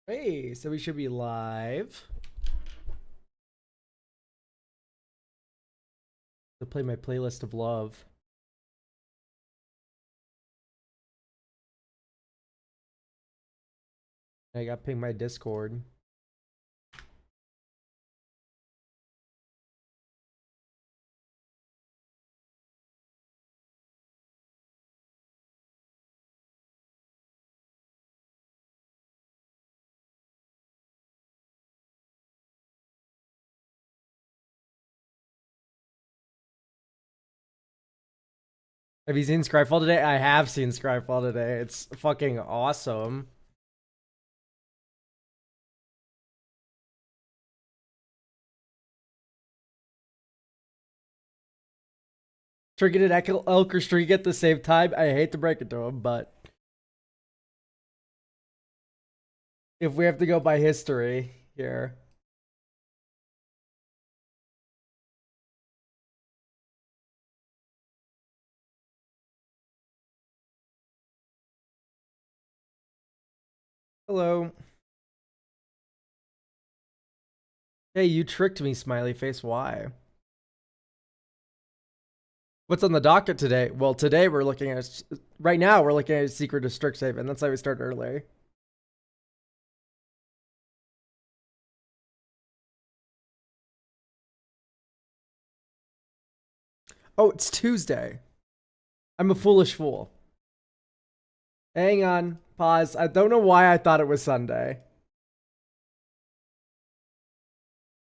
Hey, so we should be live to play my playlist of love. I got pinged my Discord. Have you seen Skyfall today? I have seen Skyfall today. It's fucking awesome. Trinket and Elk or Streak at the same time. I hate to break it to him, but if we have to go by history here. Hello. Hey, you tricked me, smiley face. Why? What's on the docket today? Well, today we're looking at, right now we're looking at Secret of Strixhaven. That's how we started earlier. Oh, it's Tuesday. I'm a foolish fool. Hang on. Pause. I don't know why I thought it was Sunday.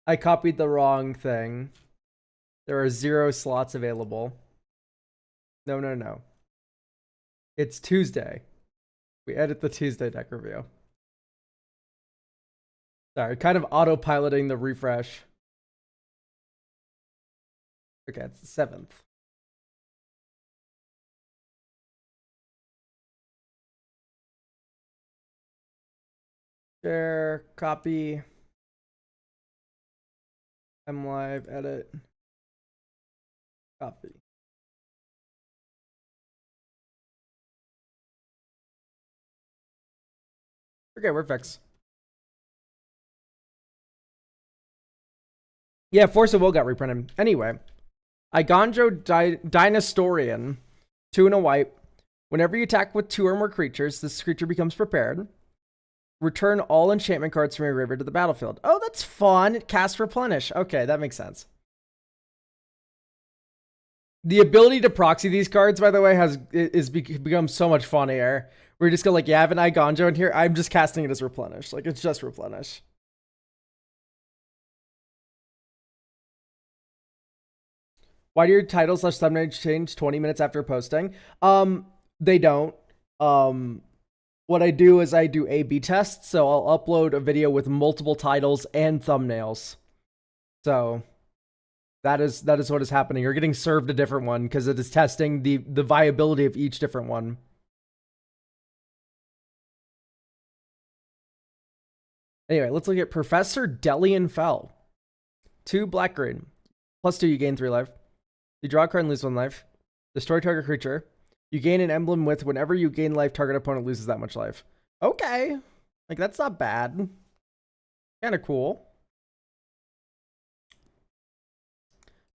I copied the wrong thing. There are 0 slots available. No. It's Tuesday. We edit the Tuesday deck review. Sorry, kind of autopiloting the refresh. Okay, it's the 7th. Share, copy. I'm live, edit. Copy. Okay, we're fixed. Yeah, Force of Will got reprinted. Anyway, Igonjo Dynastorian, 2 and a white. Whenever you attack with 2 or more creatures, this creature becomes prepared. Return all enchantment cards from your graveyard to the battlefield. Oh, that's fun. Cast Replenish. Okay, that makes sense. The ability to proxy these cards, by the way, is become so much funnier. We're just go like, yeah, I have an Igonjo in here. I'm just casting it as Replenish. Like, it's just Replenish. Why do your titles / thumbnails change 20 minutes after posting? They don't. What I do is I do A/B tests, so I'll upload a video with multiple titles and thumbnails. So that is what is happening. You're getting served a different one because it is testing the viability of each different one. Anyway, let's look at Professor Delian Fell. 2 black green. +2, you gain 3 life. You draw a card and lose 1 life. Destroy target creature. You gain an emblem with whenever you gain life, target opponent loses that much life. Okay. Like, that's not bad. Kind of cool.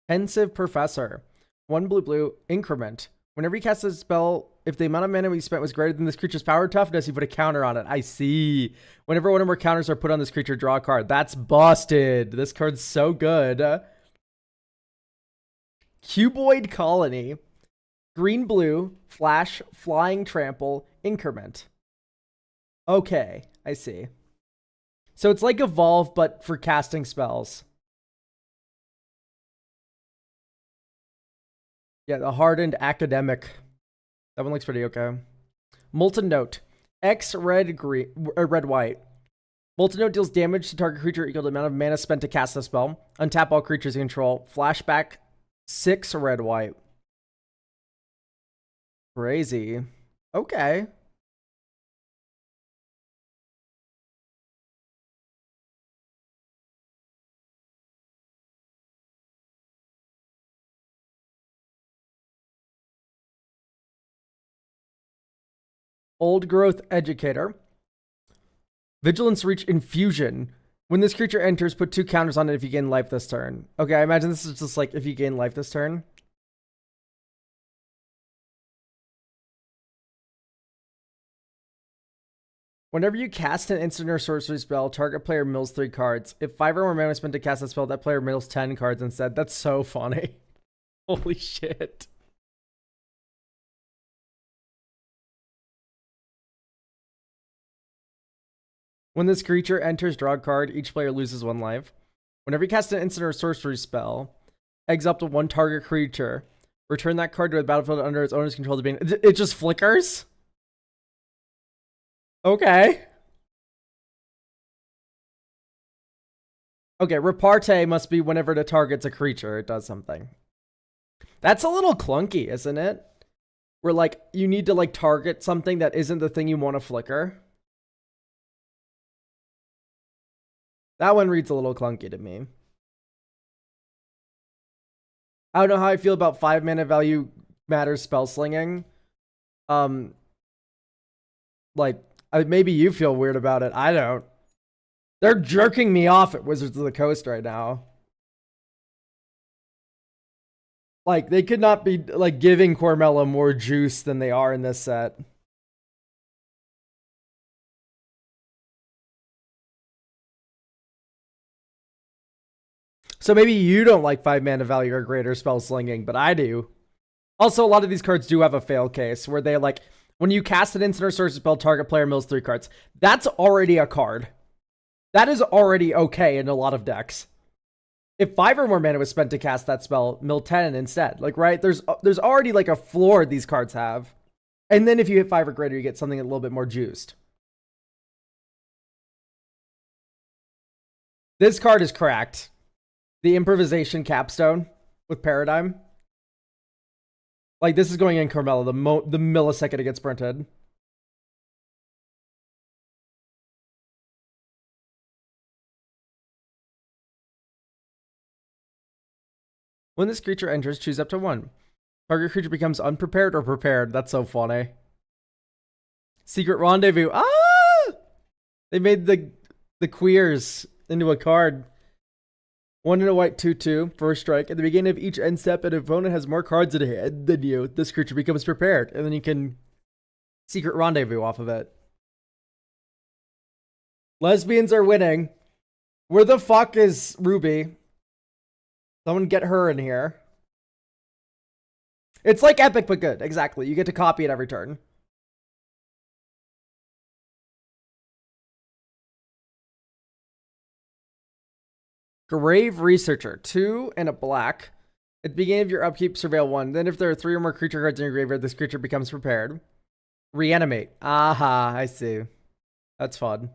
Pensive Professor. 1 blue, increment. Whenever you cast a spell, if the amount of mana we spent was greater than this creature's power toughness, you put a counter on it. I see. Whenever one or more counters are put on this creature, draw a card. That's busted. This card's so good. Cuboid Colony. Green-blue, flash, flying trample, increment. Okay, I see. So it's like Evolve, but for casting spells. Yeah, the hardened academic. That one looks pretty okay. Molten Note. X red green red white. Molten Note deals damage to target creature equal to the amount of mana spent to cast the spell. Untap all creatures you control. Flashback 6 red white. Crazy. Okay. Old Growth Educator. Vigilance Reach Infusion. When this creature enters, put 2 counters on it if you gain life this turn. Okay, I imagine this is just like if you gain life this turn. Whenever you cast an instant or sorcery spell, target player mills 3 cards. If 5 or more mana is spent to cast that spell, that player mills 10 cards instead. That's so funny. Holy shit. When this creature enters, draw a card. Each player loses 1 life. Whenever you cast an instant or sorcery spell, exile up to 1 target creature. Return that card to the battlefield under its owner's control. It just flickers? Okay. Okay, repartee must be whenever it targets a creature, it does something. That's a little clunky, isn't it? Where, like, you need to, like, target something that isn't the thing you want to flicker. That one reads a little clunky to me. I don't know how I feel about 5 mana value matters spell slinging. Like, maybe you feel weird about it. I don't. They're jerking me off at Wizards of the Coast right now. Like, they could not be, like, giving Cormella more juice than they are in this set. So maybe you don't like 5 mana value or greater spell slinging, but I do. Also, a lot of these cards do have a fail case where they, like, when you cast an instant or sorcery spell, target player mills 3 cards. That's already a card. That is already okay in a lot of decks. If 5 or more mana was spent to cast that spell, mill 10 instead. Like, right? There's already, like, a floor these cards have. And then if you hit 5 or greater, you get something a little bit more juiced. This card is cracked. The improvisation capstone with Paradigm. Like, this is going in Carmella the millisecond it gets printed. When this creature enters, choose up to 1. Target creature becomes unprepared or prepared. That's so funny. Secret Rendezvous. Ah! They made the queers into a card. 1 and a white 2/2 first strike. At the beginning of each end step, an opponent has more cards in hand than you. This creature becomes prepared, and then you can Secret Rendezvous off of it. Lesbians are winning. Where the fuck is Ruby? Someone get her in here. It's like epic but good. Exactly. You get to copy it every turn. Grave Researcher. 2 and a black. At the beginning of your upkeep, surveil 1. Then if there are 3 or more creature cards in your graveyard, this creature becomes prepared. Reanimate. Aha, I see. That's fun.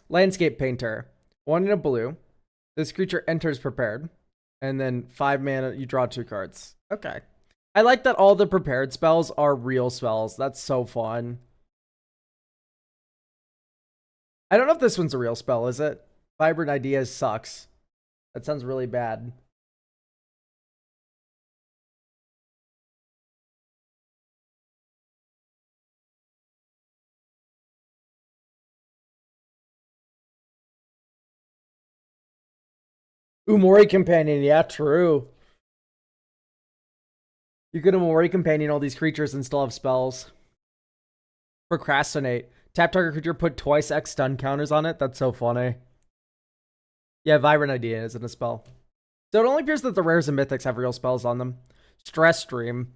Landscape Painter. 1 and a blue. This creature enters prepared. And then 5 mana, you draw 2 cards. Okay. I like that all the prepared spells are real spells. That's so fun. I don't know if this one's a real spell, is it? Vibrant Ideas sucks. That sounds really bad. Umori Companion, yeah, true. You could Umori Companion all these creatures and still have spells. Procrastinate. Tap target creature, put twice X stun counters on it. That's so funny. Yeah, Vibrant Idea isn't a spell. So it only appears that the rares and mythics have real spells on them. Stress Stream.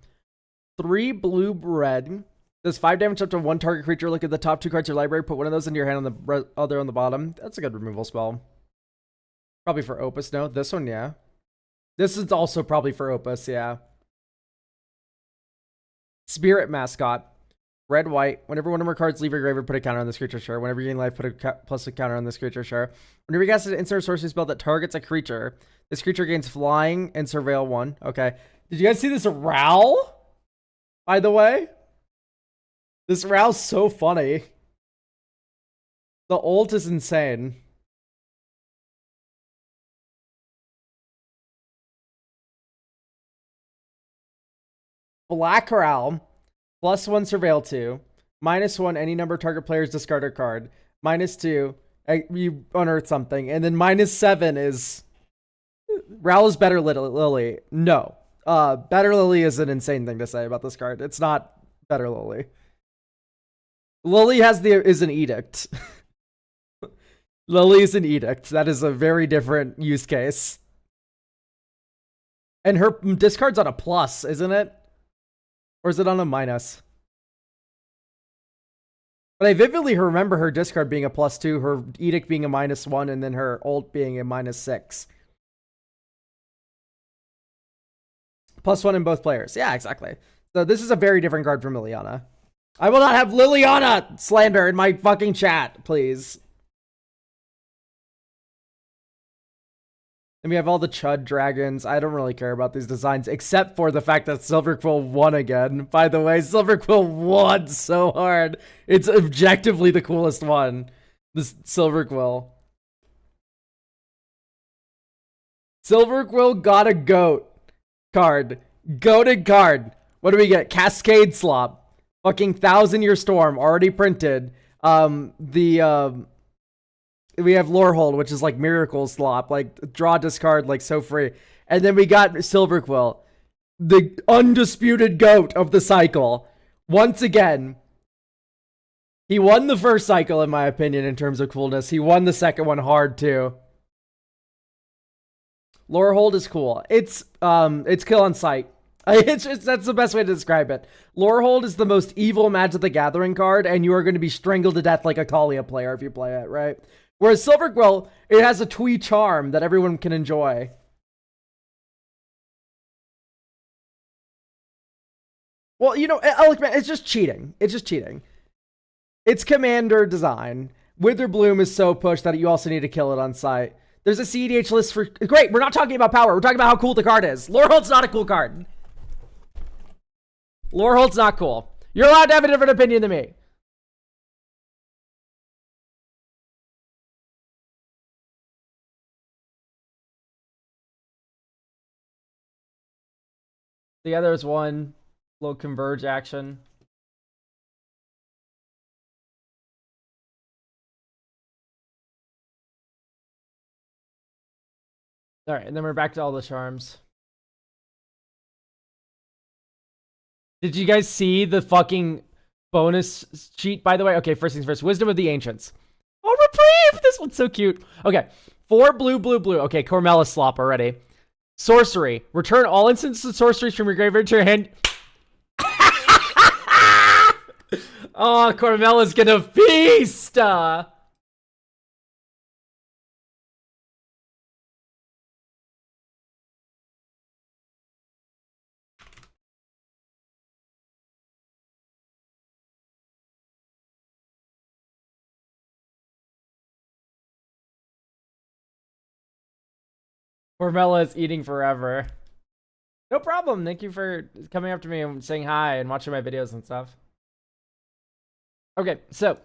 3 blue red. Does 5 damage up to 1 target creature. Look at the top 2 cards of your library. Put one of those into your hand on the other on the bottom. That's a good removal spell. Probably for Opus, no? This one, yeah. This is also probably for Opus, yeah. Spirit Mascot. Red, white. Whenever one of our cards leave your graveyard, put a counter on this creature, sure. Whenever you gain life, put a plus a counter on this creature, sure. Whenever you cast an instant sorcery spell that targets a creature, this creature gains flying and surveil 1. Okay. Did you guys see this Rowl? By the way? This Rowl's so funny. The ult is insane. Black Rowl. +1 surveil 2. -1 any number of target players discard a card. -2, you unearth something, and then -7 is Ral is better Lily. No. Better Lily is an insane thing to say about this card. It's not better Lily. Lily is an edict. Lily is an edict. That is a very different use case. And her discard's on a plus, isn't it? Or is it on a minus? But I vividly remember her discard being a +2, her edict being a -1, and then her ult being a -6. +1 in both players. Yeah, exactly. So this is a very different card from Liliana. I will not have Liliana slander in my fucking chat, please. And we have all the Chud dragons. I don't really care about these designs, except for the fact that Silver Quill won again. By the way, Silver Quill won so hard. It's objectively the coolest one. This Silver Quill. Silver Quill got a goat card. Goated card. What do we get? Cascade Slop. Fucking 1,000-Year Storm already printed. We have Lorehold, which is like Miracle Slop, like draw discard, like so free. And then we got Silver Quill, the undisputed GOAT of the cycle. Once again, he won the first cycle, in my opinion, in terms of coolness. He won the second one hard too. Lorehold is cool. It's kill on sight. It's just, that's the best way to describe it. Lorehold is the most evil Magic the Gathering card, and you are going to be strangled to death like a Kalia player if you play it, right? Whereas Silver Quill, it has a twee charm that everyone can enjoy. Well, you know, it's just cheating. It's just cheating. It's commander design. Witherbloom is so pushed that you also need to kill it on sight. There's a CEDH list for... Great, we're not talking about power. We're talking about how cool the card is. Lorehold's not a cool card. Lorehold's not cool. You're allowed to have a different opinion than me. The other is one little converge action. All right, and then we're back to all the charms. Did you guys see the fucking bonus sheet, by the way? Okay, first things first. Wisdom of the Ancients. Oh, Reprieve! This one's so cute. Okay, 4 blue, blue, blue. Okay, Cormella slop already. Sorcery. Return all instances of sorceries from your graveyard to your hand. Oh, Cormella's gonna feast! Cormella is eating forever. No problem. Thank you for coming up to me and saying hi and watching my videos and stuff. Okay, so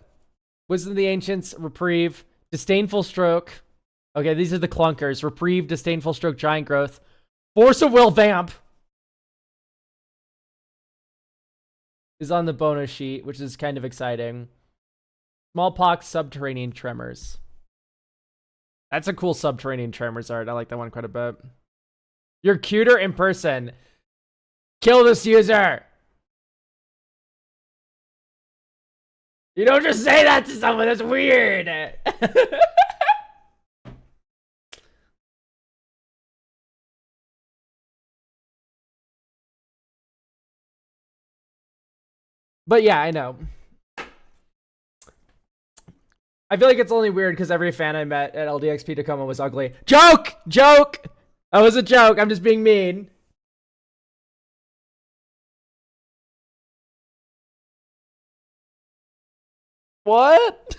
Wisdom of the Ancients, Reprieve, Disdainful Stroke. Okay, these are the clunkers. Reprieve, Disdainful Stroke, Giant Growth. Force of Will Vamp is on the bonus sheet, which is kind of exciting. Smallpox, Subterranean Tremors. That's a cool Subterranean Tremors art. I like that one quite a bit. You're cuter in person. Kill this user. You don't just say that to someone. That's weird. But yeah, I know. I feel like it's only weird because every fan I met at LDXP Tacoma was ugly. Joke! Joke! That was a joke. I'm just being mean. What?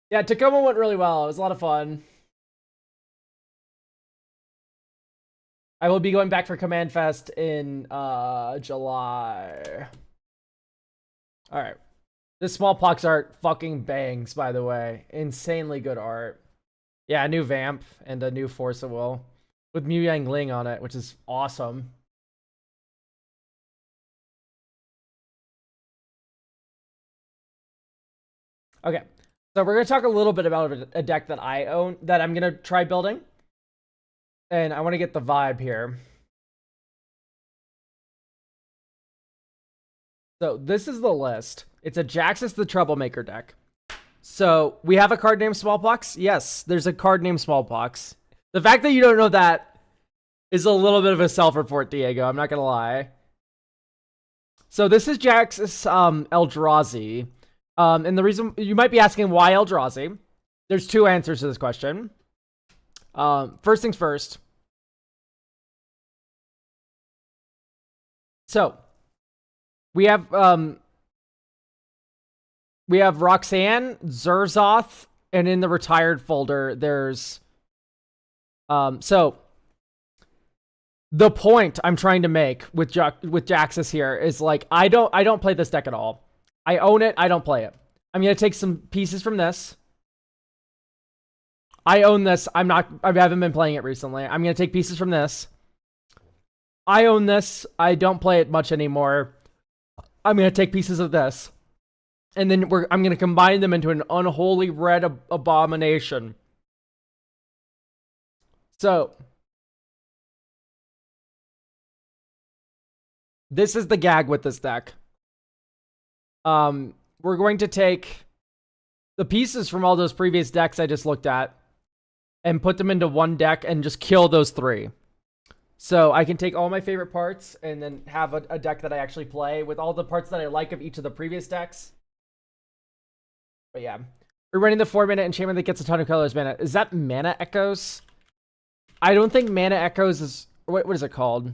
Yeah, Tacoma went really well. It was a lot of fun. I will be going back for Command Fest in July. Alright. This Smallpox art fucking bangs, by the way. Insanely good art. Yeah, a new Vamp and a new Force of Will. With Mu Yang Ling on it, which is awesome. Okay, so we're gonna talk a little bit about a deck that I own that I'm gonna try building, and I want to get the vibe here. So this is the list. It's a Jaxis the Troublemaker deck. So we have a card named Smallpox. Yes, there's a card named Smallpox. The fact that you don't know that is a little bit of a self-report, Diego. I'm not gonna lie. So this is Jaxis Eldrazi. And the reason you might be asking why Eldrazi, there's two answers to this question. First things first. So we have Roxanne, Zerzoth, and in the retired folder, there's so the point I'm trying to make with Jaxis here is like I don't play this deck at all. I own it, I don't play it. I'm gonna take some pieces from this. I own this. I haven't been playing it recently. I'm gonna take pieces from this. I own this. I don't play it much anymore. I'm gonna take pieces of this. And then I'm gonna combine them into an unholy red abomination. So this is the gag with this deck. We're going to take the pieces from all those previous decks I just looked at and put them into one deck and just kill those three. So I can take all my favorite parts and then have a deck that I actually play with all the parts that I like of each of the previous decks. But yeah, we're running the 4-mana enchantment that gets a ton of colors mana. Is that Mana Echoes? I don't think Mana Echoes is... What is it called?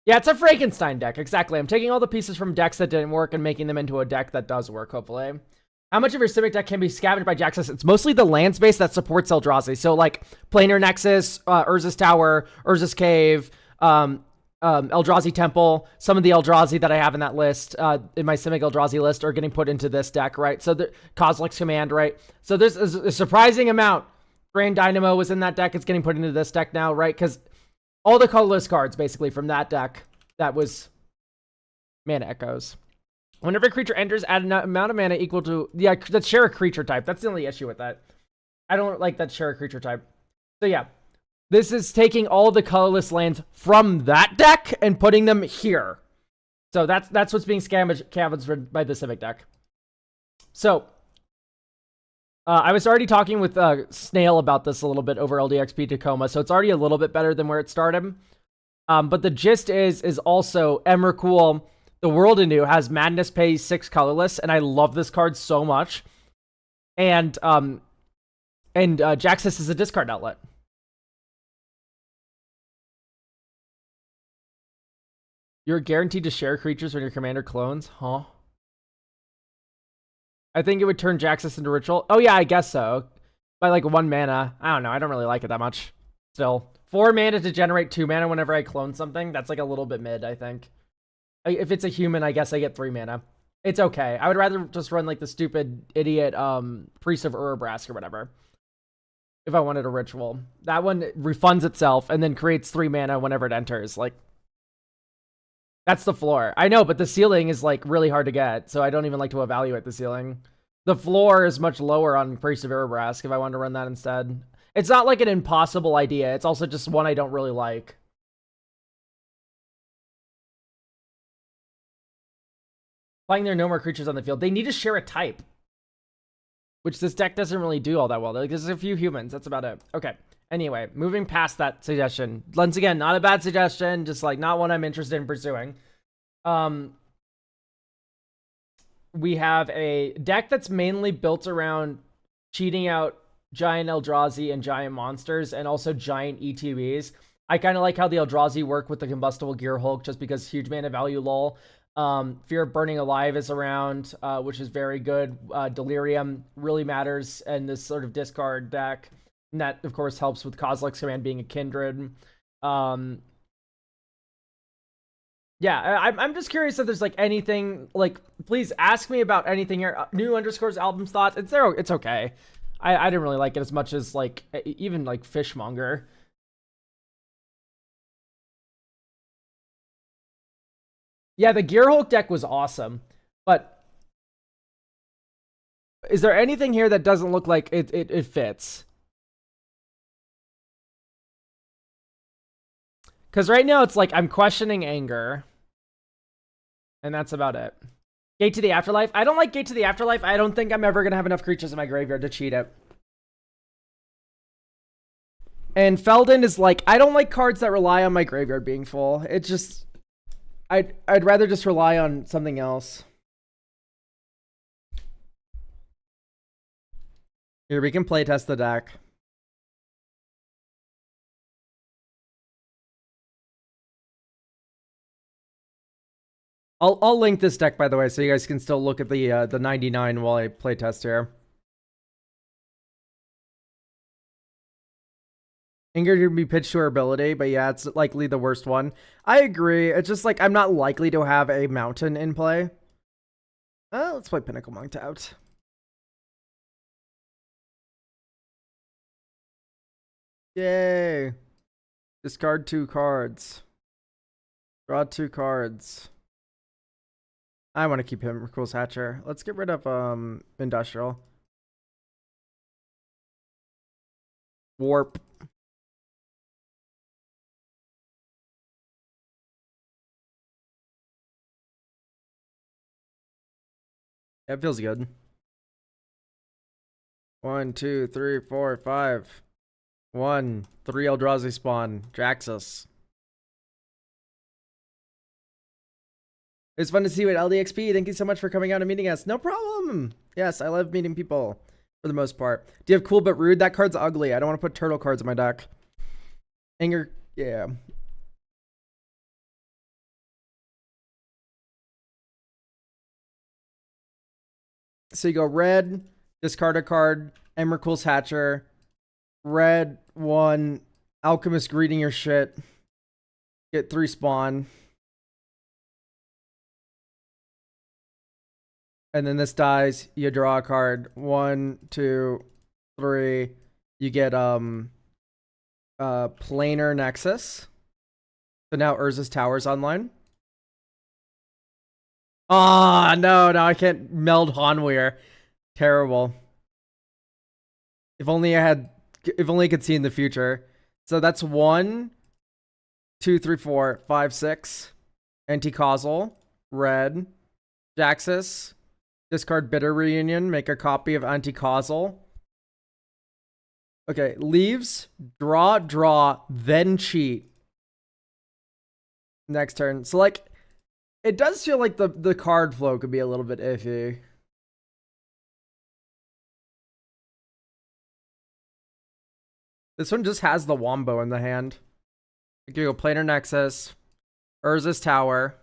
Yeah, it's a Frankenstein deck. Exactly. I'm taking all the pieces from decks that didn't work and making them into a deck that does work, hopefully. How much of your Simic deck can be scavenged by Jaxis? It's mostly the land space that supports Eldrazi. So, like, Planar Nexus, Urza's Tower, Urza's Cave, Eldrazi Temple. Some of the Eldrazi that I have in that list, in my Simic Eldrazi list, are getting put into this deck, right? So, the Kozilek's Command, right? So, there's a surprising amount. Grand Dynamo was in that deck. It's getting put into this deck now, right? Because all the colorless cards, basically, from that deck, that was Mana Echoes. Whenever a creature enters, add an amount of mana equal to... Yeah, let's share a creature type. That's the only issue with that. I don't like that share a creature type. So yeah, this is taking all the colorless lands from that deck and putting them here. So that's what's being scavenged by the Civic deck. So... I was already talking with Snail about this a little bit over LDXP Tacoma, so it's already a little bit better than where it started. But the gist is also Emrakul, the World Anew, has Madness Pay 6 colorless, and I love this card so much. And Jaxis is a discard outlet. You're guaranteed to share creatures when your commander clones? Huh? I think it would turn Jaxis into Ritual. Oh, yeah, I guess so. By, like, 1 mana. I don't know. I don't really like it that much. Still. 4 mana to generate 2 mana whenever I clone something. That's, like, a little bit mid, I think. If it's a human, I guess I get 3 mana. It's okay. I would rather just run, like, the stupid idiot Priest of Urabrask or whatever. If I wanted a Ritual. That one refunds itself and then creates 3 mana whenever it enters. Like, that's the floor. I know, but the ceiling is, like, really hard to get, so I don't even like to evaluate the ceiling. The floor is much lower on Priest of Urabrask if I wanted to run that instead. It's not, like, an impossible idea. It's also just one I don't really like. Playing there are no more creatures on the field. They need to share a type, which this deck doesn't really do all that well. Like, there's a few humans. That's about it. Okay. Anyway, moving past that suggestion. Once again, not a bad suggestion, just like not one I'm interested in pursuing. We have a deck that's mainly built around cheating out giant Eldrazi and giant monsters and also giant ETBs. I kind of like how the Eldrazi work with the Combustible Gear Hulk just because huge mana value lol. Fear of Burning Alive is around, which is very good. Delirium really matters in this sort of discard deck. And that, of course, helps with Kozilek's Command being a kindred. Yeah, I'm just curious if there's, like, anything, like, please ask me about anything here. New underscores albums thoughts. It's okay. I didn't really like it as much as, like, even, like, Fishmonger. Yeah, the Gearhulk deck was awesome, but is there anything here that doesn't look like it fits? Because right now it's like I'm questioning anger, and that's about it. Gate to the Afterlife. I don't like Gate to the Afterlife. I don't think I'm ever going to have enough creatures in my graveyard to cheat it. And Felden is like, I don't like cards that rely on my graveyard being full. It's just, I'd rather just rely on something else. Here, we can playtest the deck. I'll link this deck, by the way, so you guys can still look at the 99 while I playtest here. Anger can be pitched to her ability, but yeah, it's likely the worst one. I agree. It's just like I'm not likely to have a mountain in play. Let's play Pinnacle Monk out. Yay. Discard 2 cards. Draw 2 cards. I want to keep him Recruit's Hatcher. Let's get rid of Industrial. Warp. That feels good. 1, 2, 3, 4, 5. 1, 3 Eldrazi spawn. Jaxis. It's fun to see you at LDXP. Thank you so much for coming out and meeting us. No problem. Yes, I love meeting people for the most part. Do you have Cool But Rude? That card's ugly. I don't want to put turtle cards in my deck. Anger, yeah. So you go red, discard a card, Emrakul's Hatcher, red 1, Alchemist greeting your shit, get 3 spawn. And then this dies, you draw a card. 1, 2, 3. You get Planar Nexus. So now Urza's Tower's online. Ah, no, I can't meld Hanweir. Terrible. If only I could see in the future. So that's 1, 2, 3, 4, 5, 6. Anti-causal. Red. Jaxis. Discard Bitter Reunion. Make a copy of Anti-causal. Okay, leaves. Draw, then cheat. Next turn. So, like, it does feel like the card flow could be a little bit iffy. This one just has the Wombo in the hand. You go Planar Nexus, Urza's Tower,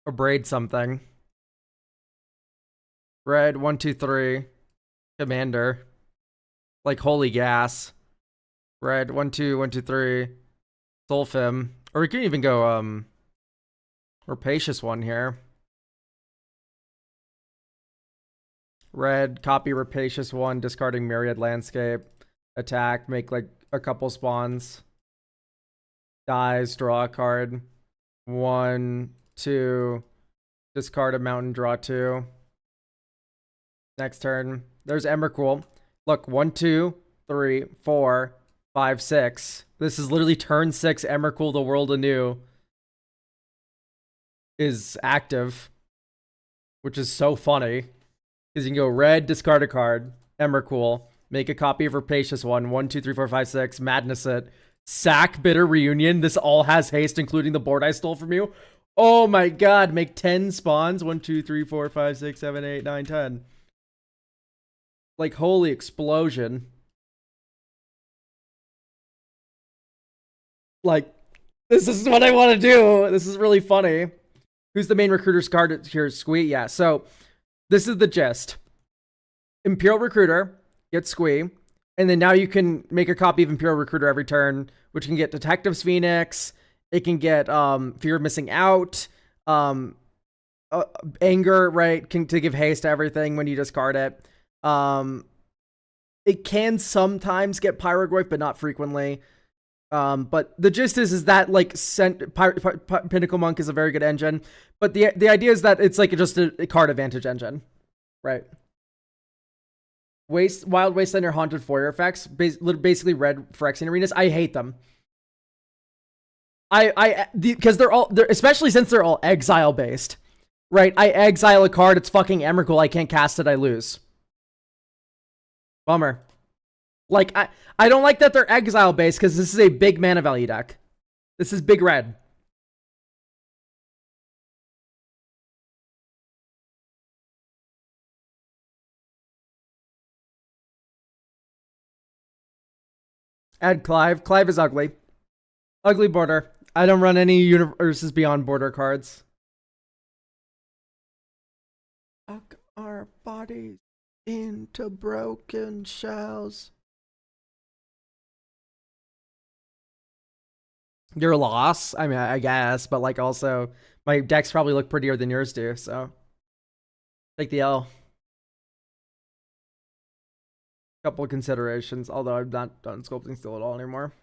or Braid something. Red, 1, 2, 3. Commander. Like holy gas. Red, 1, 2, 1, 2, 3. Sulfim. Or we can even go Rapacious one here. Red, copy Rapacious one, discarding Myriad Landscape. Attack, make like a couple spawns. Dies, draw a card. 1, 2. Discard a mountain, draw 2. Next turn. There's Emrakul. Look, 1, 2, 3, 4, 5, 6. This is literally turn 6. Emrakul, the World Anew is active, which is so funny. Because you can go red, discard a card, Emrakul, make a copy of Rapacious one, 1, 2, 3, 4, 5, 6, madness it, sack Bitter Reunion. This all has haste, including the board I stole from you. Oh my god, make 10 spawns. 1, 2, 3, 4, 5, 6, 7, 8, 9, 10. Like, holy explosion. Like, this is what I want to do. This is really funny. Who's the main recruiter's card here? Squee? Yeah, so this is the gist. Imperial Recruiter gets Squee, and then now you can make a copy of Imperial Recruiter every turn, which can get Detective's Phoenix. It can get Fear of Missing Out, Anger, right? To give haste to everything when you discard it. It can sometimes get Pyrogoyf, but not frequently. But the gist is that like Pinnacle Monk is a very good engine, but the idea is that it's like just a card advantage engine, right? Wild Wasteland or Haunted Foyer effects, basically red Phyrexian arenas. I hate them. Because they're especially since they're all exile based, right? I exile a card, it's fucking Emrakul, I can't cast it, I lose. Bummer. Like, I don't like that they're exile based because this is a big mana value deck. This is big red. Add Clive. Clive is ugly. Ugly border. I don't run any Universes Beyond border cards. Fuck our bodies into broken shells. Your loss? I mean, I guess, but like also, my decks probably look prettier than yours do, so. Take the L. Couple of considerations, although I've not done Sculpting Steel at all anymore.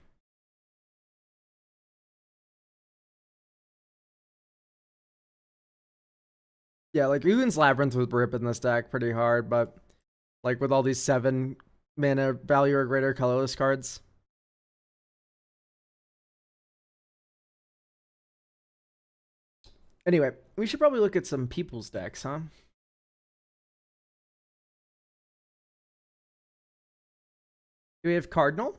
Yeah, like Ugin's Labyrinth would rip in this deck pretty hard, but like with all these 7 mana value or greater colorless cards. Anyway, we should probably look at some people's decks, huh? Do we have Cardinal?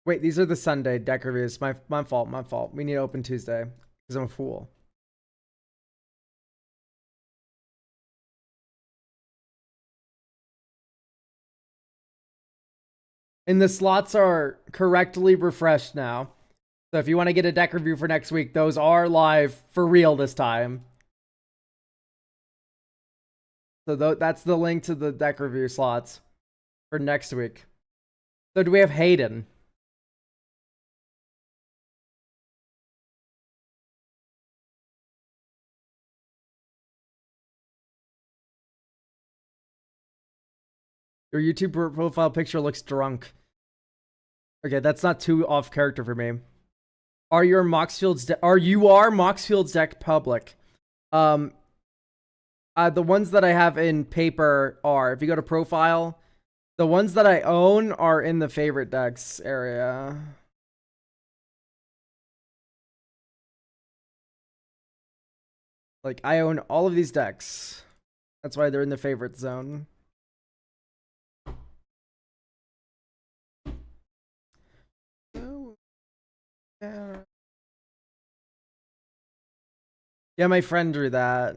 Wait, these are the Sunday deck reviews. My fault. We need to open Tuesday because I'm a fool. And the slots are correctly refreshed now. So if you want to get a deck review for next week, those are live for real this time. So that's the link to the deck review slots for next week. So do we have Hayden? Your YouTube profile picture looks drunk. Okay, that's not too off character for me. Are your Moxfield's Moxfield's deck public? The ones that I have in paper are, if you go to profile, the ones that I own are in the favorite decks area. Like, I own all of these decks. That's why they're in the favorite zone. Yeah, my friend drew that.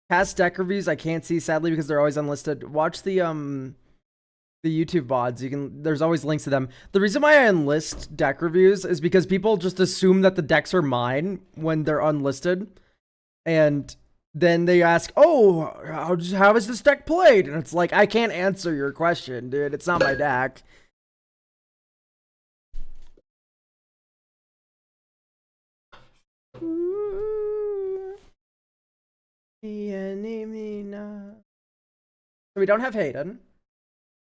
Past deck reviews I can't see sadly because they're always unlisted. Watch the YouTube VODs. There's always links to them. The reason why I enlist deck reviews is because people just assume that the decks are mine when they're unlisted. And then they ask, oh, how is this deck played? And it's like, I can't answer your question, dude. It's not my deck. So we don't have Hayden.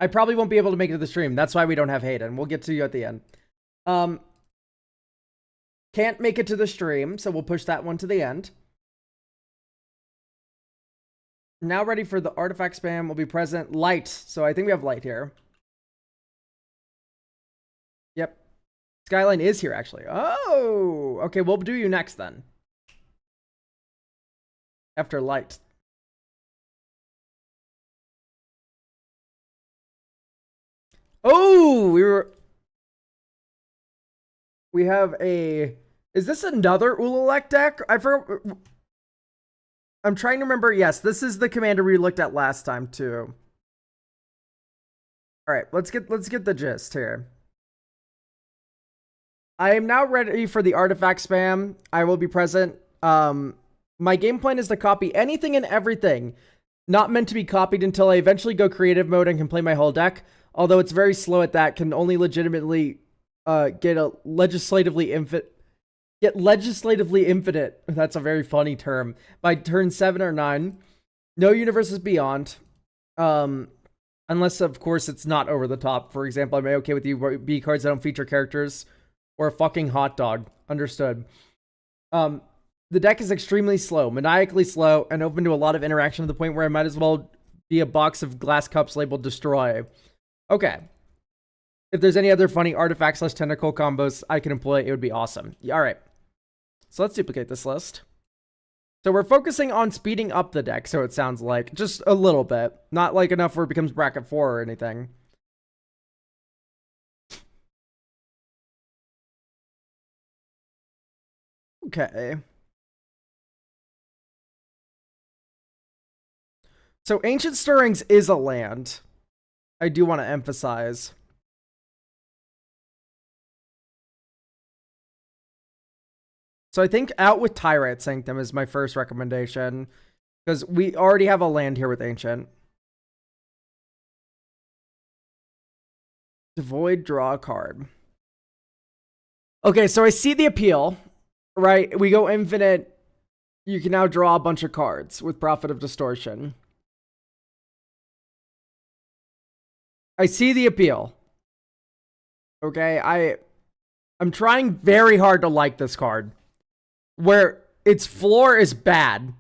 I probably won't be able to make it to the stream. That's why we don't have Hayden. We'll get to you at the end. Can't make it to the stream, so we'll push that one to the end. Now ready for the artifact spam will be present. Light. So I think we have light here. Yep. Skyline is here, actually. Oh! Okay, we'll do you next, then. After light. Oh! We have a... Is this another Ululek deck? I'm trying to remember. Yes, this is the commander we looked at last time, too. Alright, let's get the gist here. I am now ready for the artifact spam. I will be present. My game plan is to copy anything and everything not meant to be copied until I eventually go creative mode and can play my whole deck. Although it's very slow at that, can only legitimately get a legislatively Get legislatively infinite. That's a very funny term. By turn 7 or 9, no universes beyond. Unless, of course, it's not over the top. For example, I'm okay with you B cards that don't feature characters or a fucking hot dog. Understood. The deck is extremely slow, maniacally slow, and open to a lot of interaction to the point where I might as well be a box of glass cups labeled destroy. Okay. If there's any other funny artifact/tentacle combos I can employ, it would be awesome. All right. So let's duplicate this list. So we're focusing on speeding up the deck, so it sounds like. Just a little bit. Not like enough where it becomes bracket 4 or anything. Okay. So Ancient Stirrings is a land. I do want to emphasize. So I think out with Tyrant Sanctum is my first recommendation. Because we already have a land here with Ancient. Devoid, draw a card. Okay, so I see the appeal, right? We go infinite. You can now draw a bunch of cards with Prophet of Distortion. I see the appeal. Okay, I'm trying very hard to like this card. Where its floor is bad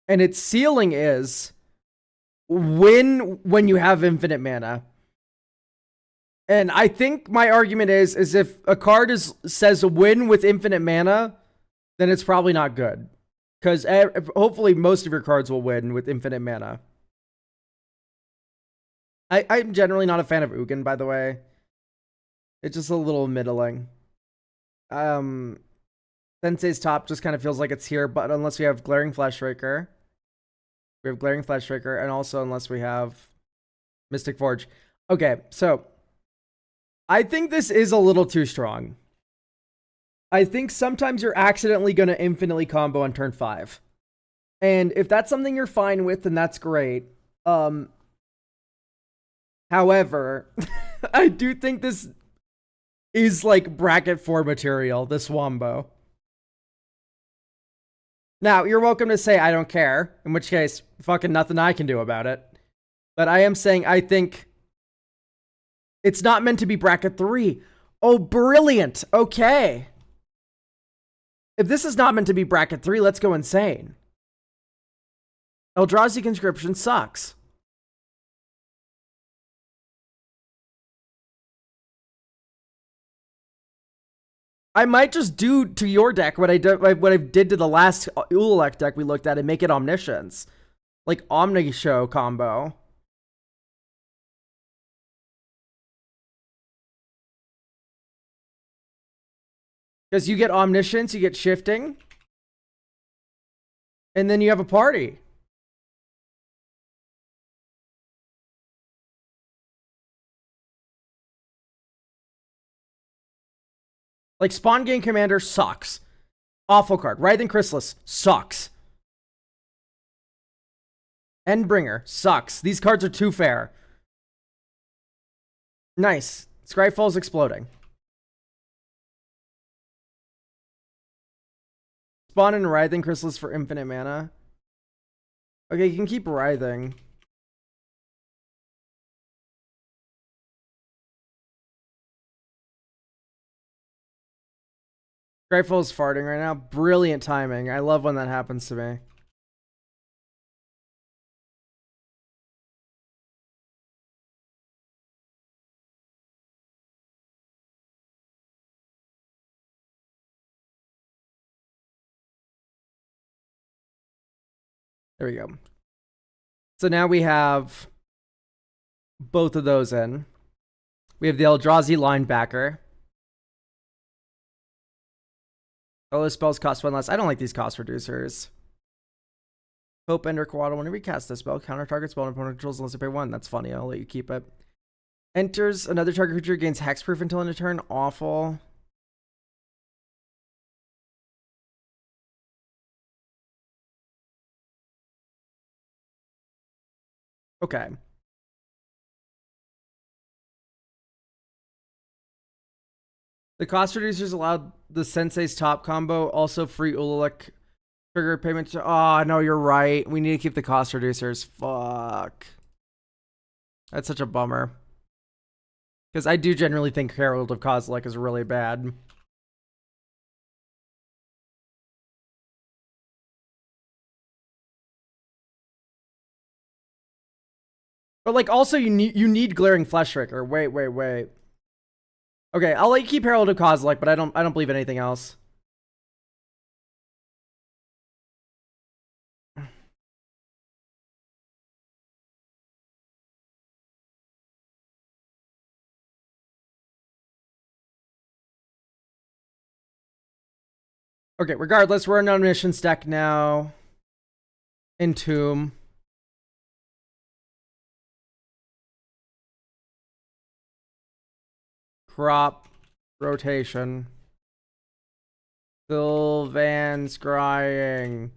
and its ceiling is win when you have infinite mana. And I think my argument is if a card says win with infinite mana, then it's probably not good. Because hopefully most of your cards will win with infinite mana. I'm generally not a fan of Ugin, by the way. It's just a little middling. Sensei's top just kind of feels like it's here, but unless we have Glaring Fleshraker. We have Glaring Fleshraker, and also unless we have Mystic Forge. Okay, so I think this is a little too strong. I think sometimes you're accidentally going to infinitely combo on turn 5. And if that's something you're fine with, then that's great. However, I do think this is like bracket 4 material, this Wombo. Now, you're welcome to say I don't care, in which case, fucking nothing I can do about it. But I am saying I think it's not meant to be bracket 3. Oh, brilliant. Okay. If this is not meant to be bracket 3, let's go insane. Eldrazi Conscription sucks. I might just do to your deck what I did to the last Ululek deck we looked at and make it Omniscience. Like Omni Show combo. Because you get Omniscience, you get Shifting, and then you have a party. Like Spawn Game Commander sucks. Awful card. Writhing Chrysalis sucks. Endbringer sucks. These cards are too fair. Nice. Scryfall's exploding. Spawn and Writhing Chrysalis for infinite mana. Okay, you can keep Writhing. Scryfall is farting right now. Brilliant timing. I love when that happens to me. There we go. So now we have both of those in. We have the Eldrazi linebacker. Oh, those spells cost 1 less. I don't like these cost reducers. Hope Ender Quaddle. Whenever you cast this spell, counter target spell and opponent controls unless you pay 1. That's funny. I'll let you keep it. Enters another target creature, gains hexproof until end of turn. Awful. Okay. The cost reducers allowed the Sensei's top combo, also free Ululek trigger payment. Oh, no, you're right. We need to keep the cost reducers. Fuck. That's such a bummer. Because I do generally think Herald of Kozilek is really bad. But like, also you need Glaring Flesh Trigger. Wait. Okay, I'll let you keep Herald of Kozilek, but I don't believe anything else. Okay, regardless, we're in Omniscience deck now. Entomb. Crop. Rotation. Sylvan Scrying.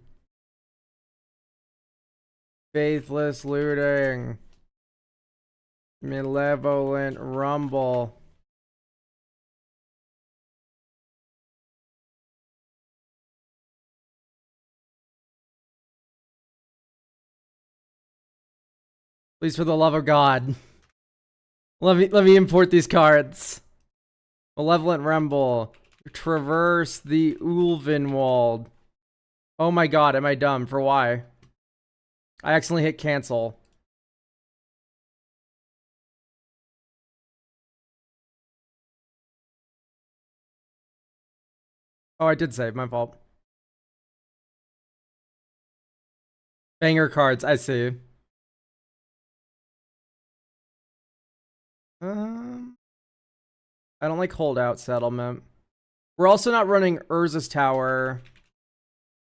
Faithless Looting. Malevolent Rumble. Please, for the love of God. Let me import these cards. Malevolent Rumble. Traverse the Ulvenwald. Oh my god, am I dumb? For why? I accidentally hit cancel. Oh, I did save. My fault. Banger cards. I see. I don't like holdout settlement. We're also not running Urza's Tower,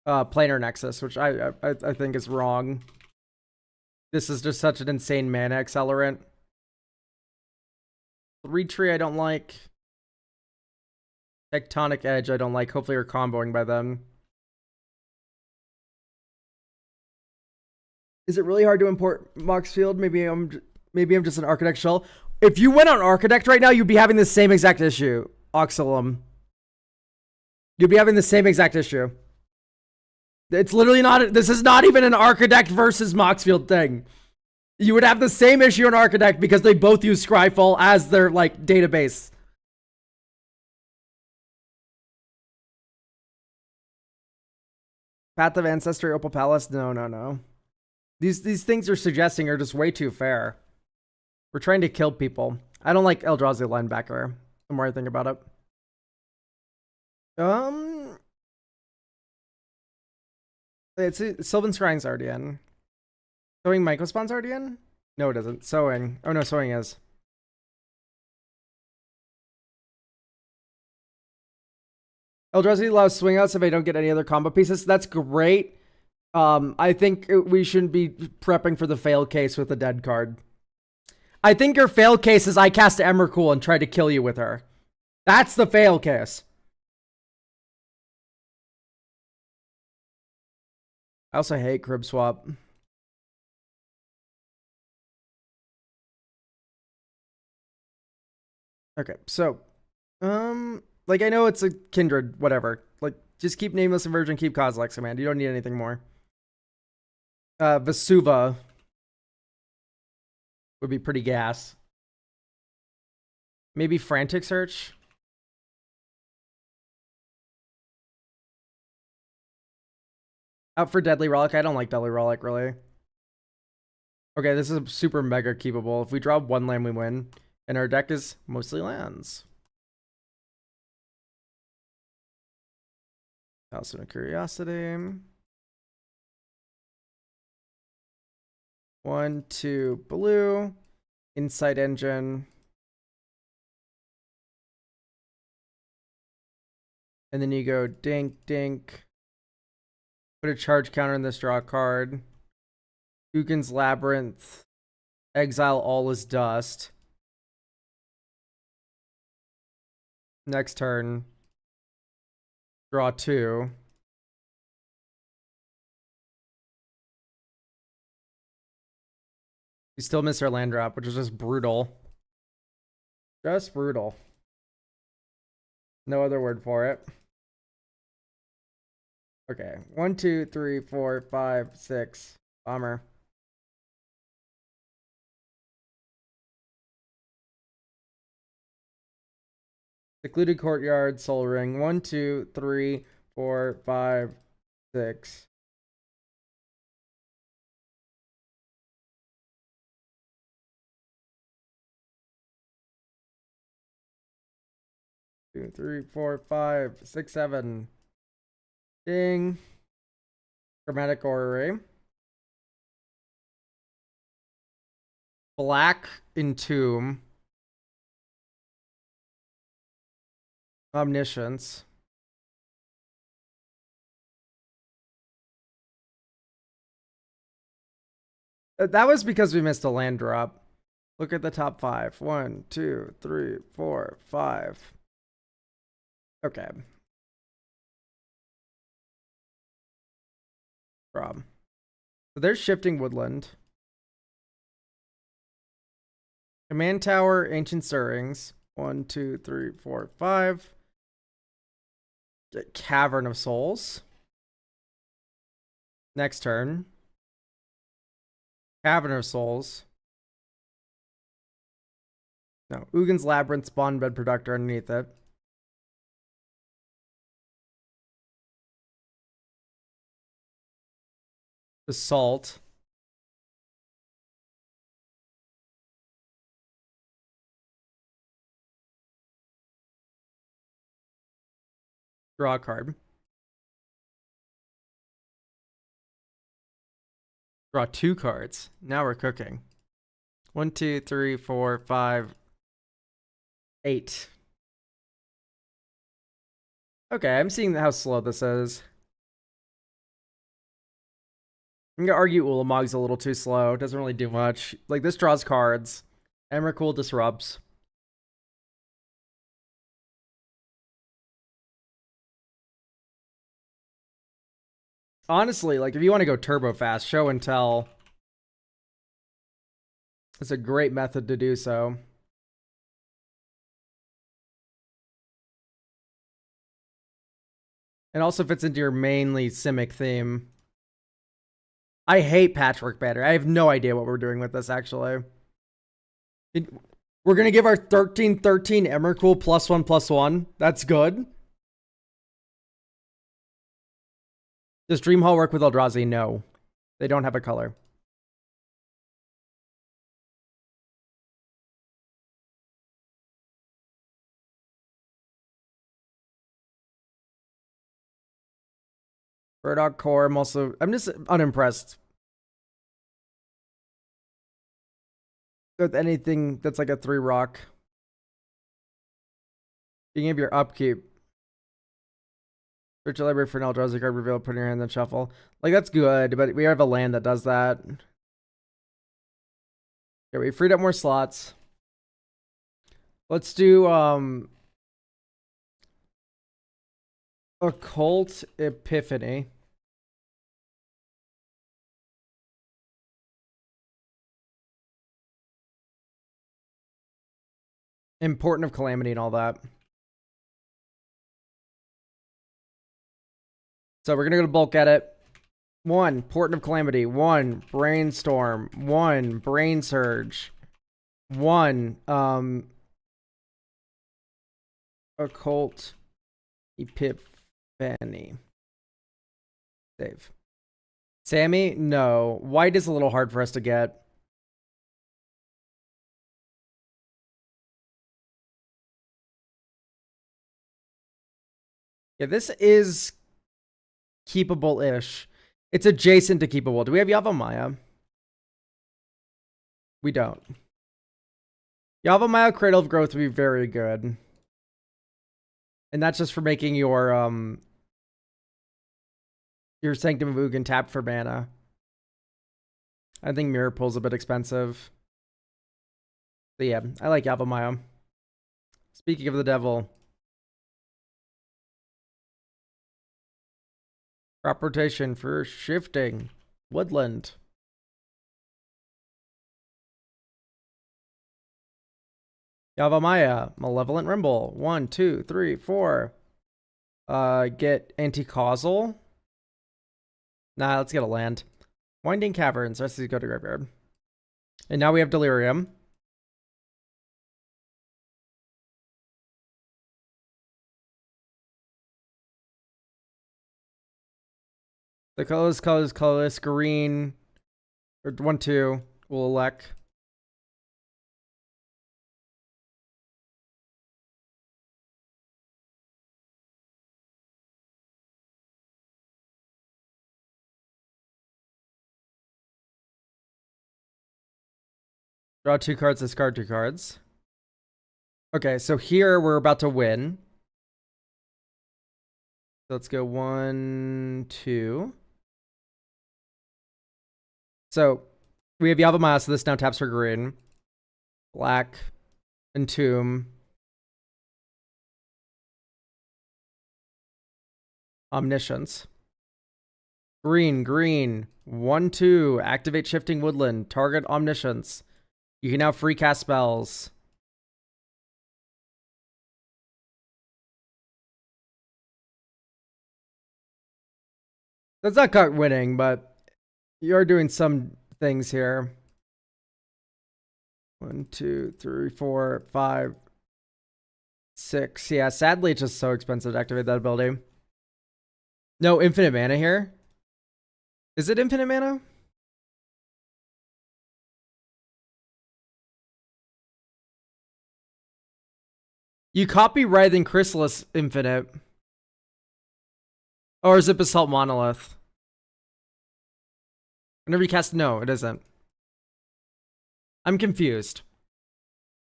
Planar Nexus, which I think is wrong. This is just such an insane mana accelerant. 3-tree I don't like. Tectonic Edge I don't like. Hopefully we're comboing by then. Is it really hard to import Moxfield? Maybe I'm just an Architect shell. If you went on Architect right now, you'd be having the same exact issue. Oxalum. You'd be having the same exact issue. It's literally not. This is not even an Architect versus Moxfield thing. You would have the same issue in Architect because they both use Scryfall as their like database. Path of Ancestry, Opal Palace. No. These things you're suggesting are just way too fair. We're trying to kill people. I don't like Eldrazi linebacker. The more I think about it. It's Sylvan Scrying's already in. Sowing Mycospawn's already in? No, it isn't. Sowing. Oh no, Sowing is. Eldrazi allows swing outs if I don't get any other combo pieces. That's great. I think we shouldn't be prepping for the fail case with a dead card. I think your fail case is I cast Emrakul and try to kill you with her. That's the fail case. I also hate Crib Swap. Okay, so, like I know it's a Kindred, whatever. Like, just keep Nameless Inversion, keep Kozilek, man. You don't need anything more. Vesuva would be pretty gas. Maybe Frantic Search. Out for Deadly Relic. I don't like Deadly Relic, really. Okay, this is super mega keepable. If we draw one land, we win. And our deck is mostly lands. House of Curiosity. 1, 2, blue. Insight Engine. And then you go dink, dink. Put a charge counter in this, draw a card. Dugan's Labyrinth. Exile all is dust. Next turn. Draw 2. We still miss our land drop, which is just brutal. Just brutal. No other word for it. Okay. 1, 2, 3, 4, 5, 6. Bummer. Secluded courtyard, soul ring. 1, 2, 3, 4, 5, 6. 2, 3, 4, 5, 6, 7. Ding. Chromatic orrery. Black entomb. Omniscience. That was because we missed a land drop. Look at the top 5. 1, 2, 3, 4, 5. Okay. Rob. So there's shifting woodland. Command tower, ancient stirrings. 1, 2, 3, 4, 5. Cavern of souls. Next turn. Cavern of souls. No. Ugin's labyrinth, spawn bed productor underneath it. Assault. Draw a card. Draw 2 cards. Now we're cooking. 1, 2, 3, 4, 5, 8. Okay, I'm seeing how slow this is. I'm gonna argue Ulamog's a little too slow. Doesn't really do much. Like, this draws cards. Emrakul disrupts. Honestly, like, if you want to go turbo fast, show and tell. It's a great method to do so. And also fits into your mainly Simic theme. I hate Patchwork Banner. I have no idea what we're doing with this, actually. We're going to give our 13/13 Emrakul +1/+1. That's good. Does Dream Hall work with Eldrazi? No. They don't have a color. Burdog Core, I'm just unimpressed with anything that's like a 3 rock. Beginning of your upkeep. Search a library for an Eldrazi card, reveal, put in your hand, then shuffle. Like, that's good, but we have a land that does that. Okay, we freed up more slots. Let's do Occult Epiphany. Important of Calamity and all that. So we're gonna go to bulk edit. 1, Portent of Calamity. 1, Brainstorm. 1, Brain Surge. 1, Occult Epiphany. Save. Sammy? No. White is a little hard for us to get. Yeah, this is keepable-ish. It's adjacent to keepable. Do we have Yavimaya? We don't. Yavimaya Cradle of Growth would be very good. And that's just for making your Sanctum of Ugin tap for mana. I think Mirror Pool's a bit expensive. But yeah, I like Yavimaya. Speaking of the devil. Crop rotation for shifting. Woodland. Yavamaya, Malevolent Rimble. 1, 2, 3, 4. Get anti-causal. Nah, let's get a land. Winding Caverns. Let's go to graveyard. And now we have Delirium. The colorless, green. Or 1, 2. We'll elect. Draw 2 cards, discard 2 cards. Okay, so here we're about to win. So let's go 1, 2. So we have Yavamaya, so this now taps for green. Black. Entomb. Omniscience. Green. 1, 2. Activate Shifting Woodland. Target Omniscience. You can now free cast spells. That's not card winning, but you're doing some things here. 1, 2, 3, 4, 5, 6. Yeah, sadly, it's just so expensive to activate that ability. No infinite mana here. Is it infinite mana? You copy Writhing Chrysalis infinite. Or is it Basalt Monolith? Whenever you cast, no, it isn't. I'm confused.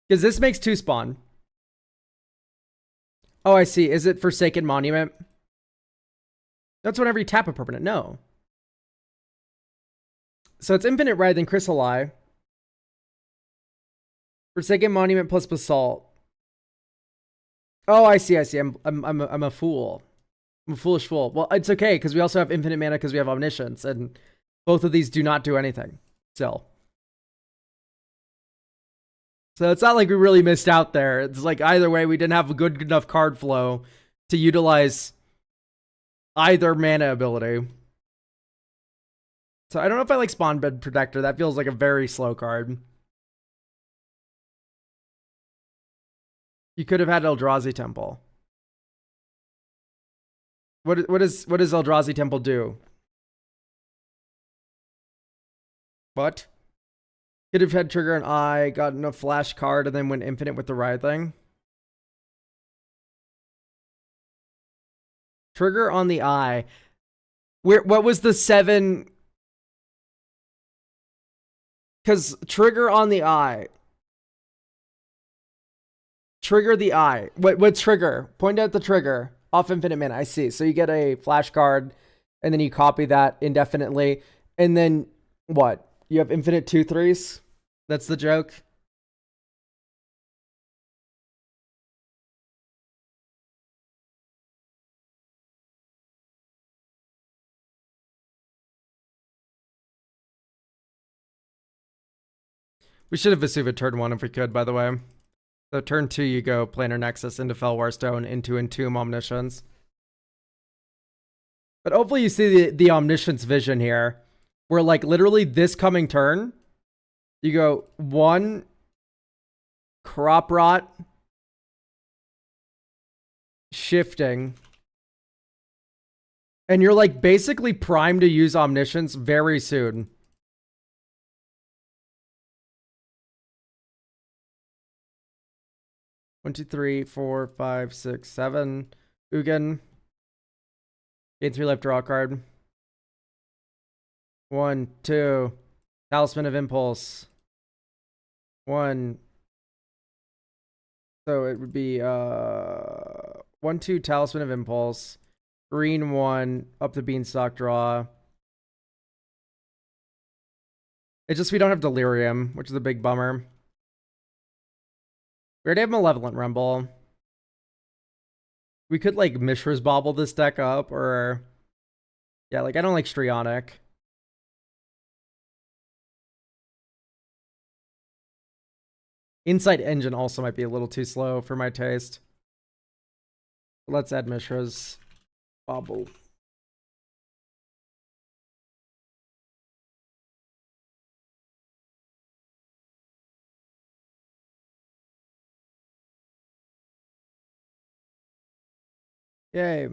Because this makes 2 spawn. Oh, I see. Is it Forsaken Monument? That's whenever you tap a permanent. No. So it's infinite Writhing Chrysalis. Forsaken Monument plus Basalt. Oh, I see. I'm a fool. I'm a foolish fool. Well, it's okay because we also have infinite mana because we have Omniscience, and both of these do not do anything. Still. So it's not like we really missed out there. It's like either way, we didn't have a good enough card flow to utilize either mana ability. So I don't know if I like Spawn Bed Protector. That feels like a very slow card. You could have had Eldrazi Temple. What does Eldrazi Temple do? What? Could have had Trigger an Eye, gotten a flash card, and then went infinite with the Writhing. Trigger on the Eye. What was the 7? Because Trigger on the Eye. Trigger the Eye. What trigger? Point out the trigger. Off infinite mana. I see. So you get a flash card, and then you copy that indefinitely. And then what? You have infinite 2/3s? That's the joke? We should have Vesuva turn 1 if we could, by the way. So turn 2, you go Planar Nexus into Fellwar Stone into Entomb Omniscience. But hopefully you see the Omniscience vision here. Where like literally this coming turn, you go 1 Crop Rot, Shifting. And you're like basically primed to use Omniscience very soon. One, 2, 3, 4, 5, 6, 7. Ugin. Gain 3 life, draw a card. 1, 2. Talisman of Impulse. 1. So it would be 1, 2 Talisman of Impulse. Green 1, up the Beanstalk draw. It's just we don't have Delirium, which is a big bummer. We already have Malevolent Rumble. We could like Mishra's Bobble this deck up, or yeah, like I don't like Strionic. Inside Engine also might be a little too slow for my taste. Let's add Mishra's Bobble. Yay.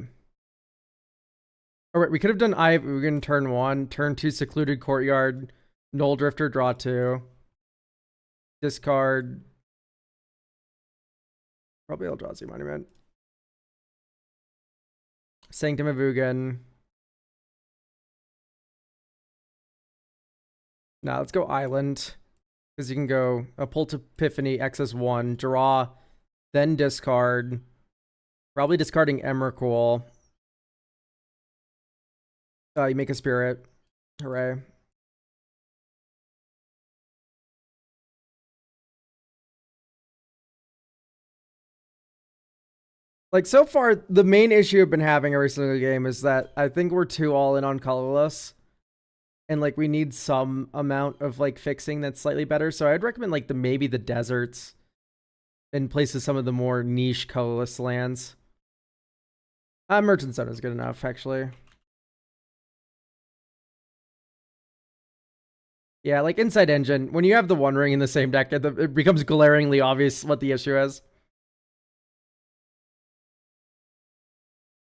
All right, we could have done we're going to turn 1, turn 2, Secluded Courtyard, Null Drifter, draw 2, discard, probably Eldrazi Monument, Sanctum of Ugin. Now let's go Island, because you can go Occult Epiphany, XS1, draw, then discard, probably discarding Emrakul. You make a Spirit. Hooray. Like, so far, the main issue I've been having every single game is that I think we're too all in on colorless. And, like, we need some amount of, like, fixing that's slightly better. So I'd recommend, like, maybe the deserts in place of some of the more niche colorless lands. Merchant Zone is good enough, actually. Yeah, like Inside Engine, when you have the One Ring in the same deck, it becomes glaringly obvious what the issue is.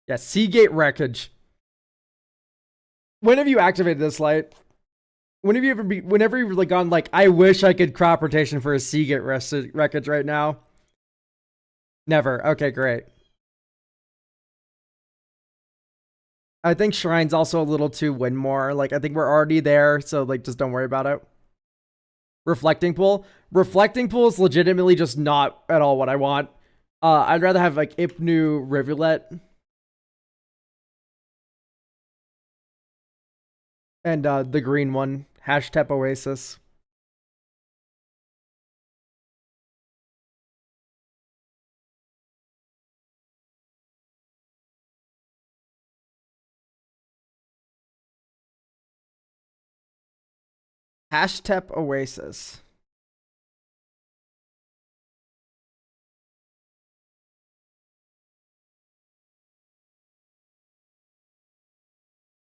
Yeah, Seagate Wreckage. When have you activated this light? Whenever you've like gone like, I wish I could crop rotation for a Seagate Wreckage right now? Never. Okay, great. I think Shrine's also a little too win more. Like, I think we're already there, so like, just don't worry about it. Reflecting Pool. Reflecting Pool is legitimately just not at all what I want. I'd rather have like Ipnu Rivulet. And the green one, Hashtep Oasis. Hashtep Oasis.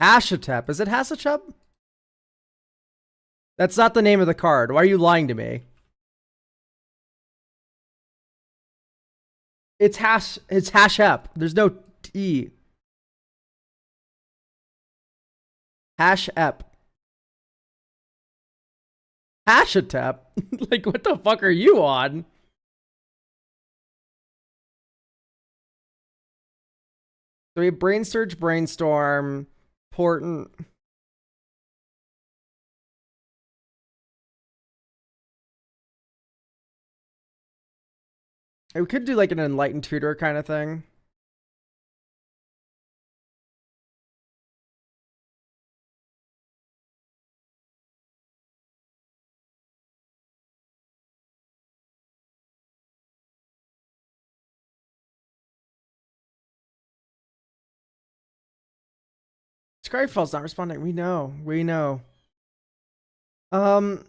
Hashatep. Is it Hashatep? That's not the name of the card. Why are you lying to me? It's Hashep. There's no T. Hashep. Hashatep? Like, what the fuck are you on? So we have Brain Surge, Brainstorm, Portent. We could do like an Enlightened Tutor kind of thing. Scryfall's not responding. We know. We know. I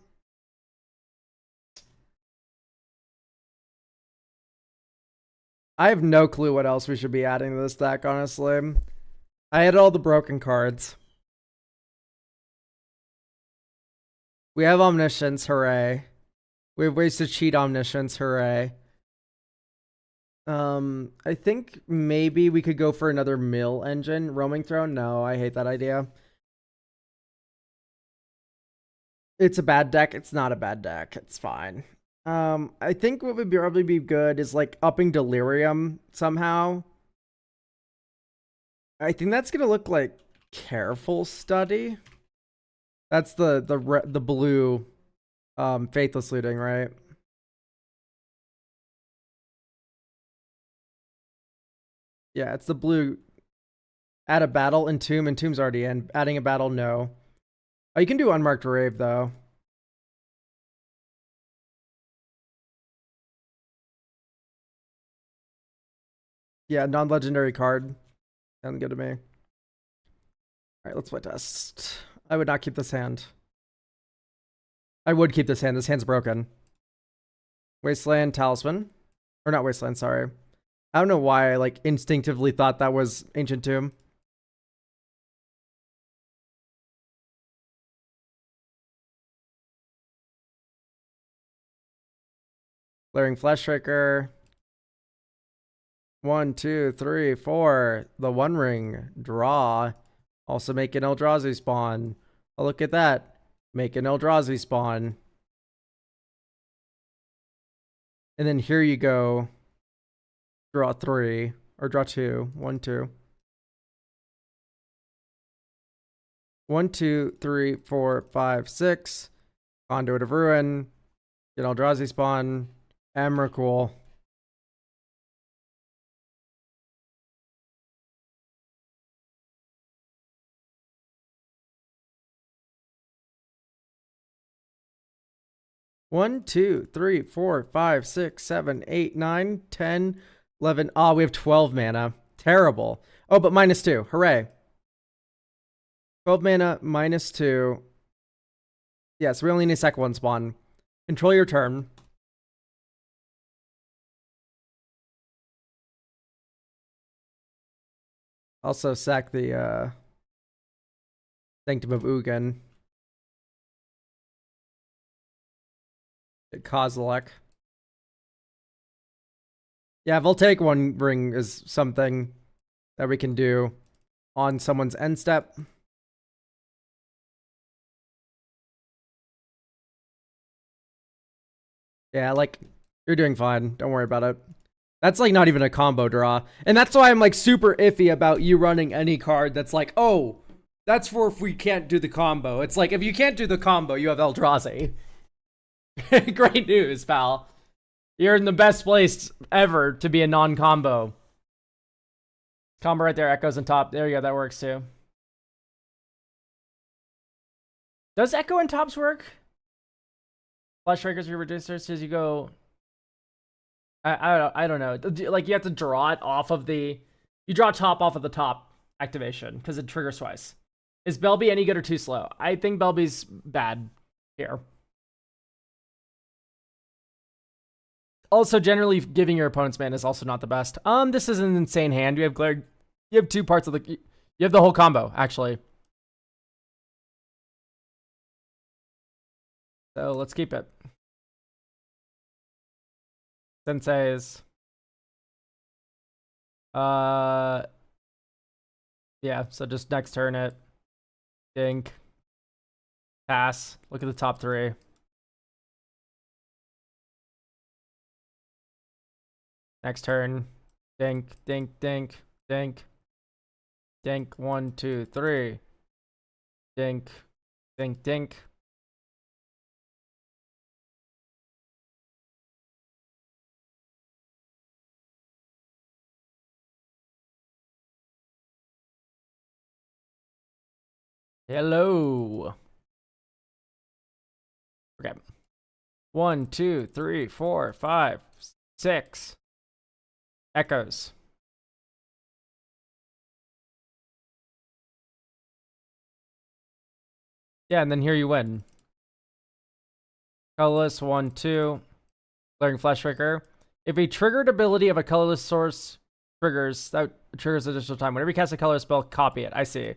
have no clue what else we should be adding to this deck, honestly. I had all the broken cards. We have Omniscience, hooray. We have ways to cheat Omniscience, hooray. I think maybe we could go for another mill engine. Roaming Throne? No, I hate that idea. It's a bad deck. It's not a bad deck. It's fine. I think what would probably be good is like upping Delirium somehow. I think that's gonna look like Careful Study. That's the blue Faithless Looting, right? Yeah, it's the blue. Add a battle, Entomb. Entomb's already in. Adding a battle, no. Oh, you can do Unmarked Rave, though. Yeah, non-legendary card. Sounds good to me. Alright, let's play test. I would not keep this hand. I would keep this hand. This hand's broken. Wasteland Talisman. Or not Wasteland, sorry. I don't know why I like instinctively thought that was Ancient Tomb. Glaring Fleshraker. 1, 2, 3, 4. The One Ring. Draw. Also make an Eldrazi spawn. Oh, look at that. Make an Eldrazi spawn. And then here you go. Draw 3. Or draw 2. 1, 2. 1, 2, 3, 4, 5, 6. Conduit of Ruin. Get Eldrazi spawn. Emrakul. One, 2, 3, 4, 5, 6, 7, 8, 9, 10, 11. Oh, we have 12 mana. Terrible. Oh, but -2. Hooray. 12 mana, -2. Yes, we only need a second one spawn. Control your turn. Also sack the Sanctum of Ugin. Kozilek. Yeah, Voltaic One Ring is something that we can do on someone's end step. Yeah, like, you're doing fine. Don't worry about it. That's like not even a combo draw. And that's why I'm like super iffy about you running any card that's like, oh, that's for if we can't do the combo. It's like, if you can't do the combo, you have Eldrazi. Great news, pal. You're in the best place ever to be a non-combo. Combo right there, Echoes on top. There you go, that works too. Does Echo and tops work? Fleshrakers, your reducers, as you go. I don't know. Like, you have to draw it off of the... You draw top off of the top activation, because it triggers twice. Is Belby any good or too slow? I think Belby's bad here. Also, generally, giving your opponent's mana is also not the best. This is an insane hand. You have Glare... You have two parts of the... You have the whole combo, actually. So, let's keep it. Sensei's. Yeah, so just next turn it. Dink. Pass. Look at the top 3. Next turn. Dink, dink, dink, dink. Dink. 1, 2, 3. Dink. Dink, dink. Hello. Okay. 1, 2, 3, 4, 5, 6. Echoes. Yeah, and then here you win. Colorless 1, 2. Glaring Fleshraker. If a triggered ability of a colorless source triggers, that triggers additional time. Whenever you cast a colorless spell, copy it. I see.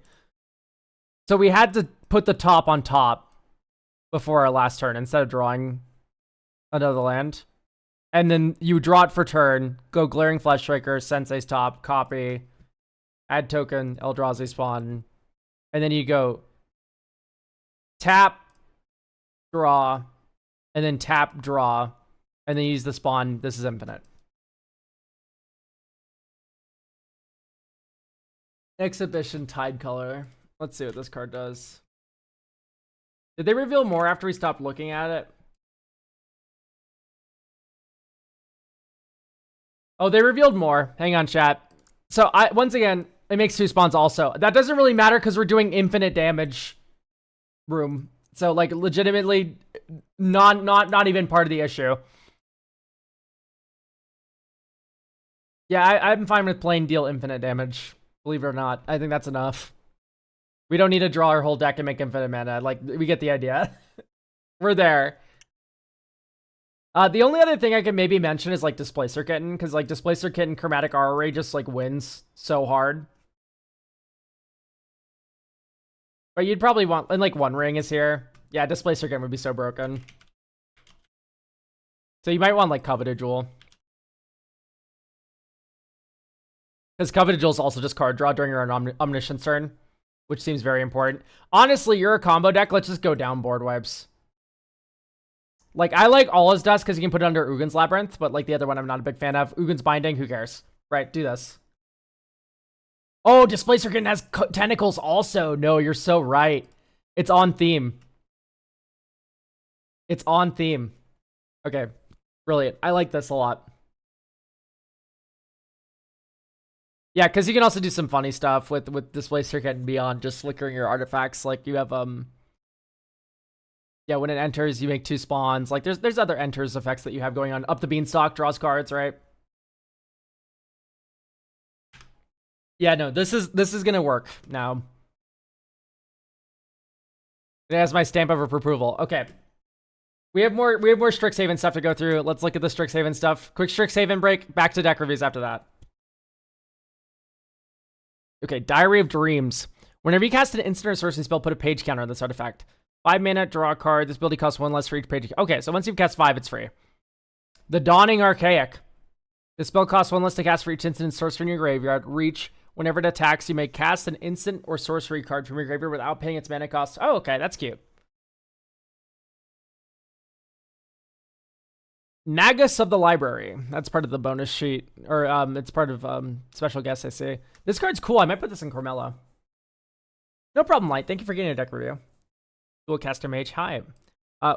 So we had to put the top on top before our last turn instead of drawing another land. And then you draw it for turn, go Glaring Fleshraker, Sensei's top, copy, add token, Eldrazi spawn, and then you go tap, draw, and then tap, draw, and then use the spawn. This is infinite. Exhibition Tide Color. Let's see what this card does. Did they reveal more after we stopped looking at it? Oh, they revealed more. Hang on, chat. So, once again, it makes 2 spawns also. That doesn't really matter because we're doing infinite damage room. So, like, legitimately, not even part of the issue. Yeah, I'm fine with playing deal infinite damage. Believe it or not. I think that's enough. We don't need to draw our whole deck and make infinite mana. Like, we get the idea. We're there. The only other thing I could maybe mention is like Displacer Kitten, because like Displacer Kitten Chromatic Aura Ray just like wins so hard. But you'd probably want, and like One Ring is here. Yeah, Displacer Kitten would be so broken. So you might want like Coveted Jewel. Because Coveted Jewel is also just card draw during your own Omniscience turn, which seems very important. Honestly, you're a combo deck. Let's just go down board wipes. Like, I like Allah's Dust because you can put it under Ugin's Labyrinth, but like the other one I'm not a big fan of. Ugin's Binding, who cares? Right, do this. Oh, Displacer Kitten has tentacles also. No, you're so right. It's on theme. It's on theme. Okay, brilliant. I like this a lot. Yeah, because you can also do some funny stuff with Displacer Kitten beyond just flickering your artifacts. Like, you have, yeah, when it enters, you make 2 spawns. Like, there's other enters effects that you have going on. Up the Beanstalk draws cards, right? Yeah, no, this is gonna work now. It has my stamp of approval. Okay. We have more Strixhaven stuff to go through. Let's look at the Strixhaven stuff. Quick Strixhaven break, back to deck reviews after that. Okay, Diary of Dreams. Whenever you cast an instant or sorcery spell, put a page counter on this artifact. 5 mana, draw a card. This ability costs 1 less for each page. Okay, so once you've cast 5, it's free. The Dawning Archaic. This spell costs 1 less to cast for each instant and sorcery in your graveyard. Reach. Whenever it attacks, you may cast an instant or sorcery card from your graveyard without paying its mana cost. Oh, okay, that's cute. Nagus of the Library. That's part of the bonus sheet. Or, it's part of, special guest, I see. This card's cool. I might put this in Carmella. No problem, Light. Thank you for getting a deck review. Dualcaster Mage. Hi.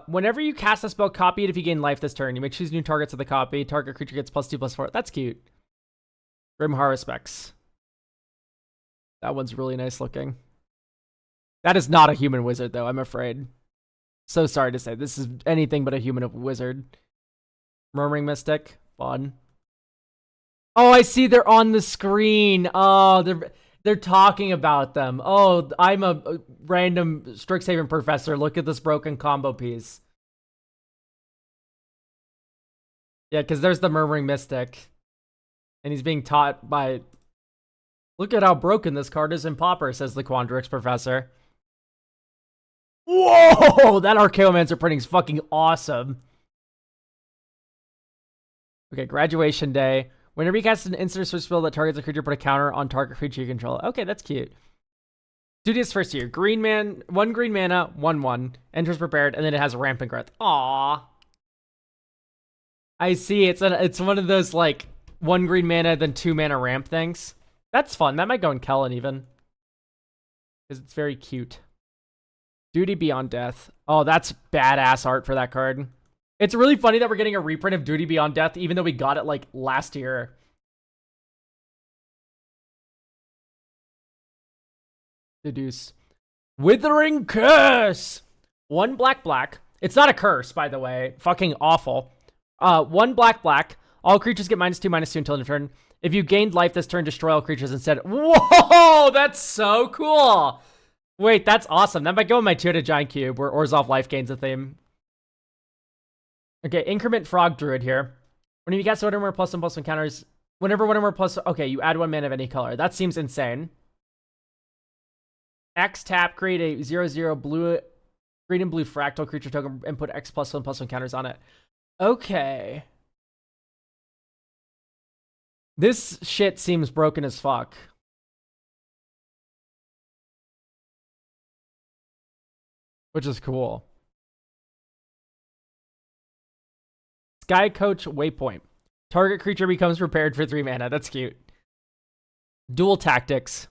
Whenever you cast a spell, copy it if you gain life this turn. You may choose new targets of the copy. Target creature gets +2/+4. That's cute. Grim Haruspex. That one's really nice looking. That is not a human wizard, though, I'm afraid. So sorry to say. This is anything but a human wizard. Murmuring Mystic. Fun. Oh, I see they're on the screen. Oh, they're talking about them. Oh, I'm a random Strixhaven professor. Look at this broken combo piece. Yeah, because there's the Murmuring Mystic. And he's being taught by... Look at how broken this card is in Pauper, says the Quandrix professor. Whoa! That Archaeomancer printing is fucking awesome. Okay, Graduation Day. Whenever you cast an instant or switch spell that targets a creature, put a counter on target creature you control. Okay, that's cute. Duty's first year. Green man, 1 green mana, 1/1. Enters prepared, and then it has Rampant Growth. Aww. I see. It's one of those, like, 1 green mana, then 2 mana ramp things. That's fun. That might go in Kellen, even. Because it's very cute. Duty Beyond Death. Oh, that's badass art for that card. It's really funny that we're getting a reprint of Duty Beyond Death, even though we got it, like, last year. Deduce. Withering Curse! 1 black. It's not a curse, by the way. Fucking awful. 1 black. All creatures get -2/-2 until end of turn. If you gained life this turn, destroy all creatures instead. Whoa! That's so cool! Wait, that's awesome. That might go in my tier to Giant Cube, where Orzhov life gains a theme. Okay, Increment Frog Druid here. When you cast one or more +1/+1 counters, whenever one or more plus... Okay, you add 1 mana of any color. That seems insane. X tap, create a 0/0 blue, green and blue fractal creature token and put X +1/+1 counters on it. Okay. This shit seems broken as fuck. Which is cool. Sky Coach Waypoint. Target creature becomes prepared for 3 mana. That's cute. Dual Tactics.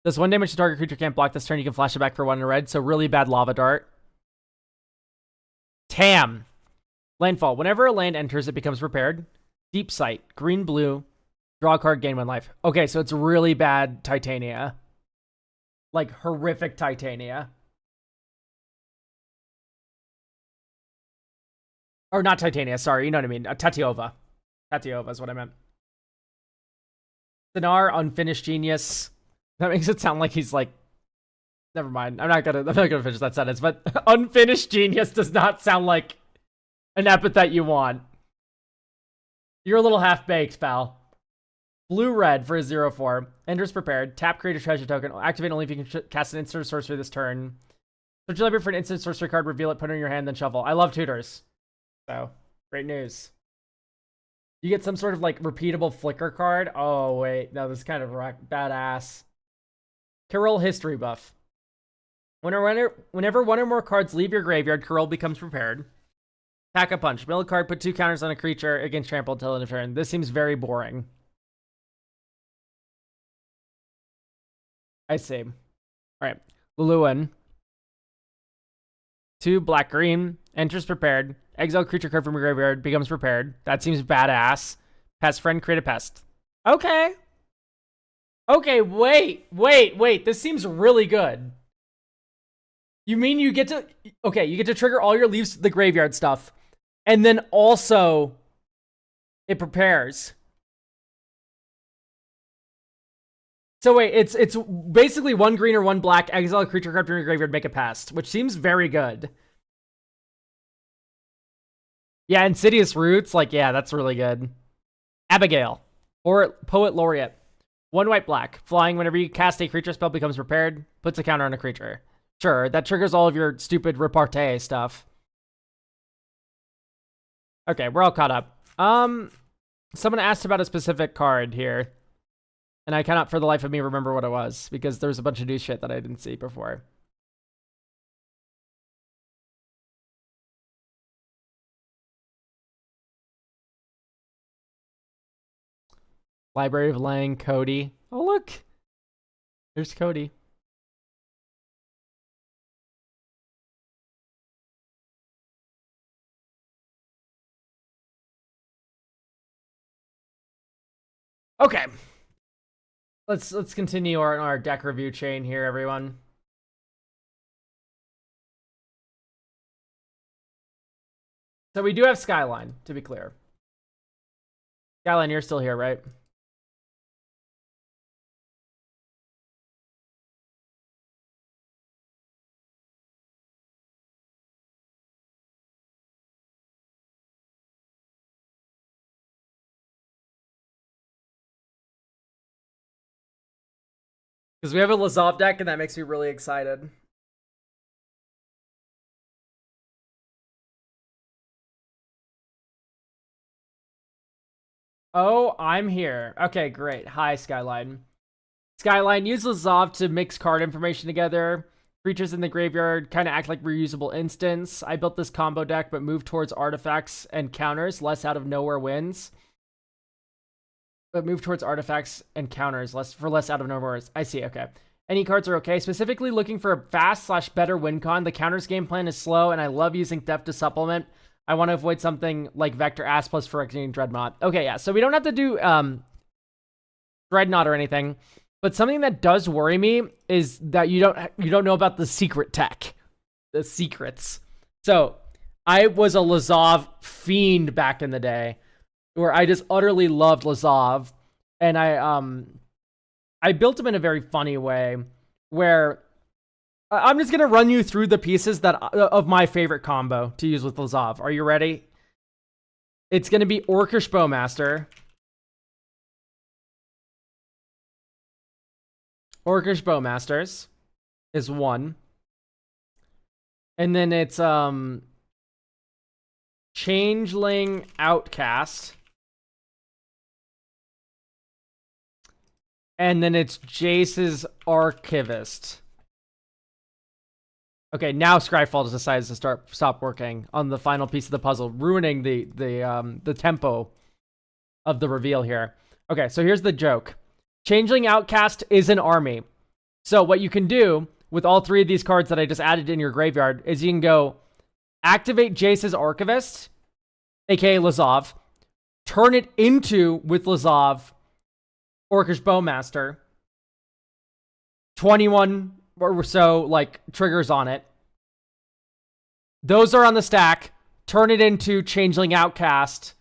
Does 1 damage to target creature can't block this turn. You can flash it back for 1 in red. So really bad Lava Dart. Tam. Landfall. Whenever a land enters, it becomes prepared. Deep Sight. Green, blue. Draw a card, gain 1 life. Okay, so it's really bad Titania. Like, horrific Titania. Or not Titania, sorry, you know what I mean. Tatiova. Tatiova is what I meant. Dinar, Unfinished Genius. That makes it sound like he's like... Never mind, I'm not gonna finish that sentence, but Unfinished Genius does not sound like an epithet you want. You're a little half-baked, pal. Blue-red for a 0/4. Enters prepared. Tap, create a treasure token. Activate only if you can cast an instant sorcery this turn. Search your library for an instant sorcery card, reveal it, put it in your hand, then shuffle. I love tutors. So, great news. You get some sort of, like, repeatable flicker card. Oh, wait. No, this is kind of badass. Carol history buff. Whenever one or more cards leave your graveyard, Carol becomes prepared. Pack a punch. Mill a card, put 2 counters on a creature against trample until end of turn. This seems very boring. I see. Alright. Luluan. 2 black green. Enters prepared. Exile creature card from your graveyard. Becomes prepared. That seems badass. Pest friend, create a pest. Okay. Okay, wait. This seems really good. You mean you get to... Okay, you get to trigger all your leaves the graveyard stuff. And then also... It prepares. So wait, it's basically 1 green or 1 black, exile a creature card from your graveyard, make a pest, which seems very good. Yeah, Insidious Roots, like, yeah, that's really good. Abigail, or Poet Laureate. 1 white black, flying whenever you cast a creature spell becomes prepared, puts a counter on a creature. Sure, that triggers all of your stupid repartee stuff. Okay, we're all caught up. Someone asked about a specific card here. And I cannot for the life of me remember what it was, because there's a bunch of new shit that I didn't see before. Library of Lang, Cody. Oh, look. There's Cody. Okay. Let's continue our deck review chain here, everyone. So we do have Skyline, to be clear. Skyline, you're still here, right? Because we have a Lazav deck, and that makes me really excited. Oh, I'm here. Okay, great. Hi, Skyline. Skyline, use Lazav to mix card information together. Creatures in the graveyard kind of act like reusable instants. I built this combo deck, but move towards artifacts and counters, less out of nowhere wins. But move towards artifacts and counters, less out of nowhere. I see, okay. Any cards are okay. Specifically looking for a fast/better win con. The counters game plan is slow, and I love using Theft to supplement. I want to avoid something like Vector Ass plus Phyrexian Dreadnought. Okay, yeah, so we don't have to do Dreadnought or anything. But something that does worry me is that you don't know about the secret tech. The secrets. So, I was a Lazav fiend back in the day, where I just utterly loved Lazav. And I built him in a very funny way, where I'm just going to run you through the pieces that of my favorite combo to use with Lazav. Are you ready? It's going to be Orcish Bowmaster. Orcish Bowmasters is 1. And then it's Changeling Outcast. And then it's Jace's Archivist. Okay, now Scryfall decides to stop working on the final piece of the puzzle, ruining the tempo of the reveal here. Okay, so here's the joke. Changeling Outcast is an army. So what you can do with all 3 of these cards that I just added in your graveyard is you can go activate Jace's Archivist, aka Lazav, turn it into, with Lazav, Orcish Bowmaster, 21 or so, like, triggers on it. Those are on the stack. Turn it into Changeling Outcast.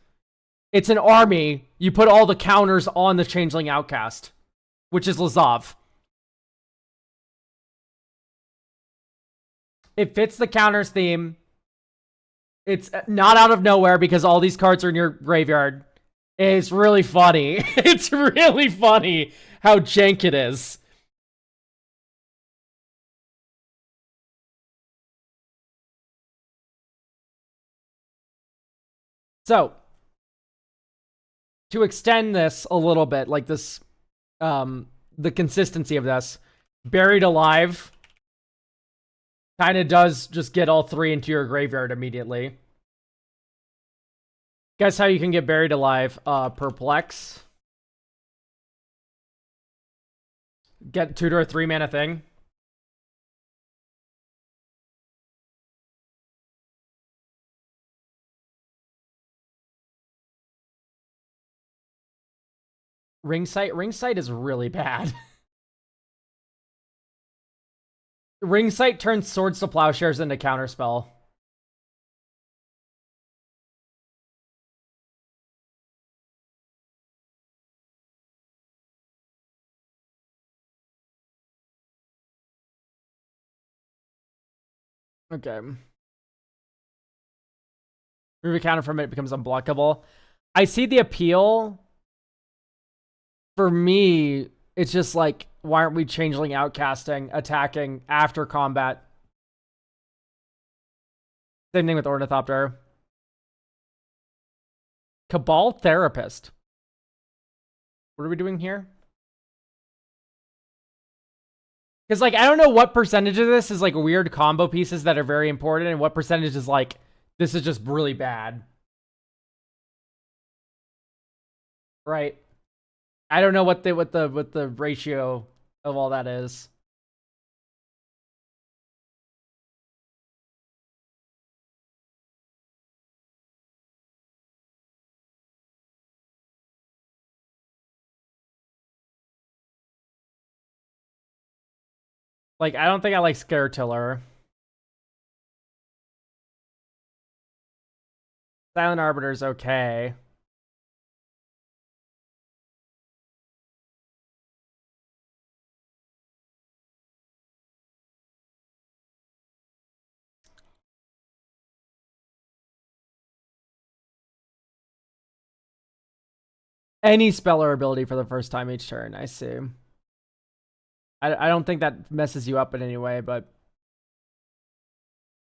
It's an army. You put all the counters on the Changeling Outcast, which is Lazav. It fits the counters theme. It's not out of nowhere because all these cards are in your graveyard. It's really funny. It's really funny how jank it is. So, to extend this a little bit, like this, the consistency of this, Buried Alive kind of does just get all three into your graveyard immediately. Guess how you can get Buried Alive? Perplex. Get 2 to a 3 mana thing. Ring Sight is really bad. Ring Sight turns Swords to Plowshares into Counterspell. Okay. Remove a counter from it, it becomes unblockable. I see the appeal. For me, it's just like, why aren't we changeling outcasting, attacking after combat? Same thing with Ornithopter. Cabal Therapist. What are we doing here? Because, like, I don't know what percentage of this is, like, weird combo pieces that are very important, and what percentage is, like, this is just really bad. Right. I don't know what the ratio of all that is. Like, I don't think I like Scare Tiller. Silent Arbiter's okay. Any spell or ability for the first time each turn. I see. I don't think that messes you up in any way, but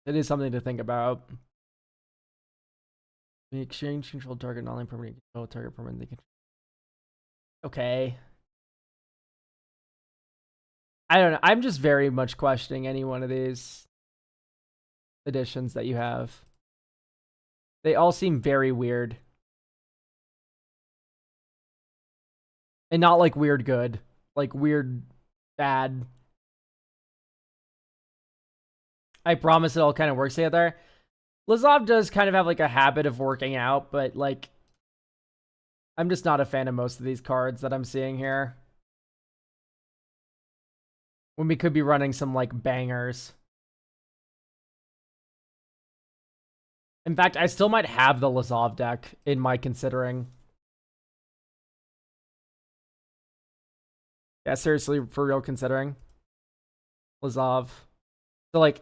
it is something to think about. The exchange control target non permanent control target permanent control. Okay. I don't know. I'm just very much questioning any one of these additions that you have. They all seem very weird. And not like weird good. Like weird bad. I promise it all kind of works together. Lazov does kind of have like a habit of working out, but like I'm just not a fan of most of these cards that I'm seeing here. When we could be running some like bangers. In fact, I still might have the Lazov deck in my considering. Yeah, seriously, for real considering. Lazov. So, like,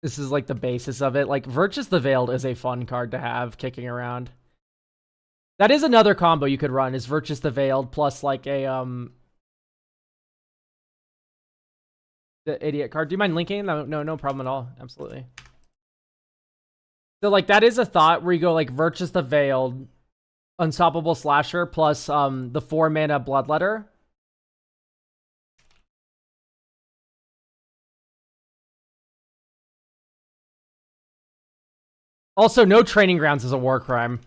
this is, like, the basis of it. Like, Virtus the Veiled is a fun card to have kicking around. That is another combo you could run, is Virtus the Veiled plus, like, a, the idiot card. Do you mind linking? No problem at all. Absolutely. So, like, that is a thought where you go, like, Virtus the Veiled, Unstoppable Slasher, plus, the 4-mana Bloodletter. Also, no Training Grounds is a war crime.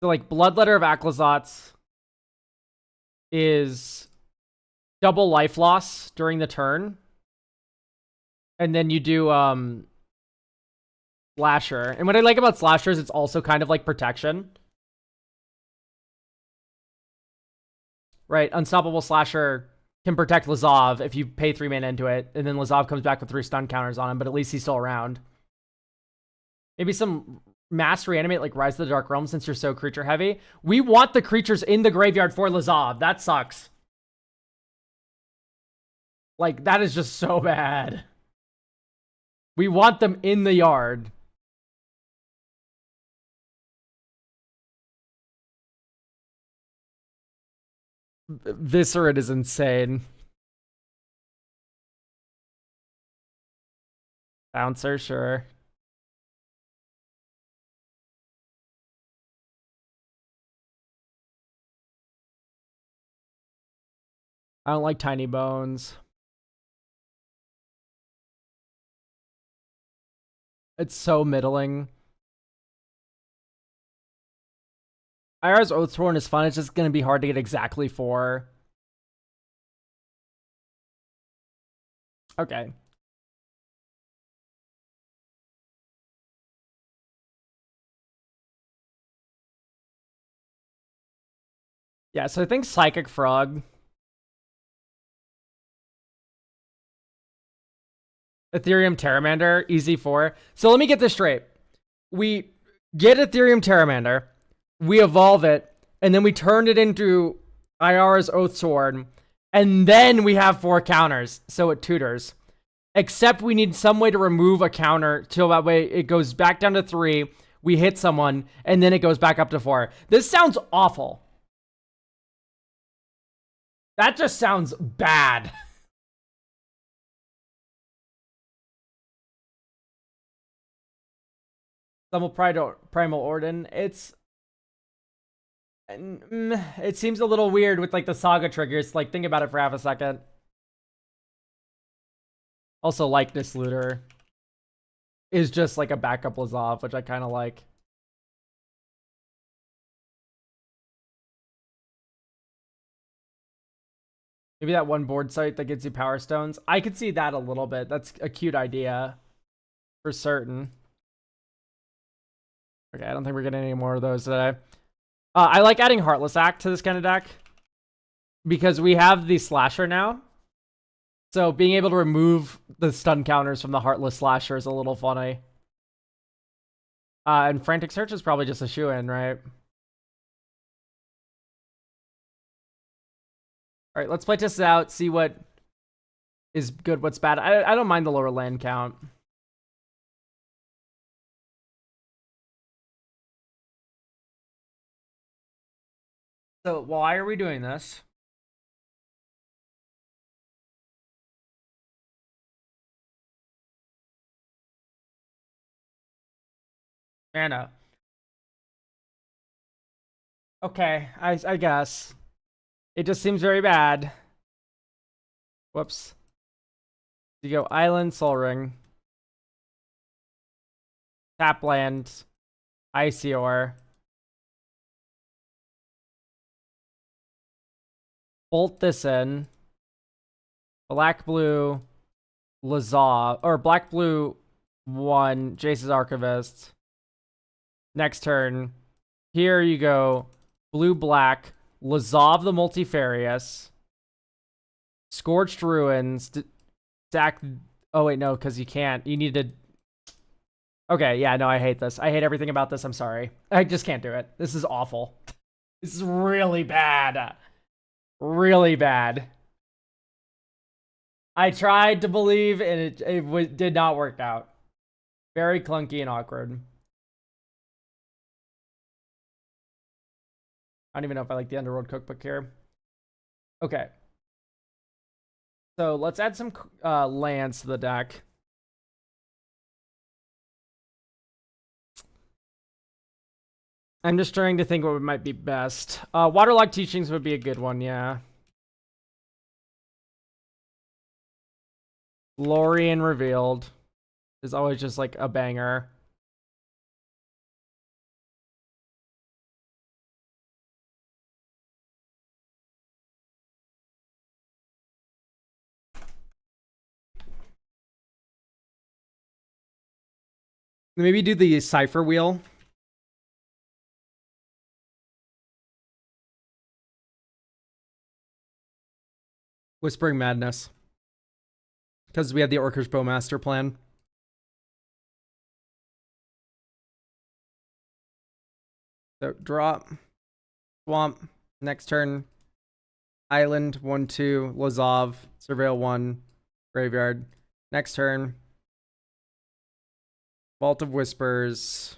So, like, Bloodletter of Aclazotz is double life loss during the turn. And then you do, Slasher. And what I like about Slasher is it's also kind of like protection. Right, Unstoppable Slasher can protect Lazov if you pay 3 mana into it, and then Lazov comes back with 3 stun counters on him, but at least he's still around. Maybe some Mass Reanimate like Rise of the Dark Realm since you're so creature heavy. We want the creatures in the graveyard for Lazov. That sucks. Like, that is just so bad. We want them in the yard. Viscerate is insane. Bouncer, sure. I don't like tiny bones. It's so middling. IR's Oathsworn is fun. It's just going to be hard to get exactly 4. Okay. Yeah, so I think Psychic Frog. Ethereum Terramander, easy 4. So let me get this straight. We get Ethereum Terramander, we evolve it, and then we turn it into IR's Oathsworn, and then we have 4 counters, so it tutors. Except we need some way to remove a counter till that way it goes back down to 3, we hit someone, and then it goes back up to 4. This sounds awful. That just sounds bad. Double Primal Orden. It seems a little weird with like the saga triggers. Like, think about it for half a second. Also, Likeness Looter is just like a backup Lazav, which I kind of like. Maybe that one board site that gets you Power Stones. I could see that a little bit. That's a cute idea for certain. Okay, I don't think we're getting any more of those today. I like adding Heartless Act to this kind of deck because we have the Slasher now. So being able to remove the stun counters from the Heartless Slasher is a little funny. And Frantic Search is probably just a shoe-in, right? All right, let's play test it out, see what is good, what's bad. I don't mind the lower land count. So why are we doing this? Anna. Okay, I guess. It just seems very bad. Whoops. You go Island, Soul Ring. Tap land. Icyore. Bolt this in. Black, blue, Lazav. Or black, blue, 1. Jace's Archivist. Next turn. Here you go. Blue, black. Lazav the Multifarious. Scorched Ruins. Stack. Oh, wait, no, because you can't. You need to. Okay, yeah, no, I hate this. I hate everything about this. I'm sorry. I just can't do it. This is awful. This is really bad. Really bad. I tried to believe, and it did not work out. Very clunky and awkward. I don't even know if I like the Underworld Cookbook here. Okay. So let's add some lands to the deck. I'm just trying to think what might be best. Waterlogged Teachings would be a good one, yeah. Lorien Revealed is always just like a banger. Maybe do the Cypher Wheel. Whispering Madness. Because we have the Orcish Bowmaster plan. So drop. Swamp. Next turn. Island 1-2. Lazav. Surveil 1. graveyard. Next turn. Vault of Whispers.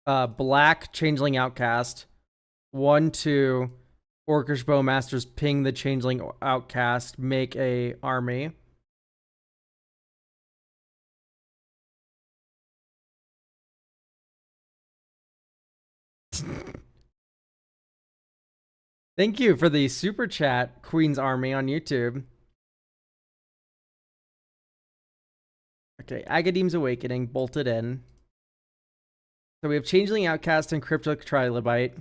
Black Changeling Outcast. 1/2. Orcish Bowmasters ping the Changeling Outcast. Make a army. Thank you for the super chat, Queen's Army on YouTube. Okay, Agadeem's Awakening bolted in. So we have Changeling Outcast and Cryptic Trilobite.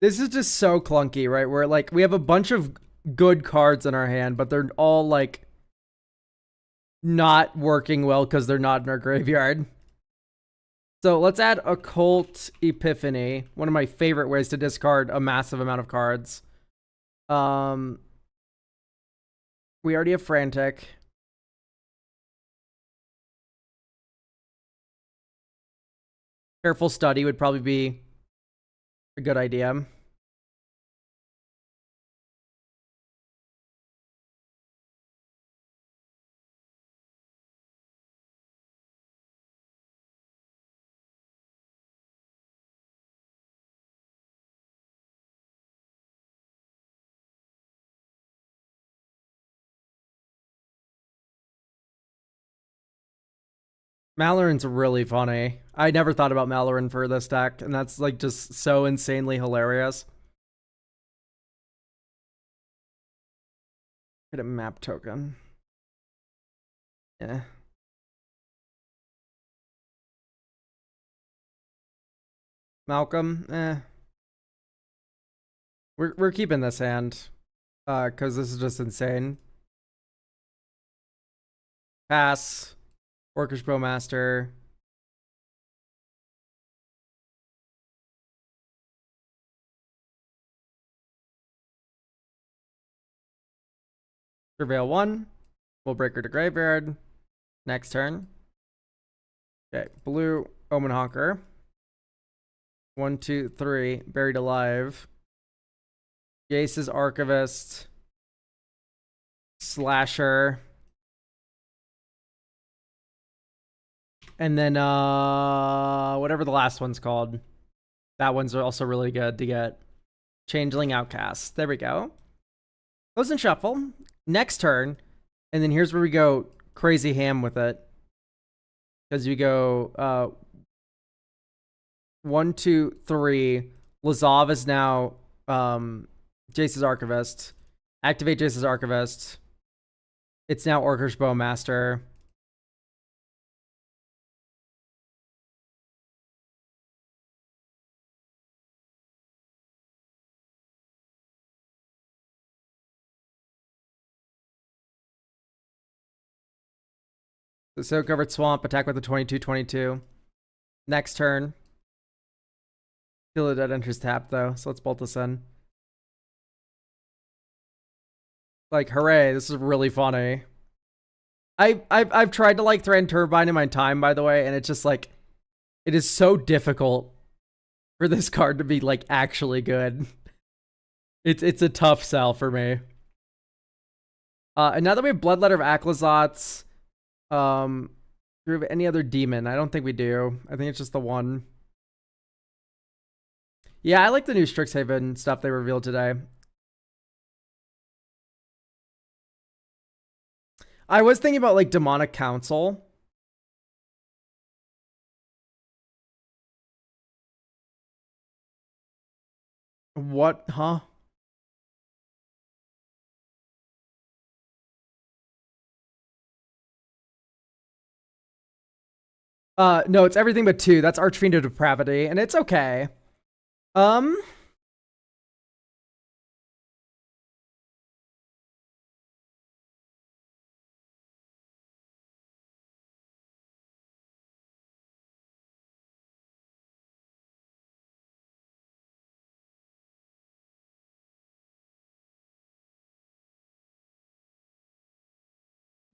This is just so clunky, right? Where like we have a bunch of good cards in our hand, but they're all like not working well because they're not in our graveyard. So let's add Occult Epiphany, one of my favorite ways to discard a massive amount of cards. We already have Frantic. Careful Study would probably be a good idea. Malaran's really funny. I never thought about Malaran for this deck, and that's like just so insanely hilarious. Get a map token. Yeah. Malcolm, We're keeping this hand. Cause this is just insane. Pass. Orcish Bowmaster. Prevail 1. We'll break her to graveyard. Next turn. Okay, blue Omen Honker. 1, 2, 3. Buried Alive. Jace's Archivist. Slasher. And then whatever the last one's called. That one's also really good to get. Changeling Outcast. There we go. Close and shuffle. Next turn. And then here's where we go crazy ham with it. Because you go 1, 2, 3. Lazav is now Jace's Archivist. Activate Jace's Archivist. It's now Orcish Bowmaster. So covered swamp, attack with the 22/22. Next turn. Feel that enters tap though, so let's bolt this in. Like, hooray, this is really funny. I've tried to like Threaten Turbine in my time, by the way, and it's just like it is so difficult for this card to be like actually good. It's a tough sell for me. And now that we have Bloodletter of Aclazots, do we have any other demon? I don't think we do. I think it's just the one. Yeah, I like the new Strixhaven stuff they revealed today. I was thinking about like Demonic Council. What? Huh? No, it's everything but 2. That's Archfiend of Depravity, and it's okay.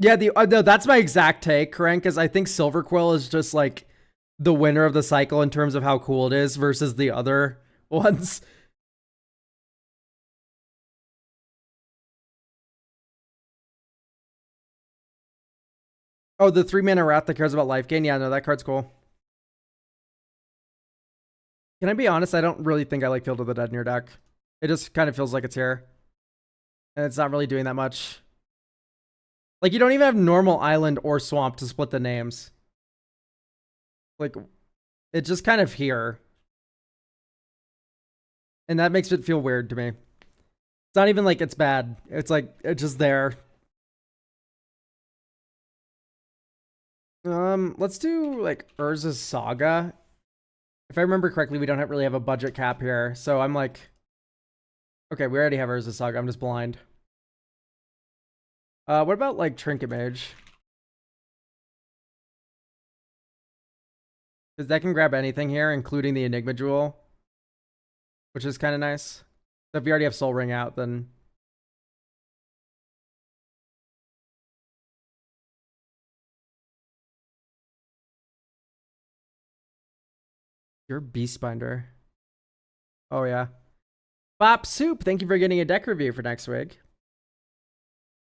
Yeah, no, that's my exact take, Crank, because I think Silver Quill is just like the winner of the cycle in terms of how cool it is versus the other ones. Oh, the 3-mana Wrath that cares about life gain? Yeah, no, that card's cool. Can I be honest? I don't really think I like Field of the Dead in your deck. It just kind of feels like it's here. And it's not really doing that much. Like, you don't even have normal island or swamp to split the names. Like, it's just kind of here. And that makes it feel weird to me. It's not even like it's bad. It's like, it's just there. Let's do, like, Urza's Saga. If I remember correctly, we don't really have a budget cap here. So I'm like, okay, we already have Urza's Saga. I'm just blind. What about, like, Trinket Mage? Because that can grab anything here, including the Enigma Jewel, which is kind of nice. So if you already have Soul Ring out, then you're Beastbinder. Oh, yeah. Bop Soup, thank you for getting a deck review for next week.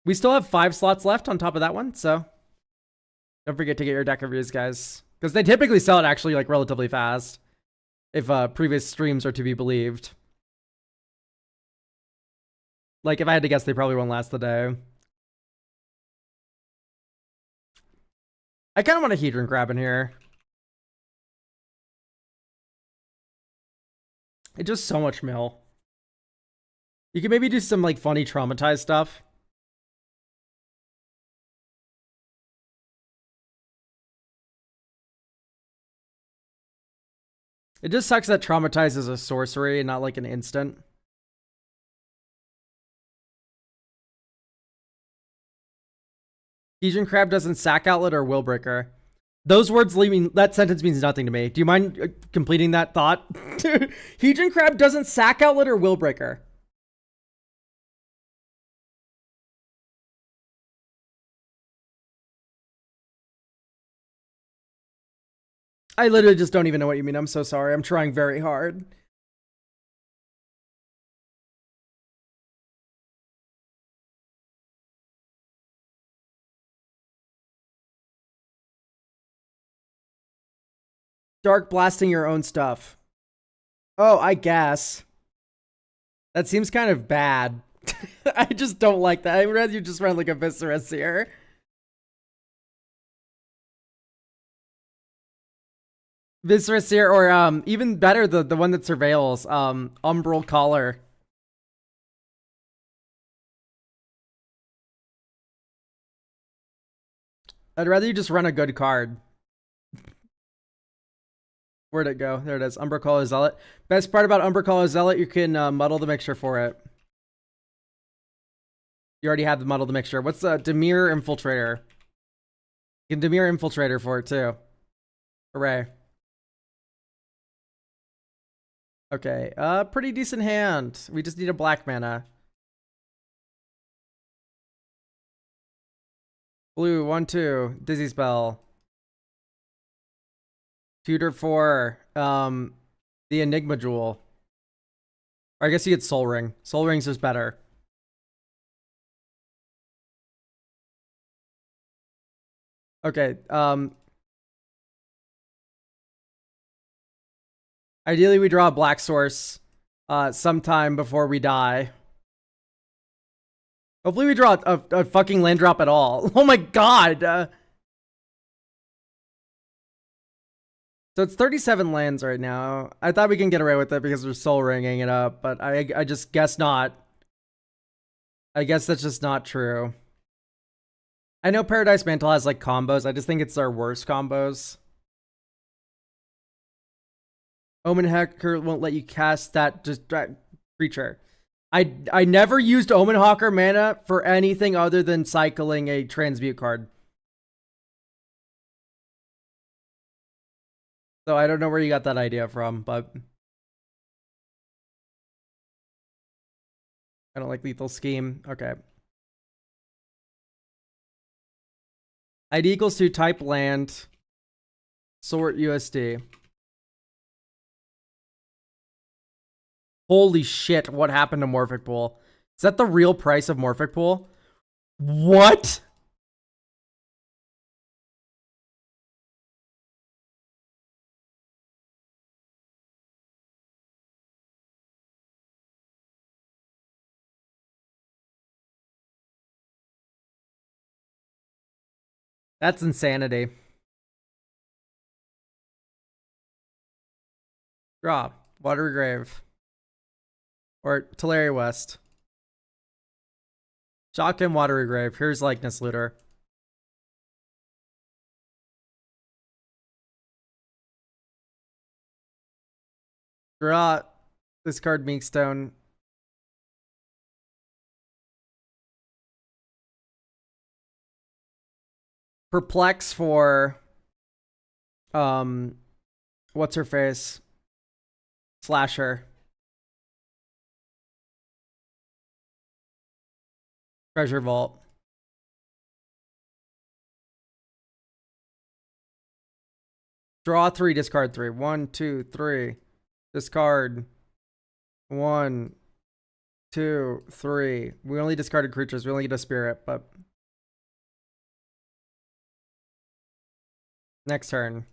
We still have 5 slots left on top of that one, so don't forget to get your deck reviews, guys. Because they typically sell it actually like relatively fast, if previous streams are to be believed. Like, if I had to guess, they probably won't last the day. I kind of want a Hedron grab in here. It's just so much mill. You can maybe do some like funny traumatized stuff. It just sucks that traumatize is a sorcery and not like an instant. Hedron Crab doesn't sack outlet or will breaker. Those words leaving that sentence means nothing to me. Do you mind completing that thought? Hedron Crab doesn't sack outlet or will breaker. I literally just don't even know what you mean. I'm so sorry. I'm trying very hard. Dark blasting your own stuff. Oh, I guess. That seems kind of bad. I just don't like that. I'd rather you just run like a Viscera here. Viscera here, or even better, the one that surveils, Umbral Collar. I'd rather you just run a good card. Where'd it go? There it is. Umbral Collar Zealot. Best part about Umbral Collar Zealot, you can muddle the mixture for it. You already have the muddle the mixture. What's the Demir Infiltrator? You can Demir Infiltrator for it too. Hooray. Okay, pretty decent hand. We just need a black mana. Blue, 1/2. Dizzy Spell. Tutor 4. The Enigma Jewel. Or I guess you get Soul Ring. Soul Ring's just better. Okay, ideally we draw a black source sometime before we die. Hopefully we draw a fucking land drop at all. Oh my god! So it's 37 lands right now. I thought we can get away with it because we're soul ringing it up, but I just guess not. I guess that's just not true. I know Paradise Mantle has like combos. I just think it's our worst combos. Omen Hacker won't let you cast that creature. I never used Omen Hawker mana for anything other than cycling a transmute card. So I don't know where you got that idea from, but I don't like Lethal Scheme. Okay. ID equals to type land, sort USD. Holy shit, what happened to Morphic Pool? Is that the real price of Morphic Pool? What? That's insanity. Draw. Watery Grave. Or Teleria West. Shotgun Watery Grave. Here's Likeness Looter. Draw. Discard Meekstone. Perplex for what's her face? Slasher. Treasure Vault. Draw 3, discard 3. 1, 2, 3. Discard. 1, 2, 3. We only discarded creatures. We only get a spirit, but next turn.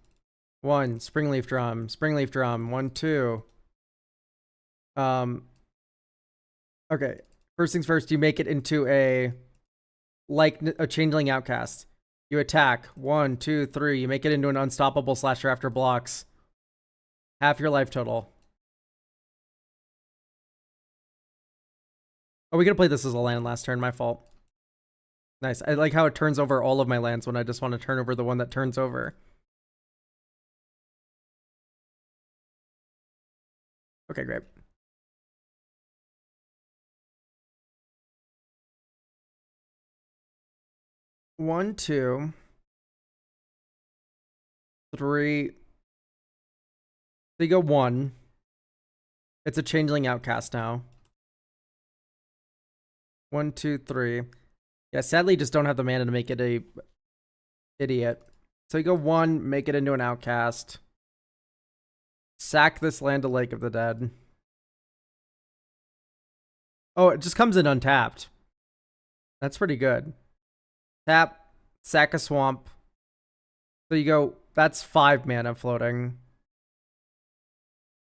1, Springleaf Drum. Springleaf Drum. 1, 2. Okay. First things first, you make it into a changeling outcast. You attack. 1, 2, 3. You make it into an unstoppable slasher after blocks. Half your life total. Oh, we could have played this as a land last turn. My fault. Nice. I like how it turns over all of my lands when I just want to turn over the one that turns over. Okay, great. One, 2, 3. They go 1. It's a changeling outcast now. 1, 2, 3. Yeah, sadly, just don't have the mana to make it a idiot. So you go 1, make it into an outcast. Sack this land to Lake of the Dead. Oh, it just comes in untapped. That's pretty good. Tap, sack a swamp. So you go, that's 5 mana floating.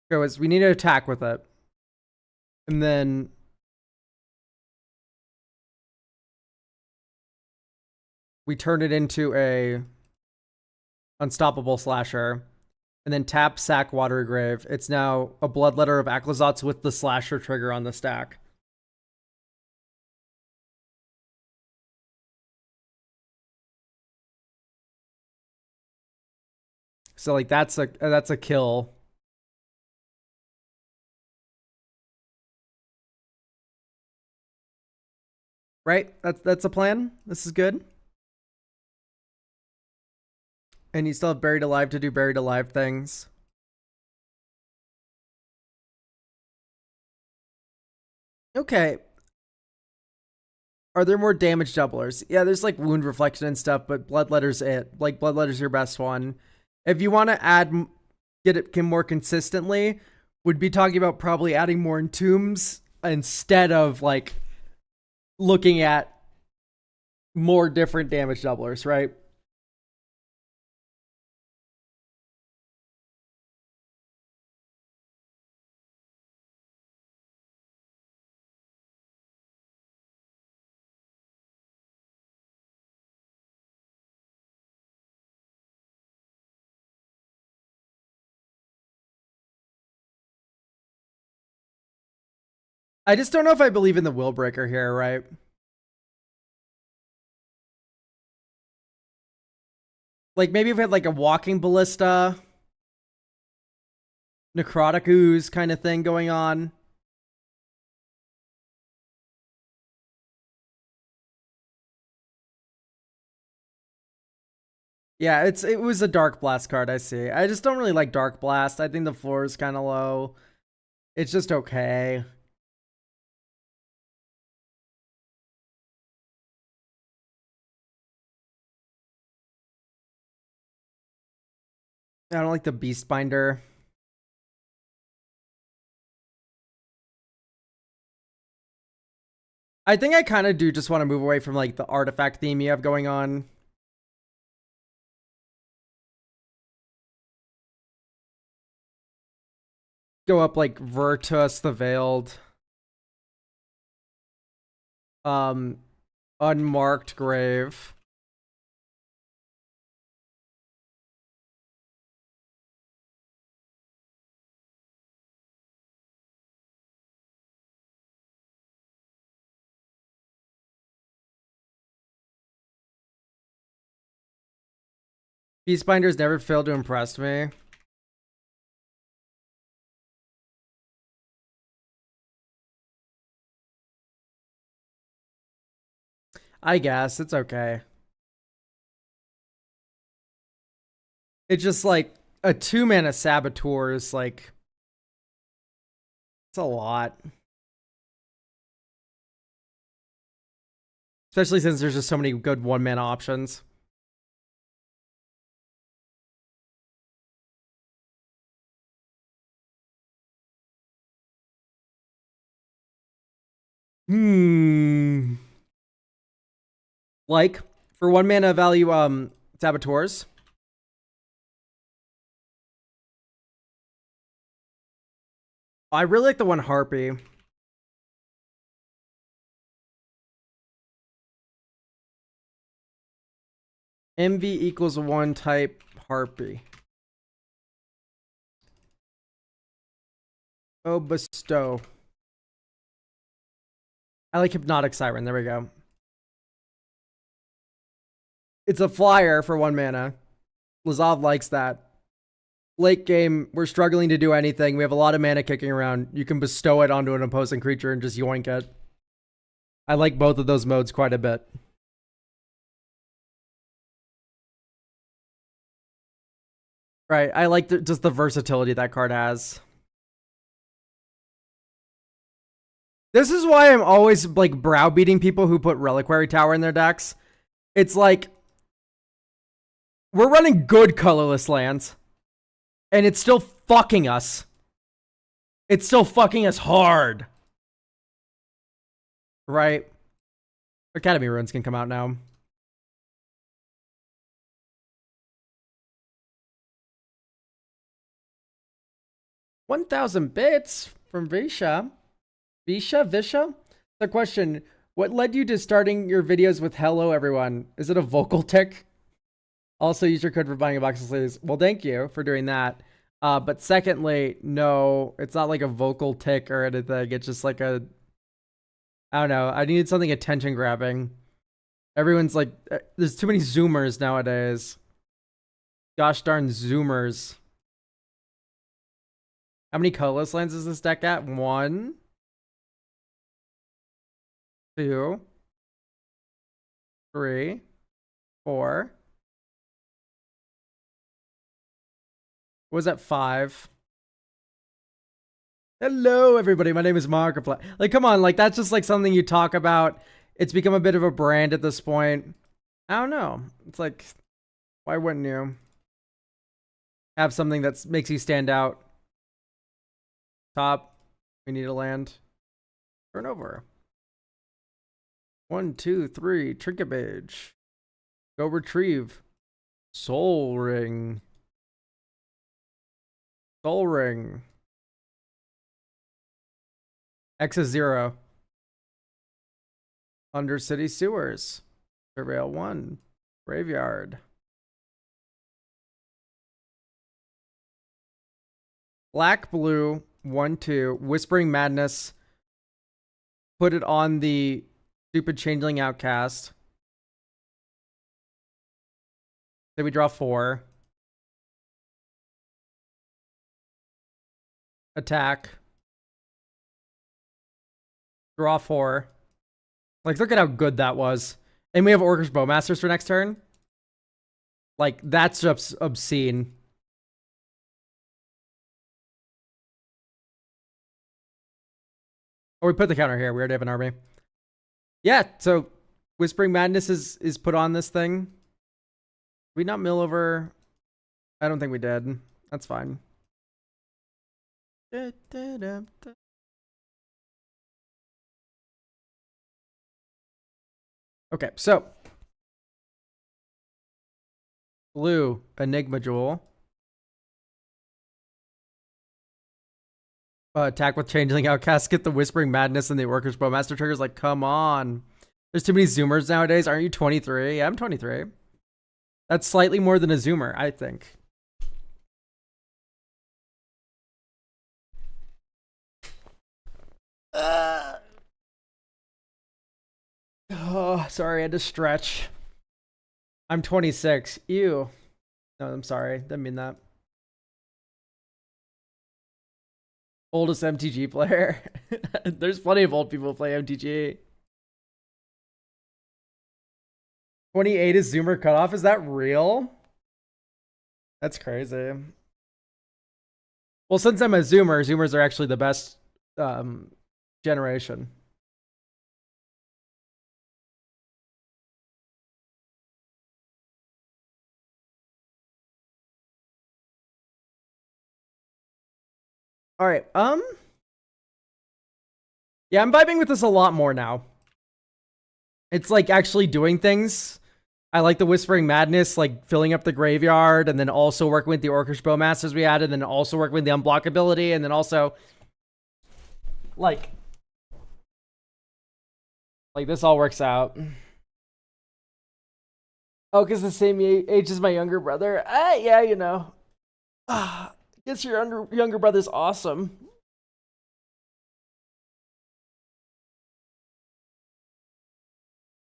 Goes, we need to attack with it. And then we turn it into a unstoppable slasher. And then tap, sack, Watery Grave. It's now a Bloodletter of Aclazotz with the slasher trigger on the stack. So like that's a kill. Right? That's a plan. This is good. And you still have Buried Alive to do Buried Alive things. Okay. Are there more damage doublers? Yeah, there's like Wound Reflection and stuff, but Bloodletter's it. Like, Bloodletter's your best one. If you want to get it more consistently, would be talking about probably adding more Entombs instead of like looking at more different damage doublers, right? I just don't know if I believe in the Will Breaker here, right? Like, maybe if we had like a Walking Ballista, Necrotic Ooze kind of thing going on. Yeah, it was a Dark Blast card, I see. I just don't really like Dark Blast. I think the floor is kind of low. It's just okay. I don't like the Beast Binder. I think I kind of do just want to move away from like the artifact theme you have going on. Go up like Virtus the Veiled. Unmarked Grave. Beastbinders never failed to impress me. I guess it's okay. It's just like a 2-mana Saboteur is like, it's a lot. Especially since there's just so many good 1-mana options. Like, for 1-mana value, Saboteurs. I really like the one Harpy. MV equals 1 type Harpy. Oh, bestow. I like Hypnotic Siren. There we go. It's a flyer for 1 mana. Lazav likes that. Late game, we're struggling to do anything. We have a lot of mana kicking around. You can bestow it onto an opposing creature and just yoink it. I like both of those modes quite a bit. Right, I like just the versatility that card has. This is why I'm always like browbeating people who put Reliquary Tower in their decks. It's like, we're running good colorless lands, and it's still fucking us. It's still fucking us hard. Right? Academy Ruins can come out now. $1,000 bits from Visha. Visha? The question, what led you to starting your videos with hello everyone? Is it a vocal tick? Also, use your code for buying a box of sleeves. Well, thank you for doing that. But secondly, no, it's not like a vocal tick or anything. It's just like a, I don't know. I needed something attention grabbing. Everyone's like, there's too many Zoomers nowadays. Gosh darn Zoomers. How many colorless lands is this deck at? 1, 2, 3, 4. What was that, 5? Hello, everybody. My name is Markiplier. Like, come on. Like, that's just like something you talk about. It's become a bit of a brand at this point. I don't know. It's like, why wouldn't you have something that makes you stand out? Top. We need a land. Turn over. 1, 2, 3. Trinket Mage. Go retrieve. Soul Ring. Soul Ring. X is 0. Undercity Sewers. Surveil 1. Graveyard. Black, blue, 1, 2. Whispering Madness. Put it on the stupid Changeling Outcast. Then we draw 4. Attack. Draw 4. Like, look at how good that was. And we have Orcish Bowmasters for next turn. Like, that's obscene. Oh, we put the counter here. We already have an army. Yeah, so Whispering Madness is put on this thing. We not mill over. I don't think we did. That's fine. Okay, so blue Enigma Jewel. Attack with Changeling Outcast, get the Whispering Madness and the Orcish Bowmaster triggers. Like, come on. There's too many Zoomers nowadays. Aren't you 23? Yeah, I'm 23. That's slightly more than a Zoomer, I think. Oh, sorry, I had to stretch. I'm 26. Ew. No, I'm sorry. Didn't mean that. Oldest MTG player. There's plenty of old people who play MTG. 28 is Zoomer cutoff. Is that real? That's crazy. Well, since I'm a Zoomer, Zoomers are actually the best generation. All right. Yeah, I'm vibing with this a lot more now. It's like actually doing things. I like the Whispering Madness, like filling up the graveyard, and then also working with the Orcish Bowmasters we added, and then also working with the unblockability, and then also like this all works out. Oh, because the same age as my younger brother. Yeah, you know. Guess your younger brother's awesome.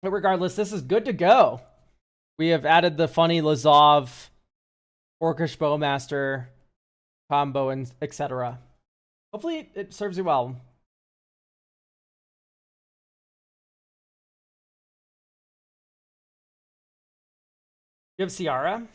But regardless, this is good to go. We have added the funny Lazov, Orcish Bowmaster combo, and etc. Hopefully it serves you well. You have Ciara?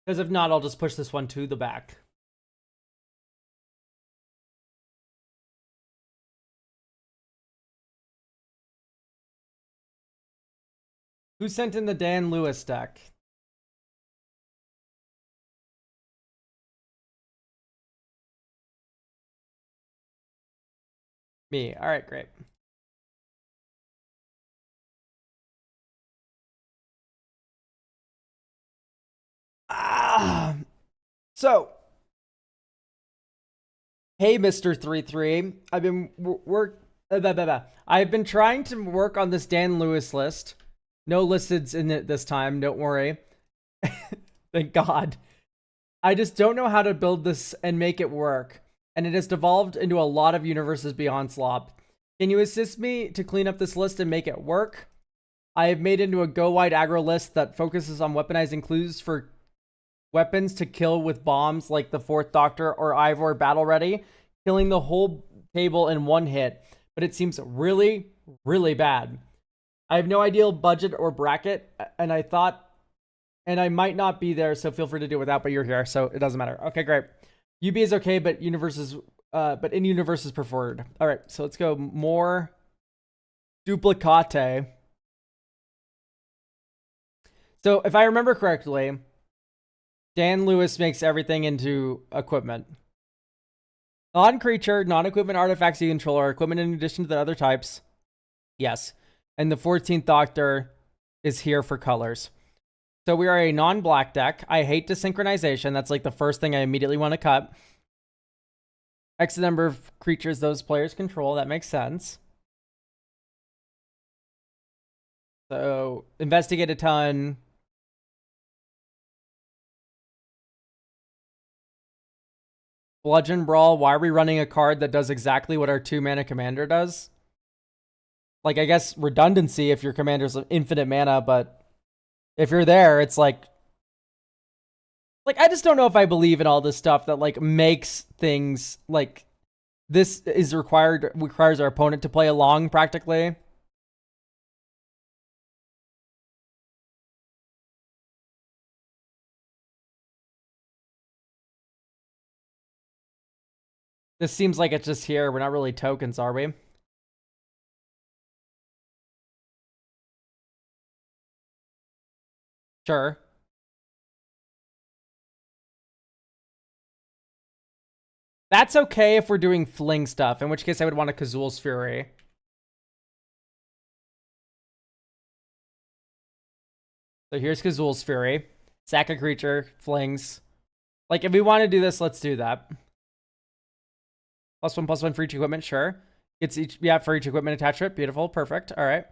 Because if not, I'll just push this one to the back. Who sent in the Dan Lewis deck? Me. All right, great. So, hey, Mr. 33. I've been I've been trying to work on this Dan Lewis list. No listeds in it this time. Don't worry. Thank God. I just don't know how to build this and make it work, and it has devolved into a lot of universes beyond Slop. Can you assist me to clean up this list and make it work? I have made into a go-wide aggro list that focuses on weaponizing clues for weapons to kill with bombs like the 4th Doctor or Ivor Battle Ready, killing the whole table in one hit, but it seems really, really bad. I have no ideal budget or bracket, and I might not be there, so feel free to do it without, but you're here, so it doesn't matter. Okay, great. UB is okay, but in universe is preferred. All right, so let's go more duplicate. So if I remember correctly, Dan Lewis makes everything into equipment. Non-creature, non-equipment artifacts you control are equipment in addition to the other types. Yes. And the 14th Doctor is here for colors. So we are a non-black deck. I hate desynchronization. That's like the first thing I immediately want to cut. X number of creatures those players control. That makes sense. So investigate a ton. Bludgeon Brawl. Why are we running a card that does exactly what our 2-mana commander does? Like, I guess redundancy if your commander's infinite mana, but if you're there, it's like I just don't know if I believe in all this stuff that like makes things like this is requires our opponent to play along practically. This seems like it's just here. We're not really tokens, are we? Sure. That's okay if we're doing fling stuff, in which case I would want a Kazul's Fury. So here's Kazul's Fury. Sack a creature, flings. Like, if we want to do this, let's do that. +1/+1 for each equipment, sure. It's each, yeah, for each equipment attached to it. Beautiful, perfect. All right.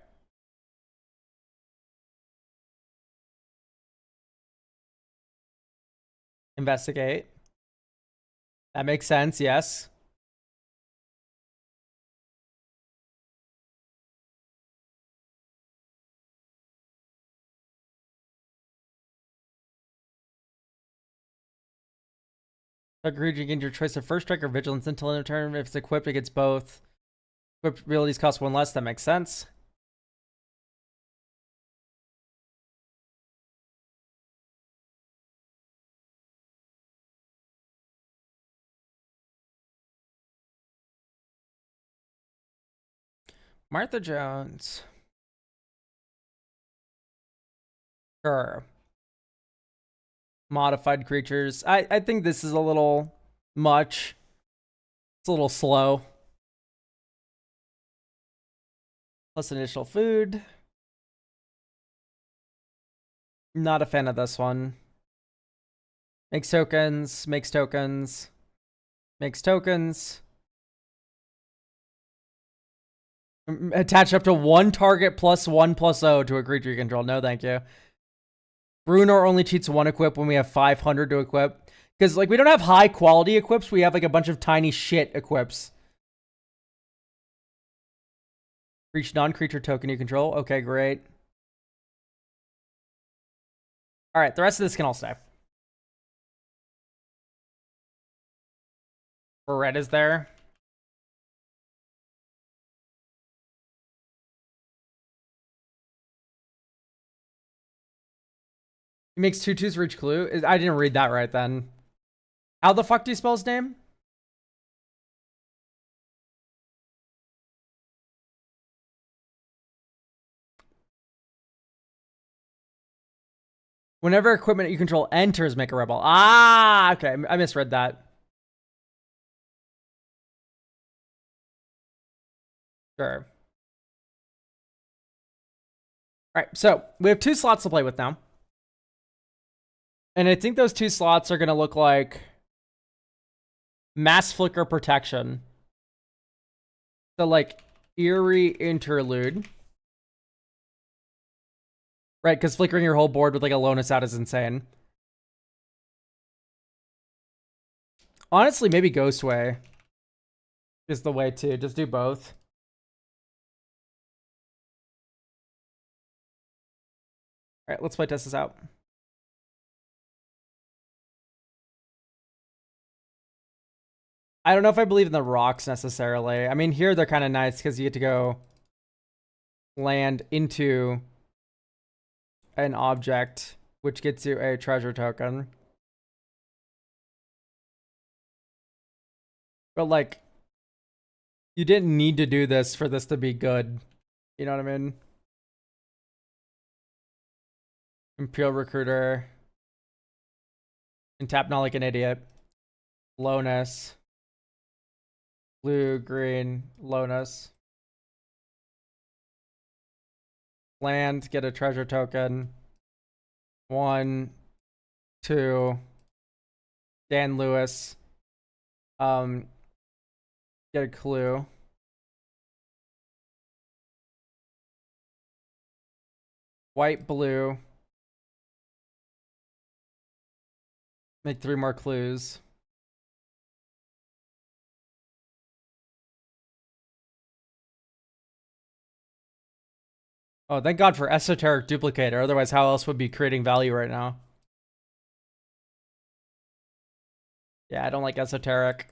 Investigate. That makes sense, yes. Agreed, you gain your choice of first strike or vigilance until end of turn. If it's equipped, it gets both. Equipped abilities cost 1 less. That makes sense. Martha Jones. Sure. Modified creatures. I think this is a little much. It's a little slow. Plus initial food. Not a fan of this one. Makes tokens, makes tokens, makes tokens. Attach up to 1 target +1/+0 to a creature you control. No, thank you. Bruenor only cheats 1 equip when we have 500 to equip. Because, like, we don't have high quality equips. We have, like, a bunch of tiny shit equips. Reach non-creature token you control. Okay, great. Alright, the rest of this can all stay. For red is there. He makes 2/2s for each clue. I didn't read that right then. How the fuck do you spell his name? Whenever equipment you control enters, make a rebel. Ah, okay. I misread that. Sure. Alright, so we have 2 slots to play with now. And I think those 2 slots are going to look like Mass Flicker Protection. So, like, Eerie Interlude. Right, because flickering your whole board with, like, a Lonus out is insane. Honestly, maybe Ghostway is the way to just do both. Alright, let's play test this out. I don't know if I believe in the rocks necessarily. I mean, here they're kind of nice because you get to go land into an object, which gets you a treasure token. But, like, you didn't need to do this for this to be good. You know what I mean? Imperial Recruiter. And tap not like an idiot. Lonus. Blue, green, Lonus. Land, get a treasure token. 1, 2. Dan Lewis. Get a clue. White, blue. Make 3 more clues. Oh, thank God for Esoteric Duplicator. Otherwise, how else would be creating value right now? Yeah, I don't like Esoteric.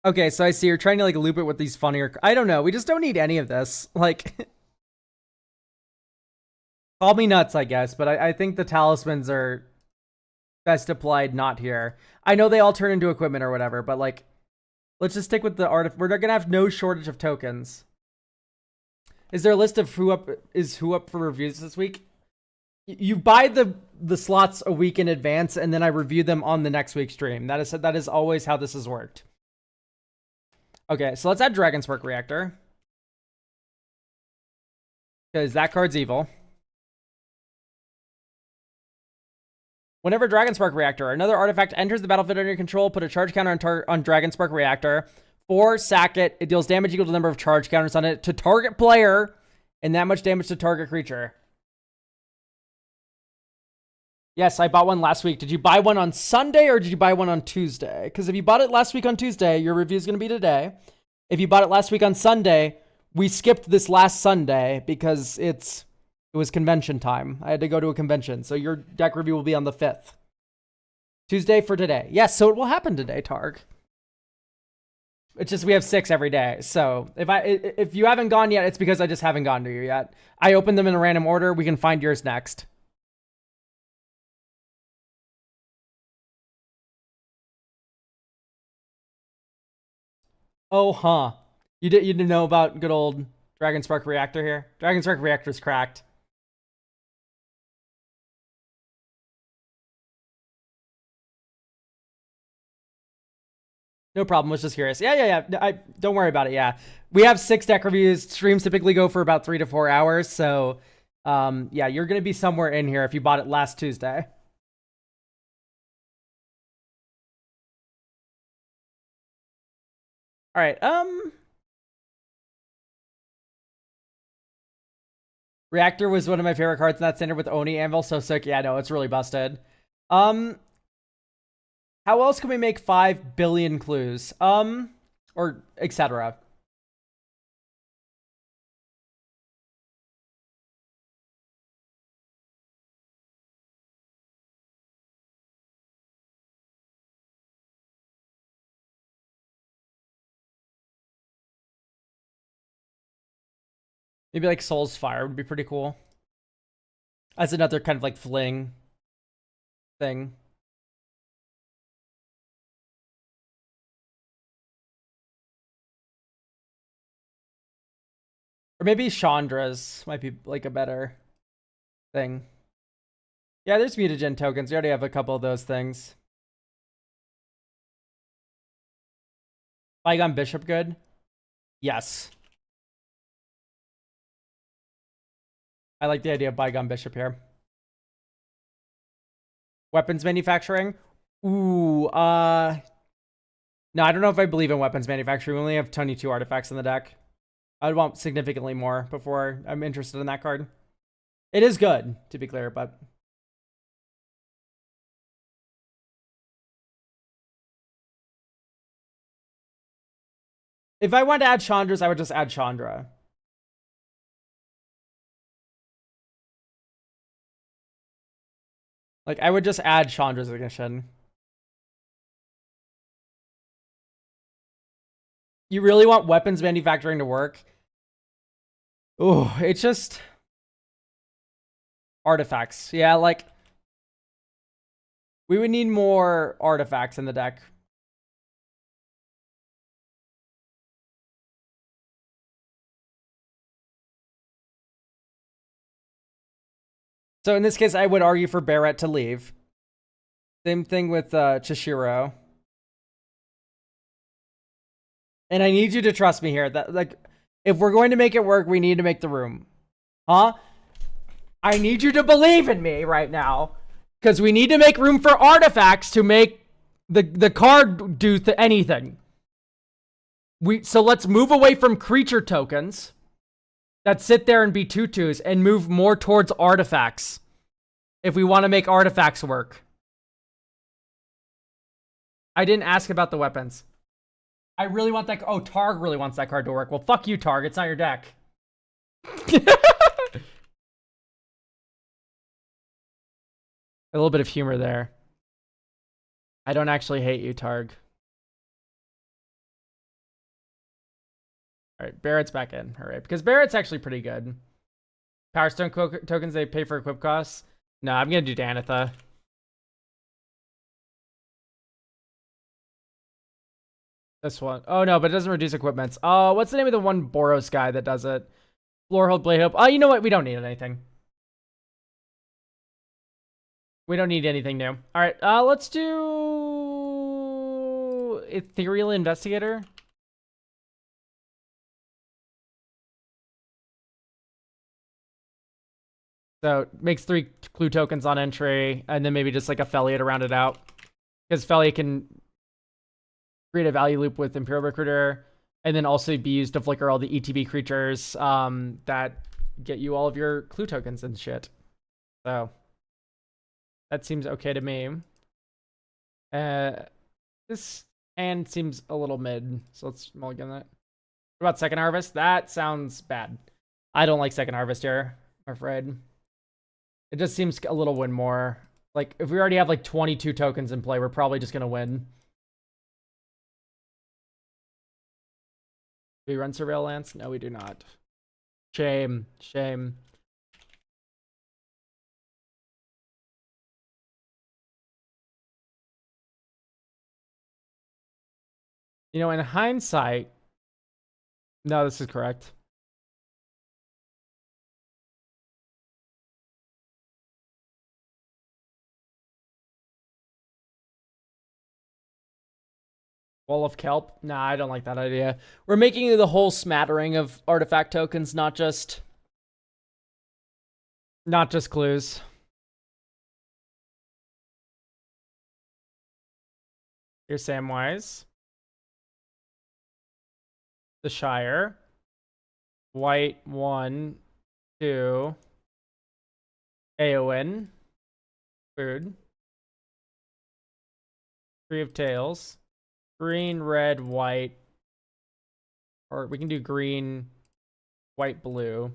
Okay, so I see you're trying to, like, loop it with these funnier... I don't know. We just don't need any of this. Like... Call me nuts, I guess, but I think the talismans are best applied not here. I know they all turn into equipment or whatever, but like, let's just stick with the art. We're gonna have no shortage of tokens. Is there a list of who up for reviews this week? You buy the slots a week in advance, and then I review them on the next week's stream. That is always how this has worked. Okay, so let's add Dragon Spark Reactor, because that card's evil. Whenever Dragon Spark Reactor, another artifact enters the battlefield under your control, put a charge counter on Dragon Spark Reactor. 4, sack it. It deals damage equal to the number of charge counters on it to target player, and that much damage to target creature. Yes, I bought one last week. Did you buy one on Sunday or did you buy one on Tuesday? Because if you bought it last week on Tuesday, your review is going to be today. If you bought it last week on Sunday, we skipped this last Sunday because it was convention time. I had to go to a convention. So your deck review will be on the 5th. Tuesday for today. Yes, so it will happen today, Targ. It's just we have 6 every day. So if you haven't gone yet, it's because I just haven't gone to you yet. I opened them in a random order. We can find yours next. Oh, huh. You didn't know about good old Dragon Spark Reactor here? Dragon Spark Reactor's cracked. No problem. Was just curious. Yeah. Don't worry about it. Yeah. We have 6 deck reviews. Streams typically go for about 3 to 4 hours. So, yeah, you're going to be somewhere in here if you bought it last Tuesday. All right. Reactor was one of my favorite cards in that standard with Oni Anvil. So sick. Yeah, no, it's really busted. How else can we make 5 billion clues? Or etc. Maybe like Soul's Fire would be pretty cool. As another kind of like fling thing. Or maybe Chandra's might be like a better thing. Yeah, there's mutagen tokens. We already have a couple of those things. Bygone Bishop good? Yes. I like the idea of Bygone Bishop here. Weapons manufacturing? Ooh, no, I don't know if I believe in weapons manufacturing. We only have 22 artifacts in the deck. I'd want significantly more before I'm interested in that card. It is good, to be clear, but... If I wanted to add Chandra's, I would just add Chandra. Like, I would just add Chandra's Ignition. You really want weapons manufacturing to work? Oh, it's just... Artifacts. Yeah, like... We would need more artifacts in the deck. So in this case, I would argue for Barrett to leave. Same thing with Chishiro. And I need you to trust me here. That, like, if we're going to make it work, we need to make the room. Huh? I need you to believe in me right now. Because we need to make room for artifacts to make the card do anything. So let's move away from creature tokens that sit there and be 2/2s and move more towards artifacts if we want to make artifacts work. I didn't ask about the weapons. I really want that. Oh, Targ really wants that card to work. Well, fuck you, Targ. It's not your deck. A little bit of humor there. I don't actually hate you, Targ. All right, Barrett's back in. All right, because Barrett's actually pretty good. Power Stone tokens they pay for equip costs. No, I'm gonna do Danitha. This one. Oh no, but it doesn't reduce equipments. Oh, what's the name of the one Boros guy that does it? Floorhold, Blade Hope. Oh, you know what? We don't need anything. We don't need anything new. All right, let's do Ethereal Investigator. So makes 3 clue tokens on entry, and then maybe just like a Fellia to round it out. Because Fellia can create a value loop with Imperial Recruiter, and then also be used to flicker all the ETB creatures that get you all of your clue tokens and shit. So that seems okay to me. This hand seems a little mid, so let's mulligan that. What about Second Harvest? That sounds bad. I don't like Second Harvest here, I'm afraid. It just seems a little win more. Like, if we already have like 22 tokens in play, we're probably just gonna win. Do we run Surveillance? No, we do not. Shame. Shame. You know, in hindsight, no, this is correct. Wall of Kelp? Nah, I don't like that idea. We're making the whole smattering of artifact tokens, not just clues. Here's Samwise. The Shire. White 1, 2. Eowyn. Food. Three of Tails. Green, red, white. Or we can do green, white, blue.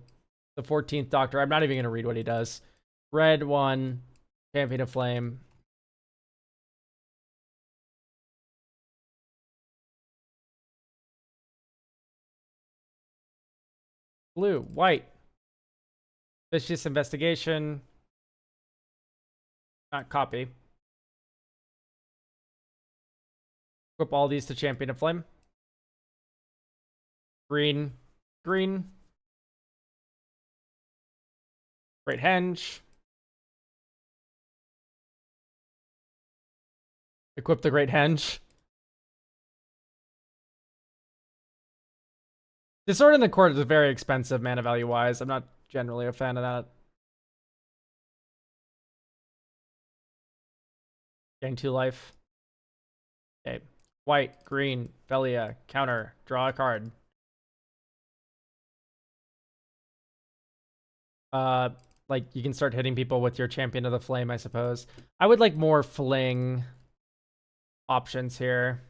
The 14th Doctor. I'm not even going to read what he does. Red 1. Champion of Flame. Blue, white. Vicious Investigation. Not copy. Equip all these to Champion of Flame. Green. Green. Great Henge. Equip the Great Henge. Disorder in the Court is very expensive mana value wise. I'm not generally a fan of that. Gain 2 life. Okay. White, green, Velia, counter, draw a card. Like you can start hitting people with your Champion of the Flame, I suppose. I would like more fling options here.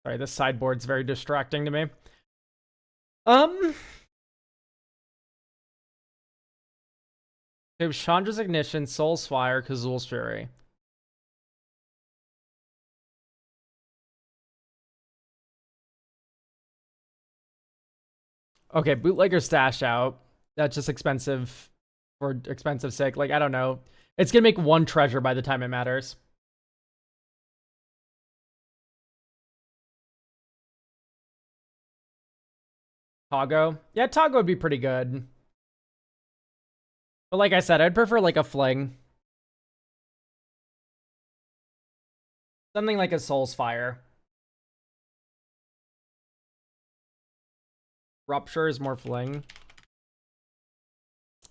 Sorry, this sideboard's very distracting to me. Okay, Chandra's Ignition, Soul's Fire, Kazul's Fury. Okay, Bootlegger Stash out. That's just expensive for expensive sake. Like, I don't know. It's gonna make 1 treasure by the time it matters. Togo? Yeah, Togo would be pretty good. But like I said, I'd prefer like a fling. Something like a Soul's Fire. Rupture is more fling.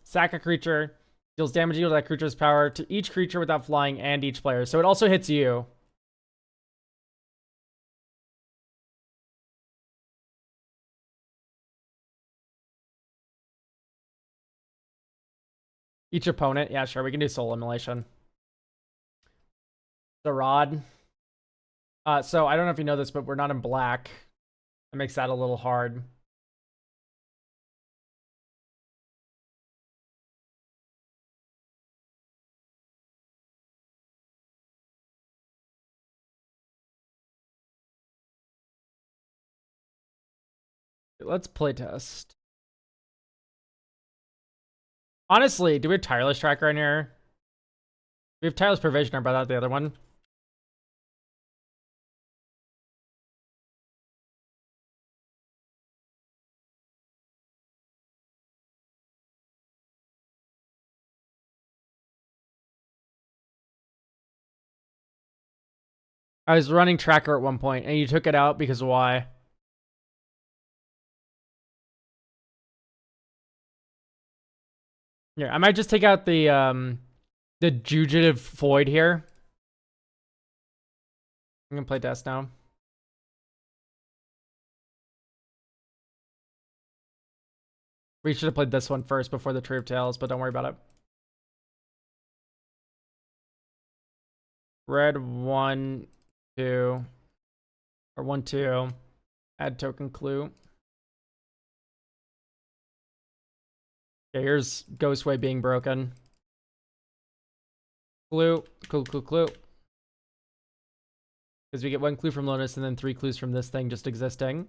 Sack a creature. Deals damage equal to that creature's power to each creature without flying and each player. So it also hits you. Each opponent. Yeah, sure. We can do Soul Immolation. The Rod. So I don't know if you know this, but we're not in black. That makes that a little hard. Let's playtest. Honestly, do we have tireless tracker in here? We have tireless provisioner, but not the other one. I was running tracker at one point, and you took it out because why? Yeah, I might just take out the Jugative Void here. I'm gonna play test now. We should have played this one first before the Tree of Tales, but don't worry about it. Red 1, 2, or 1, 2. Add token clue. Okay, here's Ghostway being broken. Clue. Because we get 1 clue from Lotus and then 3 clues from this thing just existing.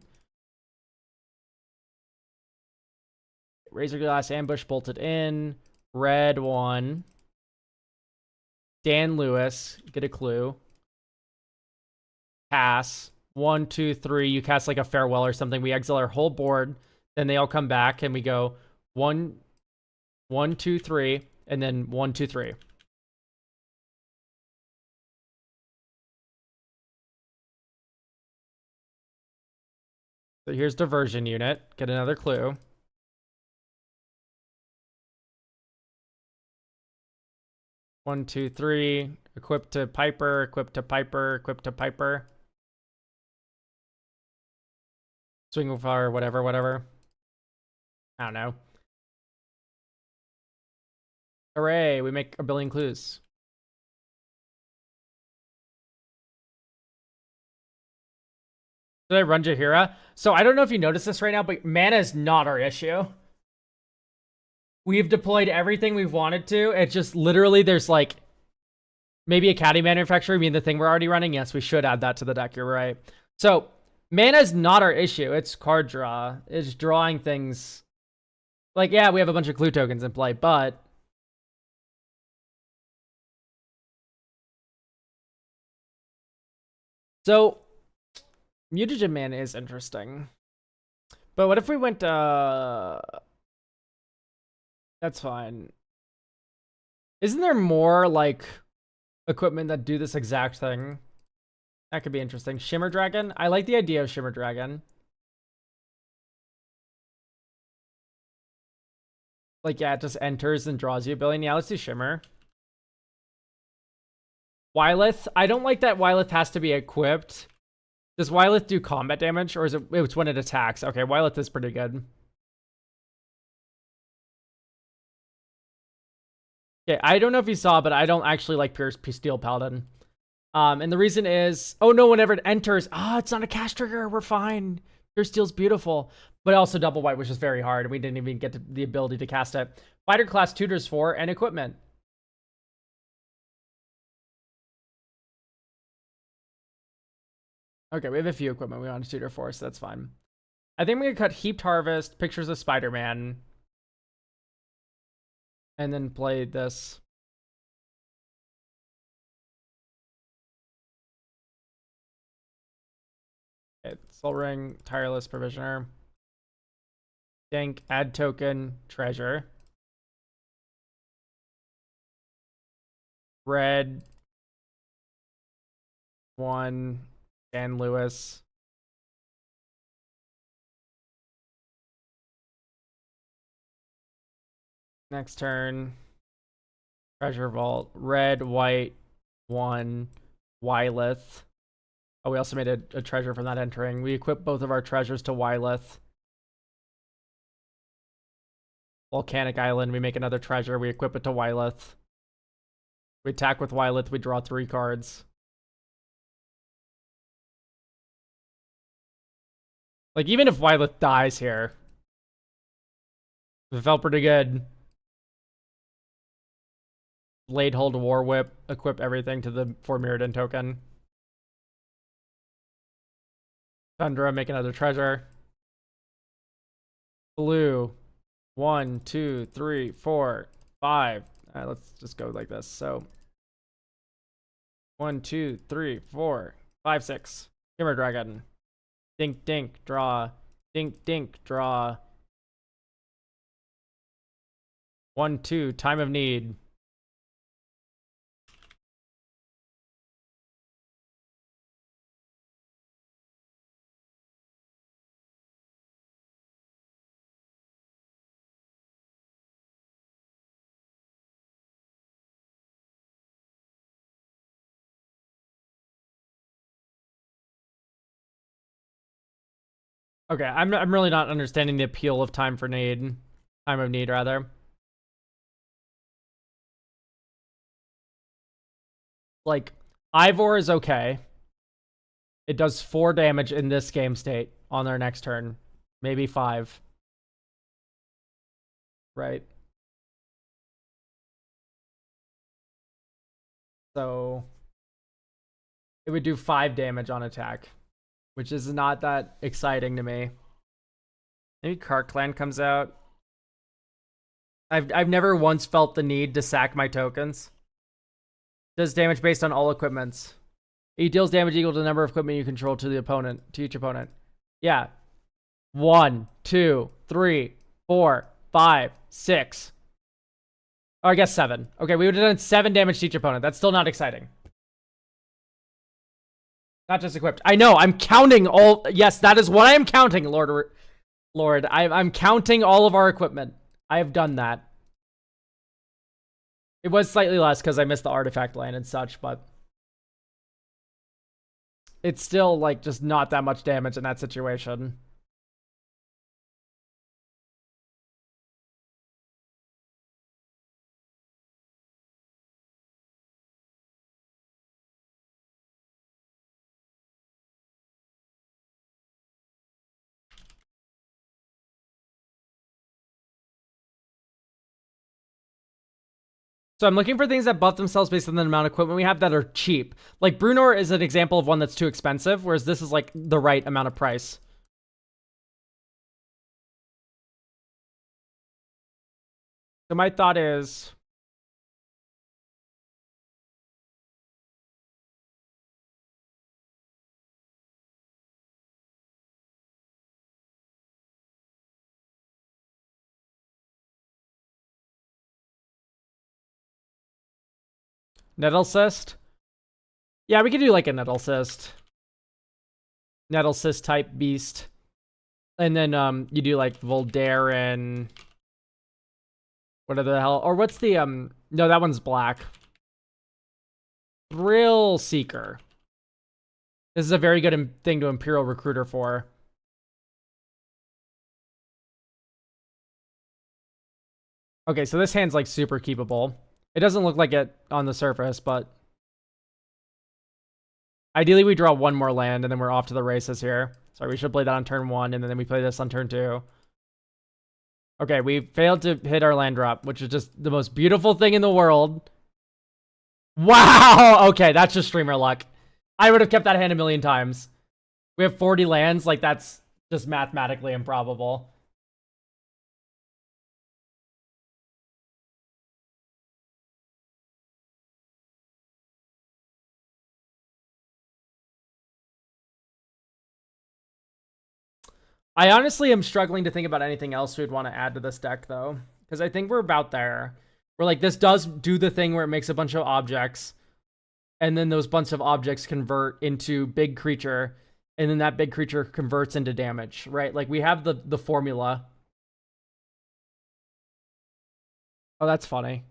Razor Glass Ambush bolted in. Red 1. Dan Lewis, get a clue. Pass. 1, 2, 3. You cast like a farewell or something. We exile our whole board. Then they all come back and we go 1, 1, 2, 3, and then 1, 2, 3. So here's diversion unit. Get another clue. One, two, three. Equip to Piper. Equip to Piper. Equip to Piper. Swing of fire. Whatever. I don't know. Hooray! We make a billion clues. Did I run Jaheira? So I don't know if you noticed this right now, but mana is not our issue. We've deployed everything we've wanted to. It's just literally there's like maybe a caddy manufacturer. I mean, the thing we're already running. Yes, we should add that to the deck. You're right. So mana is not our issue. It's card draw. It's drawing things. Like, yeah, we have a bunch of clue tokens in play, but so mutagen mana is interesting. But what if we went that's fine. Isn't there more like equipment that do this exact thing? That could be interesting. Shimmer Dragon? I like the idea of Shimmer Dragon. Like, yeah, it just enters and draws you a billion. Yeah, let's do Shimmer. Wylith? I don't like that Wylith has to be equipped. Does Wylith do combat damage, or is it's when it attacks? Okay, Wylith is pretty good. Okay, I don't know if you saw, but I don't actually like Pure Steel Paladin. And the reason is, oh no, whenever it enters, it's not a cast trigger, we're fine. Pure Steel's beautiful. But also double white, which is very hard. We didn't even get the ability to cast it. Fighter class tutors for, and equipment. Okay, we have a few equipment we want to tutor for, so that's fine. I think we can cut Heaped Harvest, Pictures of Spider-Man, and then play this. Okay, Soul Ring, Tireless Provisioner. Dank, add token, treasure. Red. 1, Dan Lewis. Next turn. Treasure Vault. Red, white, 1, Wylith. Oh, we also made a treasure from that entering. We equip both of our treasures to Wylith. Volcanic Island, we make another treasure. We equip it to Wylith. We attack with Wylith, we draw 3 cards. Like, even if Wylith dies here, it felt pretty good. Blade Hold, War Whip, equip everything to the 4 Mirrodin token. Thundra, make another treasure. Blue. 1, 2, 3, 4, 5. Let's just go like this. So 1, 2, 3, 4, 5, 6. Shimmer Dragon. Dink, dink, draw. Dink, dink, draw. 1, 2, time of need. Okay, I'm really not understanding the appeal of time for need. Time of need, rather. Like, Ivor is okay. It does 4 damage in this game state on their next turn. Maybe 5. Right? So it would do 5 damage on attack, which is not that exciting to me. Maybe Cart Clan comes out. I've never once felt the need to sack my tokens. Does damage based on all equipments. It deals damage equal to the number of equipment you control to each opponent. Yeah. 1, 2, 3, 4, 5, 6. Oh, I guess 7. Okay, we would have done 7 damage to each opponent. That's still not exciting. Not just equipped. I know, I'm counting all... Yes, that is what I am counting, Lord. I'm counting all of our equipment. I have done that. It was slightly less because I missed the artifact land and such, but... It's still, like, just not that much damage in that situation. So I'm looking for things that buff themselves based on the amount of equipment we have that are cheap. Like, Brunor is an example of one that's too expensive, whereas this is, like, the right amount of price. So my thought is... Nettle Cyst? Yeah, we could do, like, a Nettle Cyst. Nettle Cyst type beast. And then you do, like, Voldaren... What the hell? Or what's the, No, that one's black. Thrill Seeker. This is a very good thing to Imperial Recruiter for. Okay, so this hand's, like, super keepable. It doesn't look like it on the surface, but... Ideally, we draw 1 more land, and then we're off to the races here. Sorry, we should play that on turn 1, and then we play this on turn 2. Okay, we failed to hit our land drop, which is just the most beautiful thing in the world. Wow! Okay, that's just streamer luck. I would have kept that hand a million times. We have 40 lands, like, that's just mathematically improbable. I honestly am struggling to think about anything else we'd want to add to this deck, though. Because I think we're about there. We're like, this does do the thing where it makes a bunch of objects. And then those bunch of objects convert into big creature. And then that big creature converts into damage, right? Like, we have the formula. Oh, that's funny.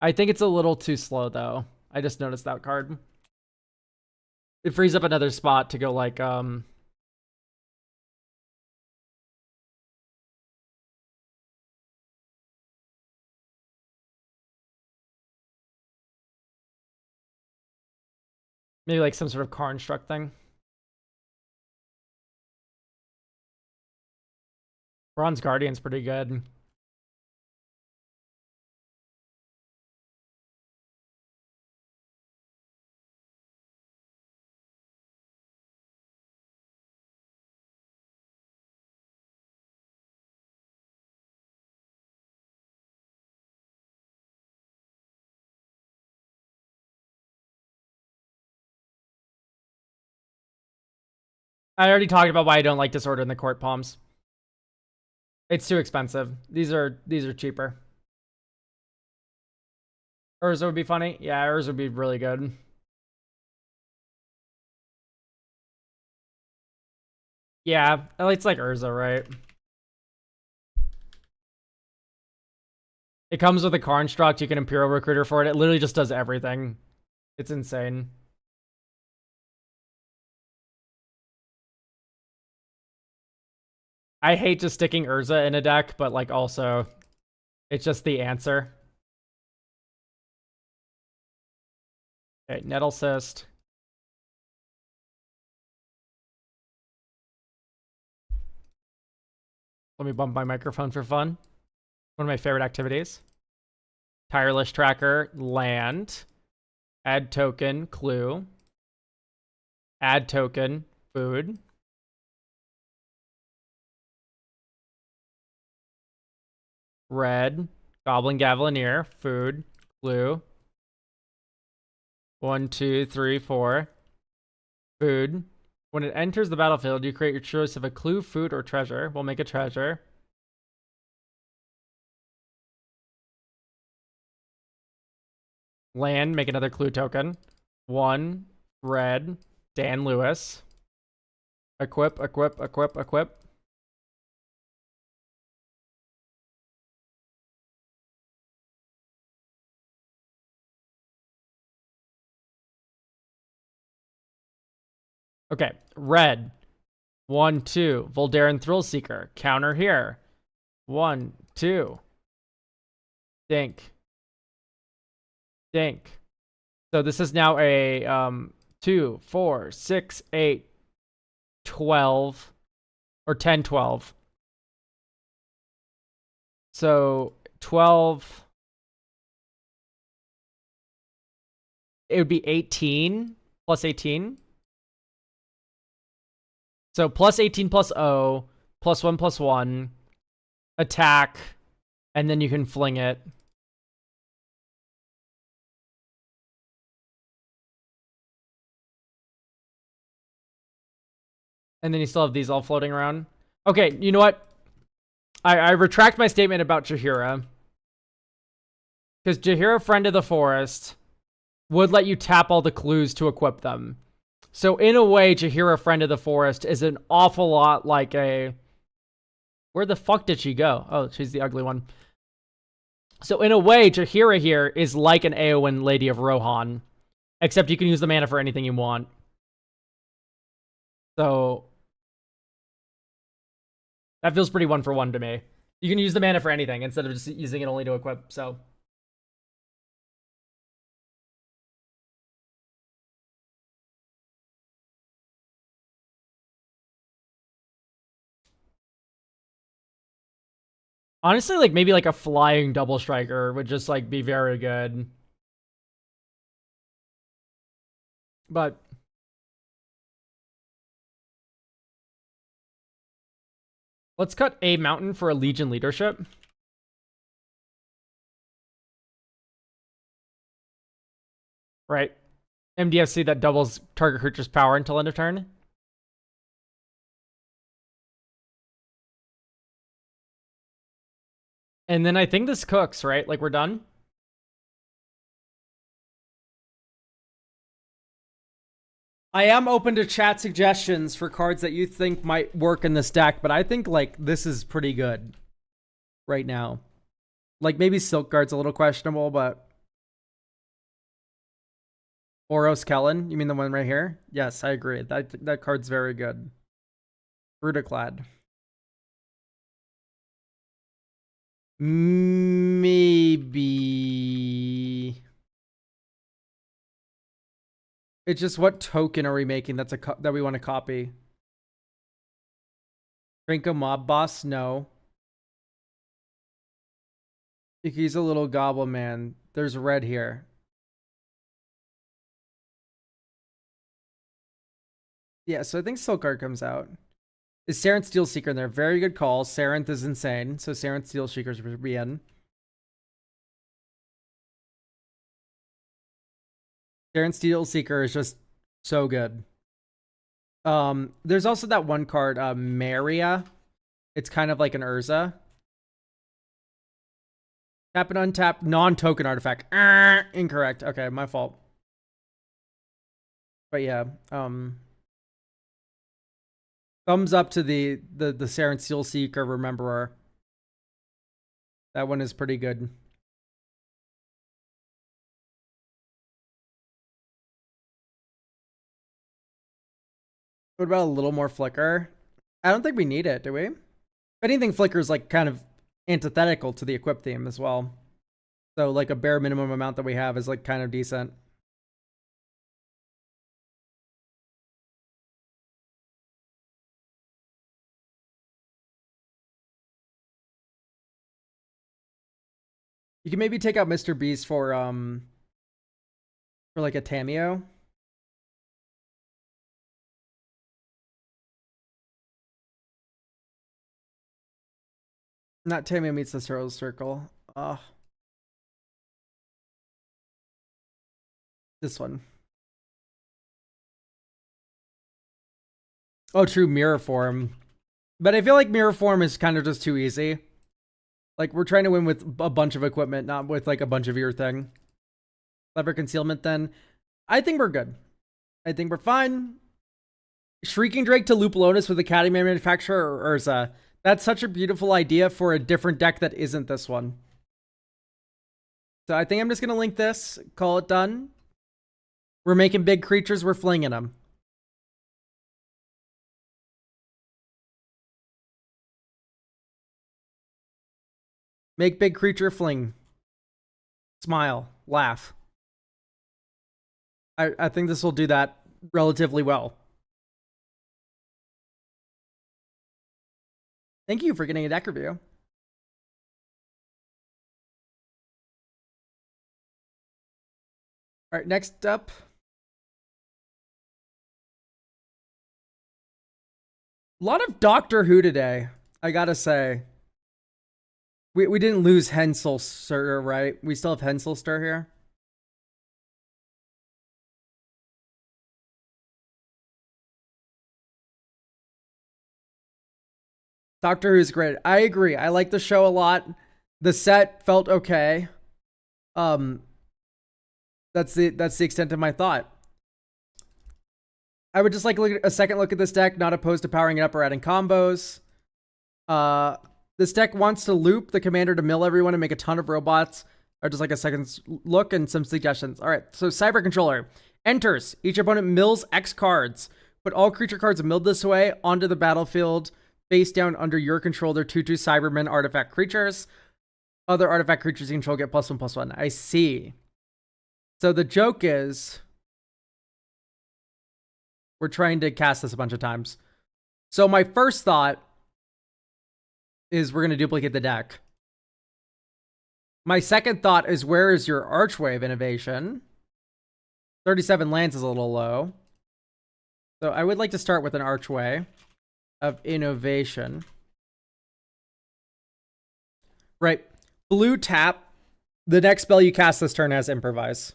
I think it's a little too slow, though. I just noticed that card. It frees up another spot to go, like, maybe like some sort of construct thing. Bronze Guardian's pretty good. I already talked about why I don't like Disorder in the Court Palms. It's too expensive. These are cheaper. Urza would be funny. Yeah, Urza would be really good. Yeah, it's like Urza, right? It comes with a construct. You can Imperial Recruiter for it. It literally just does everything. It's insane. I hate just sticking Urza in a deck, but like also, it's just the answer. Okay, Nettle Cyst. Let me bump my microphone for fun. One of my favorite activities. Tireless Tracker, land. Add token, clue. Add token, food. Red, Goblin Gavelineer, food, clue. 1, 2, 3, 4. Food. When it enters the battlefield, you create your choice of a clue, food, or treasure. We'll make a treasure. Land, make another clue token. 1, red, Dan Lewis. Equip, equip, equip, equip. Okay, red. 1, 2, Voldaren Thrillseeker. Counter here. 1, 2. Dink. Dink. So this is now a 2, 4, 6, 8, 12, or 10, 12. So 12, it would be 18 plus 18. So plus 18 plus O, plus 1, attack, and then you can fling it. And then you still have these all floating around. Okay, you know what? I retract my statement about Jaheira. Because Jaheira, Friend of the Forest, would let you tap all the clues to equip them. So in a way, Jaheira, Friend of the Forest is an awful lot like a... Where the fuck did she go? Oh, she's the ugly one. So in a way, Jaheira here is like an Eowyn Lady of Rohan. Except you can use the mana for anything you want. So... that feels pretty 1-for-1 to me. You can use the mana for anything instead of just using it only to equip, so... honestly, like, maybe like a flying double striker would just like be very good. But let's cut a mountain for a Legion leadership. Right. MDFC that doubles target creature's power until end of turn. And then I think this cooks, right? Like, we're done. I am open to chat suggestions for cards that you think might work in this deck, but I think, like, this is pretty good right now. Like, maybe Silk Guard's a little questionable, but... Oros Kellen, you mean the one right here? Yes, I agree. That card's very good. Brutaclad. Maybe... it's just, what token are we making that we want to copy? Drink a Mob Boss? No. He's a little Goblin Man. There's red here. Yeah, so I think Silkguard comes out. Is Sarenth Steelseeker in there? Very good call. Sarenth is insane, so Sarenth Steelseekers would be in. Sarenth Steelseeker is just so good. There's also that one card, Maria. It's kind of like an Urza. Tap and untap non-token artifact. Incorrect. Okay, my fault. But yeah, thumbs up to the Saren Seal Seeker Rememberer. That one is pretty good. What about a little more flicker? I don't think we need it, do we? If anything, flicker is like kind of antithetical to the equip theme as well. So like a bare minimum amount that we have is like kind of decent. You can maybe take out Mr. Beast for like a Tameo. Not Tameo meets the Soul Circle. This one. Oh, true, mirror form. But I feel like mirror form is kind of just too easy. Like, we're trying to win with a bunch of equipment, not with like a bunch of your thing. Clever concealment then. I think we're good. I think we're fine. Shrieking Drake to loop Lotus with Academy Manufacturer or Urza. That's such a beautiful idea for a different deck that isn't this one. So I think I'm just going to link this, call it done. We're making big creatures, we're flinging them. Make big creature, fling. Smile, laugh. I think this will do that relatively well. Thank you for getting a deck review. All right, next up. A lot of Doctor Who today, I gotta say. We didn't lose Henselster, right? We still have Henselster here. Doctor Who's great. I agree. I like the show a lot. The set felt okay. That's the extent of my thought. I would just like a second look at this deck, not opposed to powering it up or adding combos. This deck wants to loop the commander to mill everyone and make a ton of robots. Or just like a second look and some suggestions. All right, so Cyber Controller enters. Each opponent mills X cards. Put all creature cards milled this way onto the battlefield, face down under your control. They're 2/2 Cybermen artifact creatures. Other artifact creatures you control get +1/+1. I see. So the joke is we're trying to cast this a bunch of times. So my first thought is we're going to duplicate the deck. My second thought is, where is your Archway of Innovation? 37 lands is a little low. So I would like to start with an Archway of Innovation. Right. Blue tap. The next spell you cast this turn has Improvise.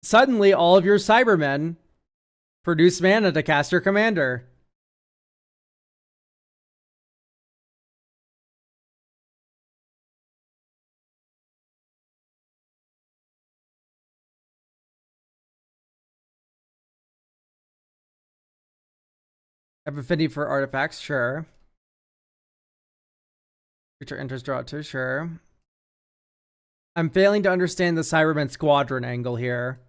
Suddenly, all of your Cybermen produce mana to cast your commander. Have affinity for artifacts, sure. Creature enters, draw 2, sure. I'm failing to understand the Cybermen Squadron angle here.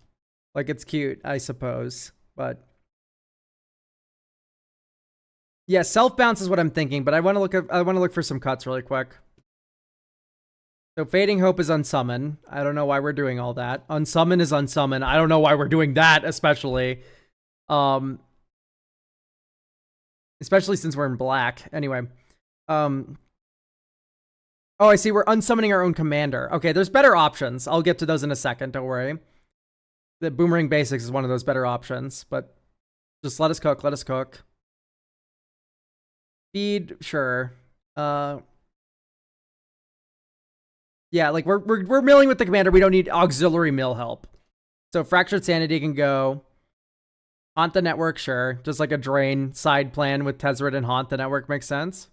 Like, it's cute, I suppose, but yeah, self bounce is what I'm thinking. But I want to look for some cuts really quick. So Fading Hope is unsummon. I don't know why we're doing all that. Unsummon is unsummon. I don't know why we're doing that, especially. Especially since we're in black. Anyway. Oh, I see. We're unsummoning our own commander. Okay, there's better options. I'll get to those in a second. Don't worry. The Boomerang Basics is one of those better options. But just let us cook. Let us cook. Feed, sure. Yeah, like we're milling with the commander. We don't need auxiliary mill help. So Fractured Sanity can go. Haunt the Network, sure. Just like a drain side plan with Tezzeret and Haunt the Network makes sense.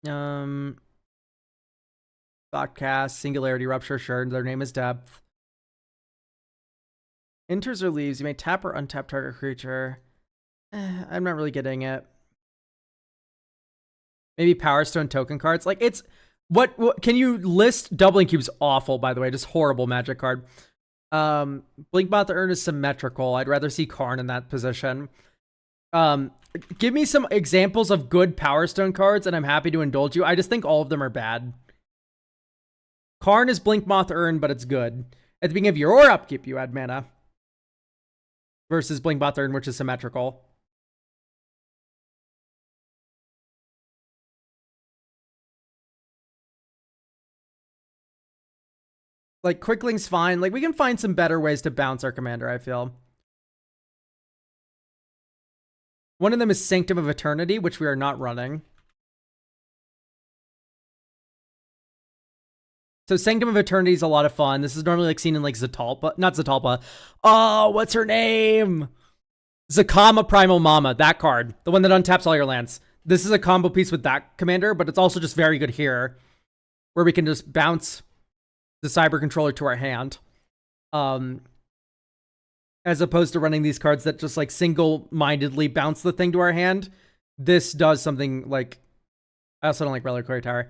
Thoughtcast, Singularity Rupture, sure. Their name is Depth. Enters or leaves. You may tap or untap target creature. I'm not really getting it. Maybe Power Stone token cards. Like, it's... What can you list? Doubling Cube's awful, by the way. Just horrible Magic card. Blinkmoth Urn is symmetrical. I'd rather see Karn in that position. Give me some examples of good Power Stone cards, and I'm happy to indulge you. I just think all of them are bad. Karn is Blinkmoth Urn, but it's good. At the beginning of your upkeep, you add mana. Versus Blinkmoth Urn, which is symmetrical. Like, Quickling's fine. Like, we can find some better ways to bounce our commander, I feel. One of them is Sanctum of Eternity, which we are not running. So Sanctum of Eternity is a lot of fun. This is normally like seen in like Zatalpa. Not Zatalpa. Oh, what's her name? Zakama Primal Mama. That card. The one that untaps all your lands. This is a combo piece with that commander, but it's also just very good here. Where we can just bounce the Cyber Controller to our hand. As opposed to running these cards that just like single-mindedly bounce the thing to our hand. This does something like... I also don't like Reliquary Tower.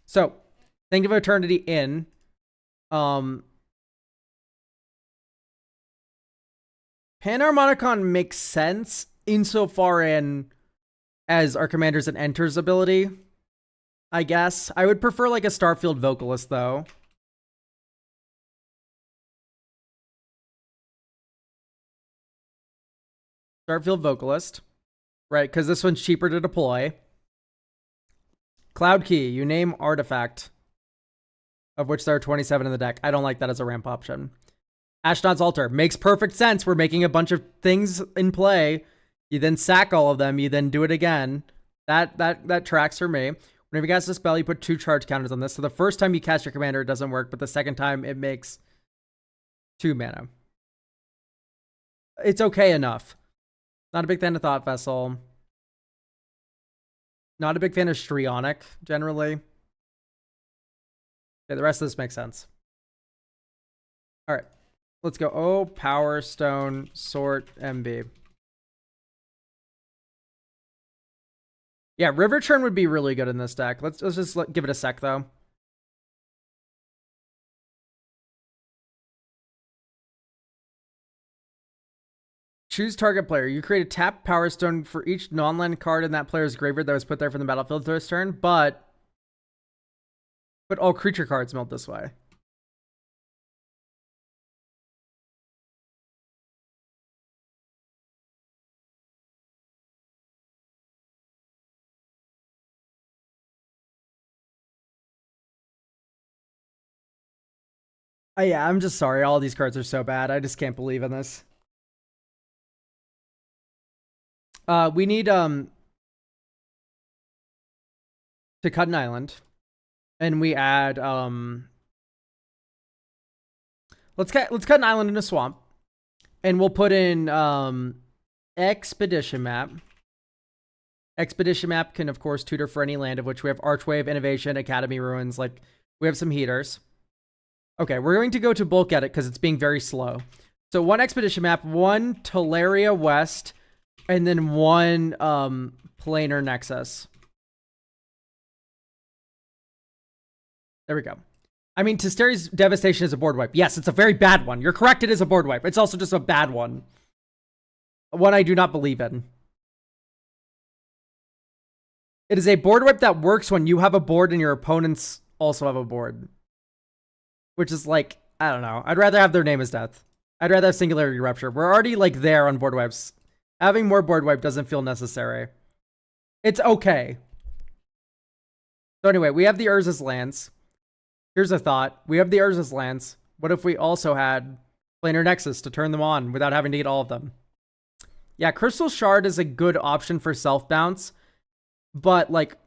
So, Think of Eternity in. Panharmonicon makes sense insofar in as our commander's an enters ability, I guess. I would prefer like a Starfield Vocalist, though. Starfield Vocalist. Right, because this one's cheaper to deploy. Cloud Key, you name artifact. Of which there are 27 in the deck. I don't like that as a ramp option. Ashnod's Altar. Makes perfect sense. We're making a bunch of things in play. You then sack all of them. You then do it again. That tracks for me. Whenever you cast a spell, you put 2 charge counters on this. So the first time you cast your commander, it doesn't work. But the second time, it makes 2 mana. It's okay enough. Not a big fan of Thought Vessel. Not a big fan of Strionic, generally. Okay, the rest of this makes sense. All right. Let's go. Oh, Power Stone, Sort, MB. Yeah, River Churn would be really good in this deck. Let's just give it a sec, though. Choose target player. You create a tap Power Stone for each non-land card in that player's graveyard that was put there from the battlefield this turn, but all creature cards melt this way. Yeah, I'm just sorry. All these cards are so bad. I just can't believe in this. We need to cut an island, and we add let's cut an island in a swamp, and we'll put in Expedition Map. Expedition Map can of course tutor for any land, of which we have Archwave, Innovation, Academy Ruins. Like, we have some heaters. Okay, we're going to go to bulk edit because it's being very slow. So 1 Expedition Map, 1 Teleria West, and then 1 Planar Nexus. There we go. I mean, Testeri's Devastation is a board wipe. Yes, it's a very bad one. You're correct, it is a board wipe. It's also just a bad one. One I do not believe in. It is a board wipe that works when you have a board and your opponents also have a board. Which is like, I don't know. I'd rather have their name as death. I'd rather have Singularity Rupture. We're already like there on board wipes. Having more board wipe doesn't feel necessary. It's okay. So anyway, we have the Urza's lands. Here's a thought. We have the Urza's lands. What if we also had Planar Nexus to turn them on without having to get all of them? Yeah, Crystal Shard is a good option for self-bounce. But like,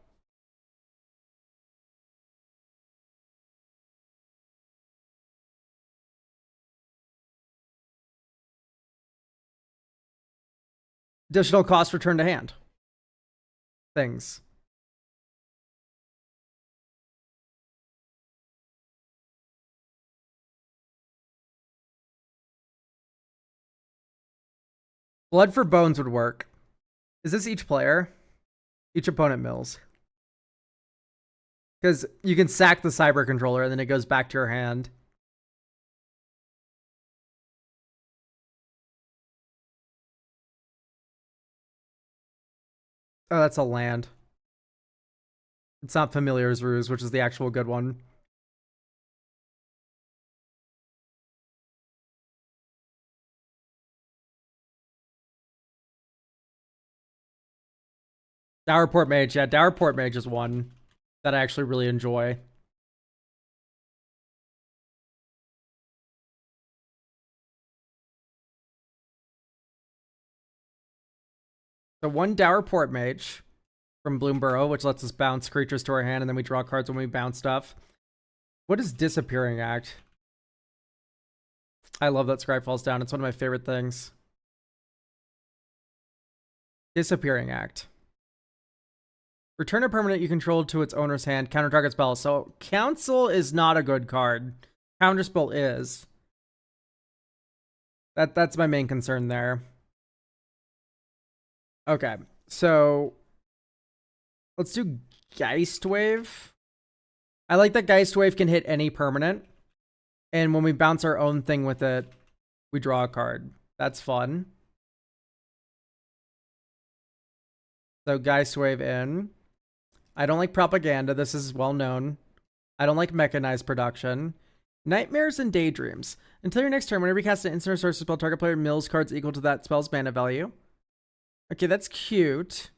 Additional cost return to hand. Things. Blood for bones would work. Is this each player? Each opponent mills. Because you can sack the cyber controller and then it goes back to your hand. Oh, that's a land. It's not Familiar's Ruse, which is the actual good one. Dowerport Mage, yeah, Dowerport Mage is one that I actually really enjoy. So one Dowerport Mage from Bloomborough, which lets us bounce creatures to our hand, and then we draw cards when we bounce stuff. What is Disappearing Act? I love that Scry Falls Down. It's one of my favorite things. Disappearing Act. Return a permanent you control to its owner's hand. Counter target spell. So Council is not a good card. Counterspell is. That's my main concern there. Okay, so let's do Geist Wave. I like that Geist Wave can hit any permanent. And when we bounce our own thing with it, we draw a card. That's fun. So Geist Wave in. I don't like Propaganda. This is well known. I don't like Mechanized Production. Nightmares and Daydreams. Until your next turn, whenever you cast an instant or sorcery spell, target player mills cards equal to that spell's mana value. Okay, that's cute.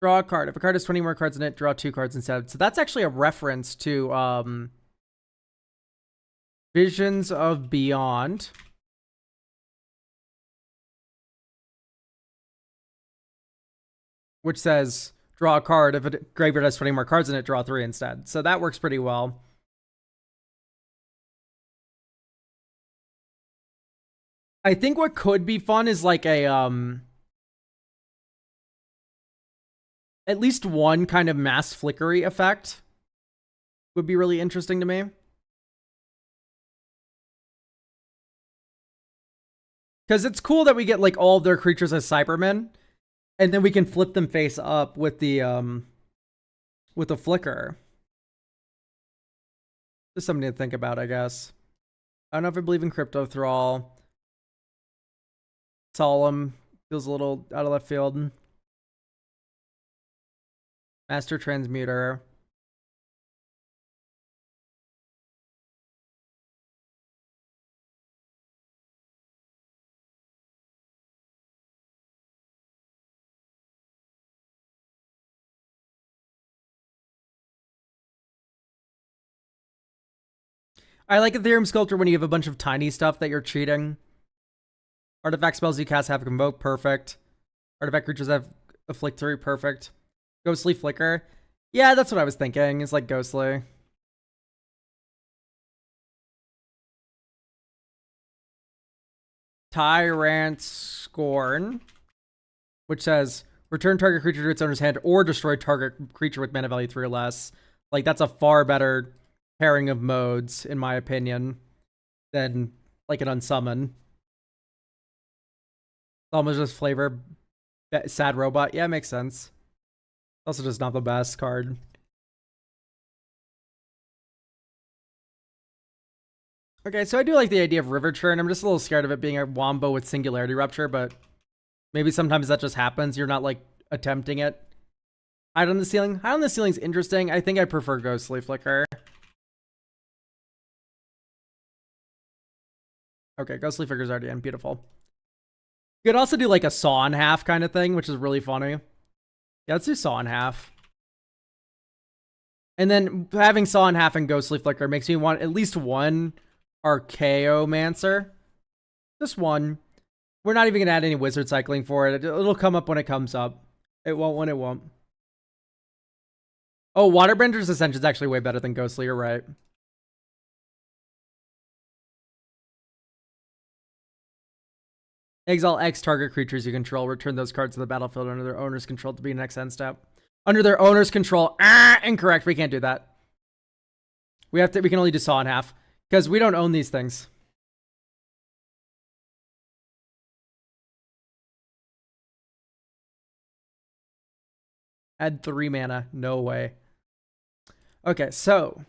Draw a card. If a card has 20 more cards in it, draw 2 cards instead. So that's actually a reference to Visions of Beyond. Which says, draw a card. If a graveyard has 20 more cards in it, draw 3 instead. So that works pretty well. I think what could be fun is like a at least one kind of mass flickery effect would be really interesting to me. Because it's cool that we get like all of their creatures as Cybermen, and then we can flip them face up with the flicker. Just something to think about, I guess. I don't know if I believe in Crypto Thrall. Solemn feels a little out of left field. Master Transmuter. I like Ethereum Sculptor when you have a bunch of tiny stuff that you're cheating. Artifact spells you cast have Convoke, perfect. Artifact creatures have Afflict 3, perfect. Ghostly Flicker. Yeah, that's what I was thinking. It's like Ghostly. Tyrant Scorn, which says return target creature to its owner's hand or destroy target creature with mana value 3 or less. Like, that's a far better pairing of modes, in my opinion, than like an unsummon. Almost just flavor. Sad Robot. Yeah, makes sense. Also just not the best card. Okay, so I do like the idea of River Churn. I'm just a little scared of it being a wombo with Singularity Rupture, but maybe sometimes that just happens. You're not, like, attempting it. Hide on the Ceiling. Hide on the Ceiling's interesting. I think I prefer Ghostly Flicker. Okay, Ghostly Flicker's already in. Beautiful. You could also do, like, a Saw in Half kind of thing, which is really funny. Yeah, let's do Saw in Half. And then having Saw in Half and Ghostly Flicker makes me want at least one Archaeomancer. Just one. We're not even going to add any wizard cycling for it. It'll come up when it comes up. It won't when it won't. Oh, Waterbender's Ascension is actually way better than Ghostly. You're right. Exile X target creatures you control. Return those cards to the battlefield under their owner's control to be next end step. Under their owner's control. Incorrect. We can't do that. We can only do saw in half because we don't own these things. Add 3 mana. No way. Okay, so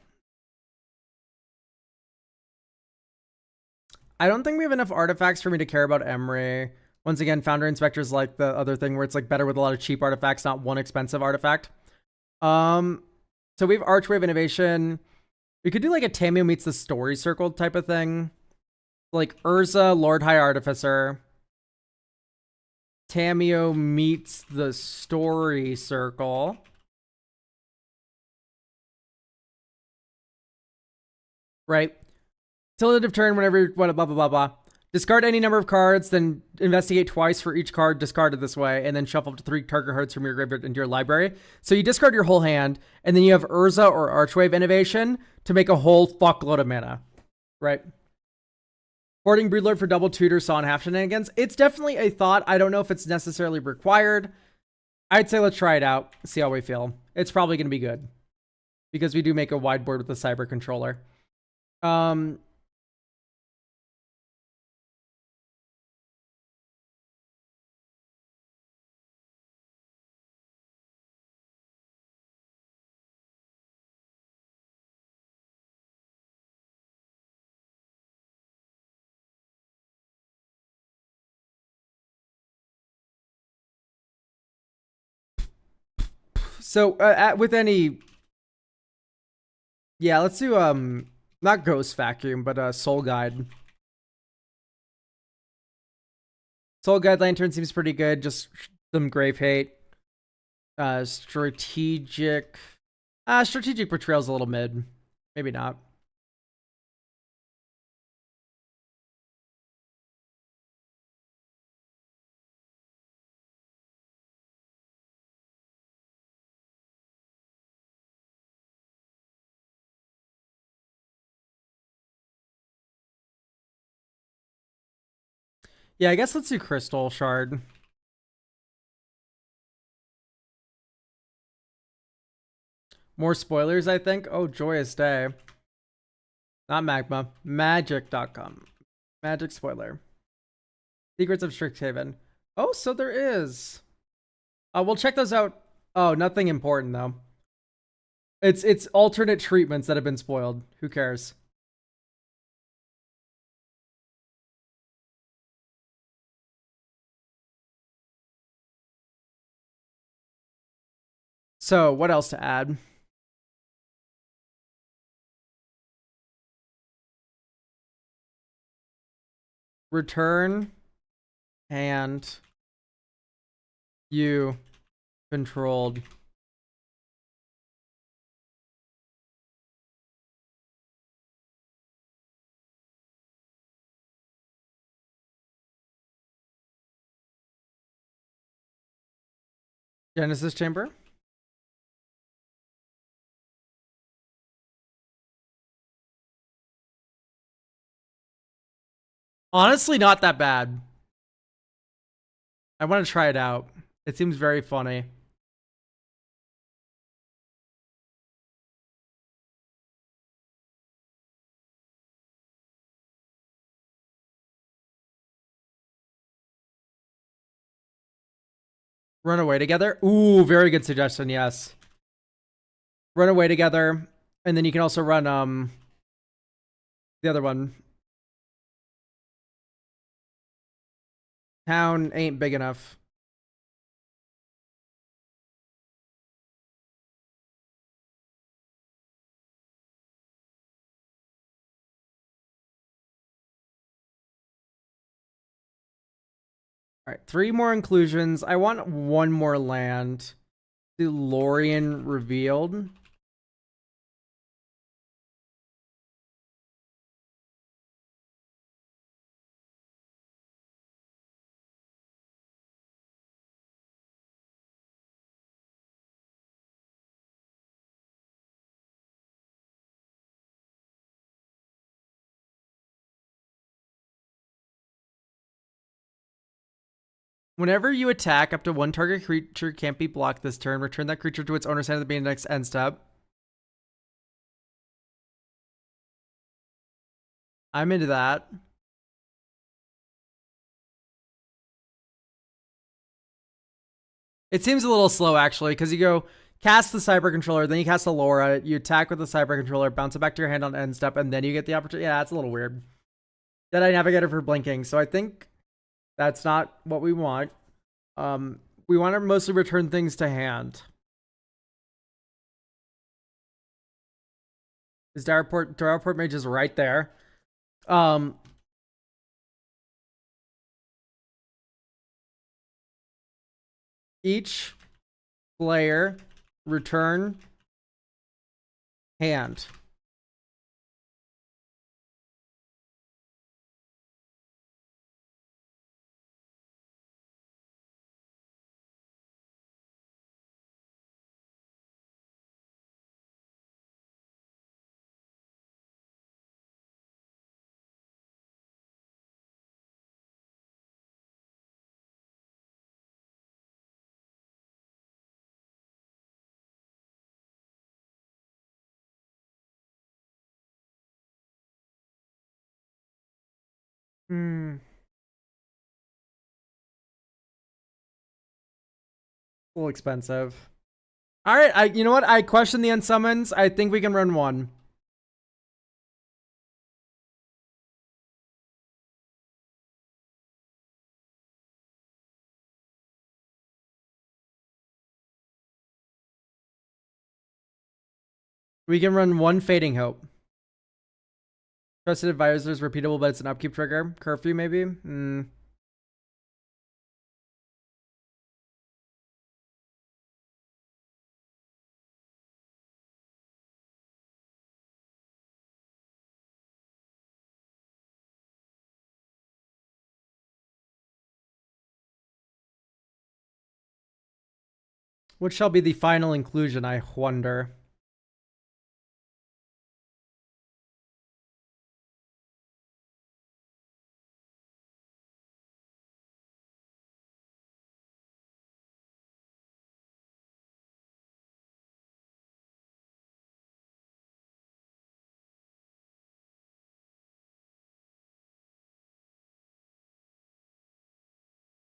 I don't think we have enough artifacts for me to care about Emry. Once again, Founder Inspector's like the other thing where it's like better with a lot of cheap artifacts, not one expensive artifact. So we have Archwave Innovation. We could do like a Tamio meets the Story Circle type of thing. Like Urza, Lord High Artificer. Tamio meets the Story Circle. Right? Till end of turn, whenever, blah, blah, blah, blah. Discard any number of cards, then investigate twice for each card discarded this way, and then shuffle up to 3 target cards from your graveyard into your library. So you discard your whole hand, and then you have Urza or Archwave Innovation to make a whole fuckload of mana. Right? Hoarding Broodlord for double tutor, saw and half shenanigans. It's definitely a thought. I don't know if it's necessarily required. I'd say let's try it out, see how we feel. It's probably going to be good. Because we do make a wide board with the Cyber Controller. So with any, yeah, let's do not Ghost Vacuum, but Soul Guide. Soul Guide Lantern seems pretty good. Just some Grave Hate. Strategic Betrayal's a little mid. Maybe not. Yeah, I guess let's do Crystal Shard. More spoilers, I think. Oh, joyous day. Not Magma. Magic.com. Magic spoiler. Secrets of Strixhaven. Oh, so there is. We'll check those out. Oh, nothing important though. It's alternate treatments that have been spoiled. Who cares? So, what else to add? Return and you controlled Genesis Chamber. Honestly, not that bad. I want to try it out. It seems very funny. Run away together. Ooh, very good suggestion. Yes. Run away together. And then you can also run the other one. Town ain't big enough. All right, 3 more inclusions. I want 1 more land. The Lorien Revealed. Whenever you attack, up to one target creature can't be blocked this turn. Return that creature to its owner's hand at the beginning of the next end step. I'm into that. It seems a little slow, actually, because you go cast the Cyber Controller, then you cast the lore at it, you attack with the Cyber Controller, bounce it back to your hand on end step, and then you get the opportunity. Yeah, that's a little weird. Then I Navigator for blinking, so I think that's not what we want. We want to mostly return things to hand. Is Direport Mage is right there. Each player return hand. A little expensive. All right, you know what? I question the unsummons. I think we can run one. We can run one Fading Hope. Trusted Advisor's repeatable, but it's an upkeep trigger. Curfew, maybe? What shall be the final inclusion, I wonder?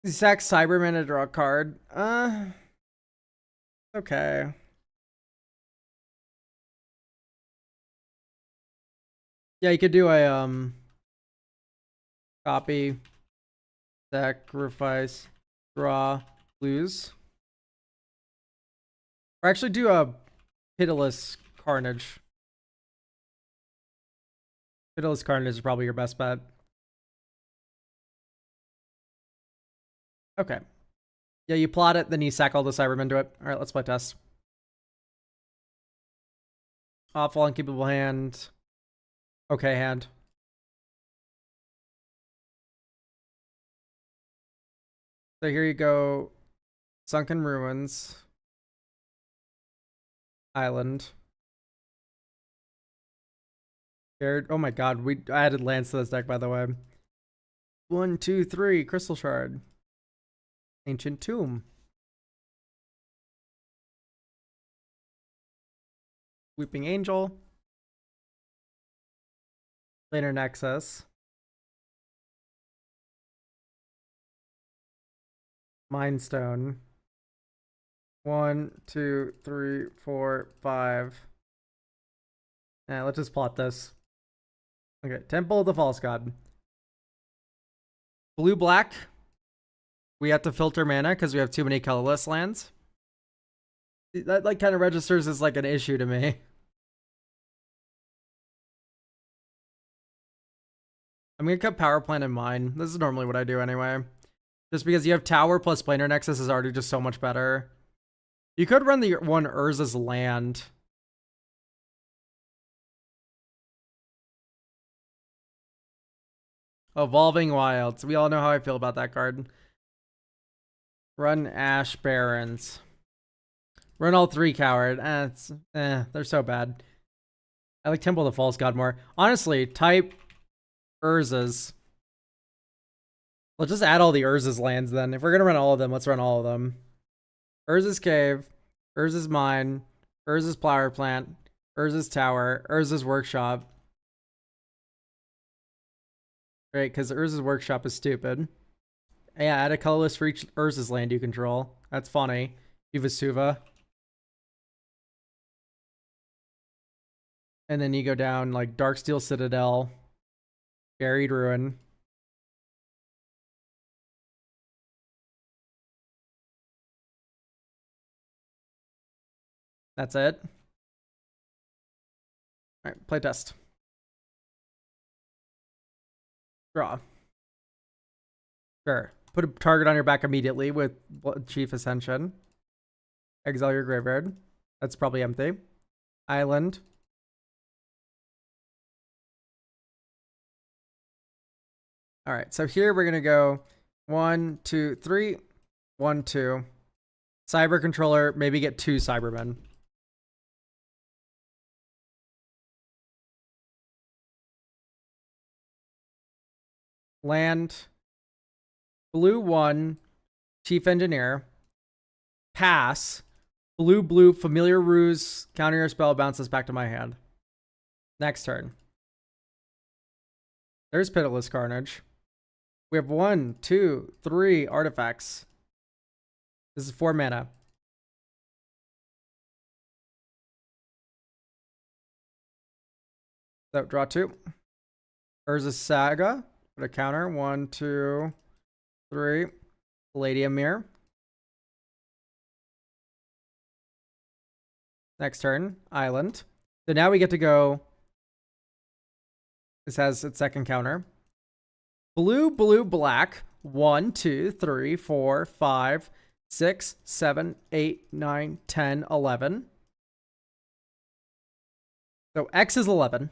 Sack Cyberman to draw a card. Okay. Yeah, you could do a copy, sacrifice, draw, lose. Or actually do a Pitiless Carnage. Pitiless Carnage is probably your best bet. Okay. Yeah, you plot it, then you sack all the Cybermen to it. Alright, let's play test. Awful, unkeepable hand. Okay hand. So here you go. Sunken Ruins. Island. Oh my god, I added lands to this deck, by the way. 1, 2, 3, Crystal Shard. Ancient Tomb. Weeping Angel. Planar Nexus. Mind Stone. 1, 2, 3, 4, 5. Yeah, let's just plot this. Okay, Temple of the False God. Blue black. We have to filter mana because we have too many colorless lands. That like kind of registers as like an issue to me. I'm gonna cut Power Plant in mine. This is normally what I do anyway. Just because you have Tower plus Planar Nexus is already just so much better. You could run the one Urza's land. Evolving Wilds. We all know how I feel about that card. Run Ash Barrens. Run all 3 Coward. They're so bad. I like Temple of the False God more. Honestly, type Urza's. Let's just add all the Urza's lands then. If we're gonna run all of them, let's run all of them. Urza's Cave, Urza's Mine, Urza's Flower Plant, Urza's Tower, Urza's Workshop. Right, because Urza's Workshop is stupid. Yeah, add a colorless for each Urza's land you control. That's funny. Uvasuva. And then you go down like Darksteel Citadel, Buried Ruin. That's it. Alright, playtest. Draw. Sure. Put a target on your back immediately with Chief Ascension. Exile your graveyard. That's probably empty. Island. Alright, so here we're gonna go 1, 2, 3. 1, 2. Cyber Controller, maybe get 2 Cybermen. Land. Blue 1. Chief Engineer. Pass. Blue, Familiar Ruse. Counter your spell, bounces back to my hand. Next turn. There's Pitiless Carnage. We have 1, 2, 3 artifacts. This is 4 mana. So draw 2. Urza Saga. Put a counter. 1, 2, 3. Palladium Mirror. Next turn, Island. So now we get to go. This has its second counter. Blue, black. 1, 2, 3, 4, 5, 6, 7, 8, 9, 10, 11. So X is 11.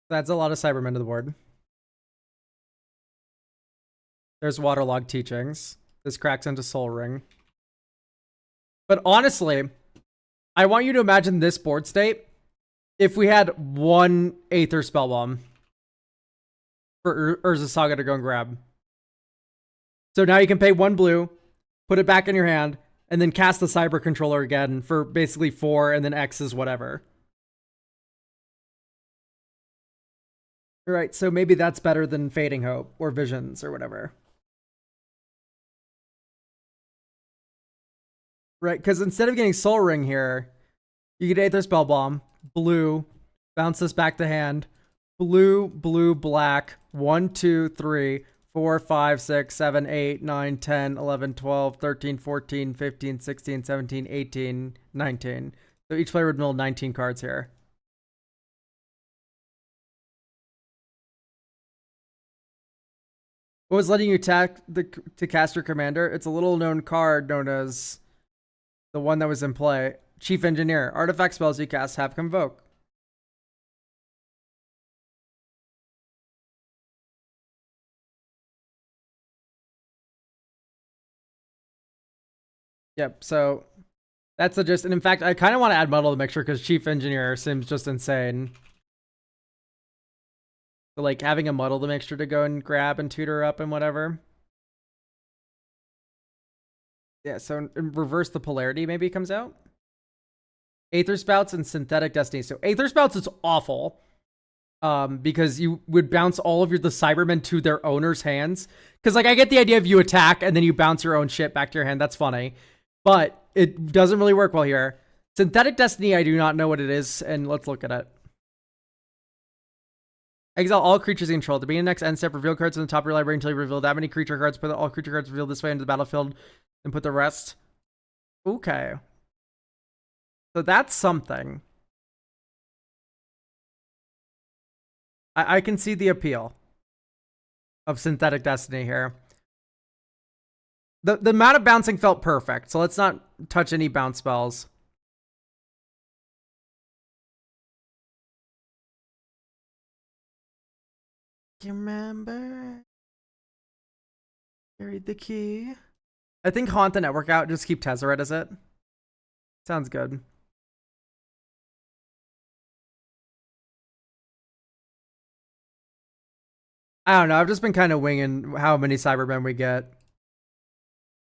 That's a lot of Cybermen to the board. There's Waterlogged Teachings. This cracks into Soul Ring. But honestly, I want you to imagine this board state if we had 1 Aether Spellbomb for Urza Saga to go and grab. So now you can pay 1 blue, put it back in your hand, and then cast the Cyber Controller again for basically 4, and then X is whatever. Right, so maybe that's better than Fading Hope or Visions or whatever. Right, because instead of getting Soul Ring here, you get Aether Spellbomb, blue, bounce this back to hand, blue, black, 1, 2, 3, 4, 5, 6, 7, 8, 9, 10, 11, 12, 13, 14, 15, 16, 17, 18, 19. So each player would mill 19 cards here. What was letting you to cast your commander? It's a little known card known as the one that was in play. Chief Engineer. Artifact spells you cast have convoke. Yep, so that's the gist. And in fact, I kind of want to add Muddle to the mixture because Chief Engineer seems just insane. So like having a Muddle the mixture to go and grab and tutor up and whatever. Yeah, so in reverse the polarity maybe comes out. Aether Spouts and Synthetic Destiny. So Aether Spouts is awful. Because you would bounce all of the Cybermen to their owner's hands. Because like I get the idea of you attack and then you bounce your own shit back to your hand. That's funny. But it doesn't really work well here. Synthetic Destiny, I do not know what it is, and let's look at it. Exile all creatures you control. At the beginning of the next end step, reveal cards in the top of your library until you reveal that many creature cards. Put all creature cards revealed this way into the battlefield, and put the rest. Okay. So that's something. I can see the appeal of Synthetic Destiny here. The amount of bouncing felt perfect, so let's not touch any bounce spells. Do you remember? Carried the key. I think haunt the network out. Just keep Tezzeret as it. Sounds good. I don't know. I've just been kind of winging how many Cybermen we get.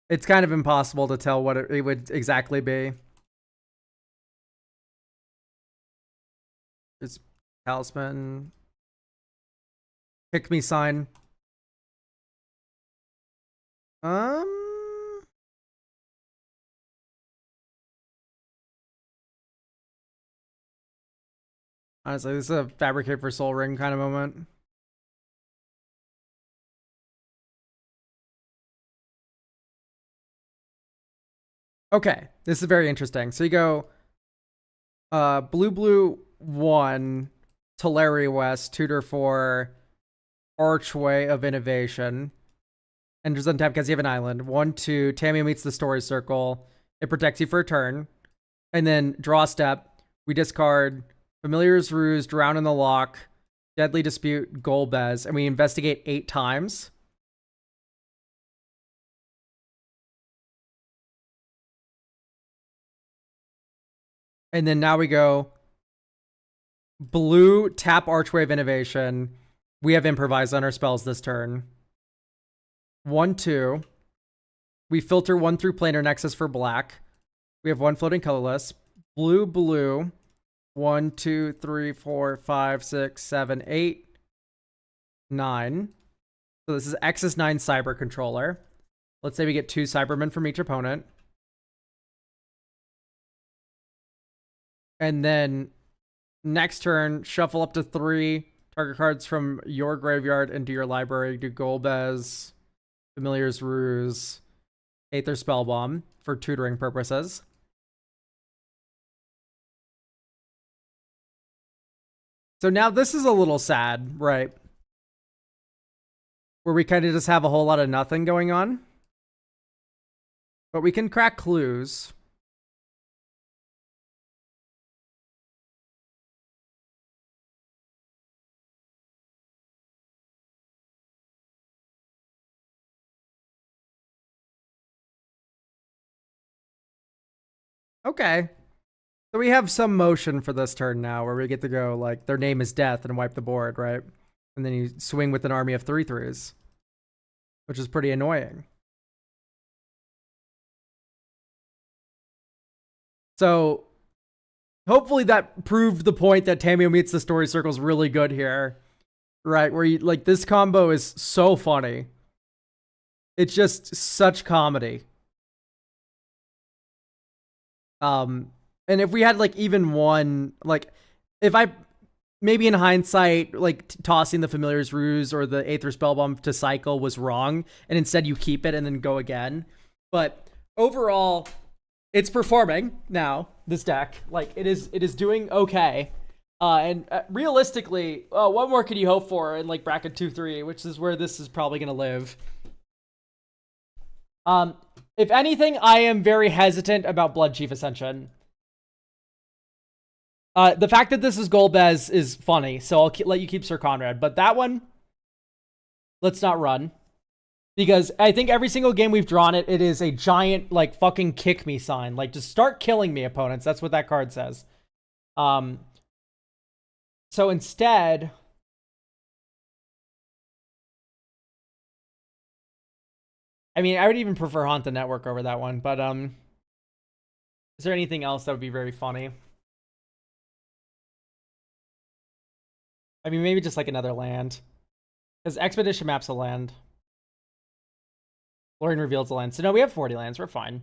It's kind of impossible to tell what it would exactly be. Just talisman. Pick me sign. Honestly, this is a fabricate for soul ring kind of moment. Okay, this is very interesting. So you go blue 1, Tulare West, tutor 4, Archway of Innovation. Enters untap because you have an island. 1/2, Tamio meets the story circle. It protects you for a turn. And then draw a step. We discard Familiar's Ruse, Drown in the Lock, Deadly Dispute, Golbez, and we investigate 8 times. And then now we go blue, tap Archway of Innovation. We have Improvise on our spells this turn. 1/2. We filter 1 through Planar Nexus for black. We have 1 floating colorless. Blue. 1, 2, 3, 4, 5, 6, 7, 8, 9. So this is X's 9 Cyber Controller. Let's say we get 2 Cybermen from each opponent. And then next turn, shuffle up to 3 target cards from your graveyard into your library. Do Golbez, Familiar's Ruse, Aether Spellbomb for tutoring purposes. So now this is a little sad, right? Where we kind of just have a whole lot of nothing going on. But we can crack clues. Okay. So we have some motion for this turn now where we get to go like their name is death and wipe the board, right? And then you swing with an army of 3/3s, which is pretty annoying. So hopefully that proved the point that Tamio meets the story circle is really good here, right? Where you like this combo is so funny. It's just such comedy. And if we had like even one, like if I maybe in hindsight, like tossing the Familiar's Ruse or the Aether Spellbomb to cycle was wrong, and instead you keep it and then go again. But overall, it's performing now. This deck, like it is doing okay. And realistically, what more could you hope for in like bracket 2-3, which is where this is probably gonna live. If anything, I am very hesitant about Blood Chief Ascension. The fact that this is Golbez is funny, so I'll let you keep Sir Conrad. But that one, let's not run. Because I think every single game we've drawn it is a giant, like, fucking kick me sign. Like, just start killing me, opponents. That's what that card says. So instead... I mean, I would even prefer Haunt the Network over that one, but, is there anything else that would be very funny? I mean, maybe just like another land. Because Expedition map's a land. Lorien reveals a land. So no, we have 40 lands. We're fine.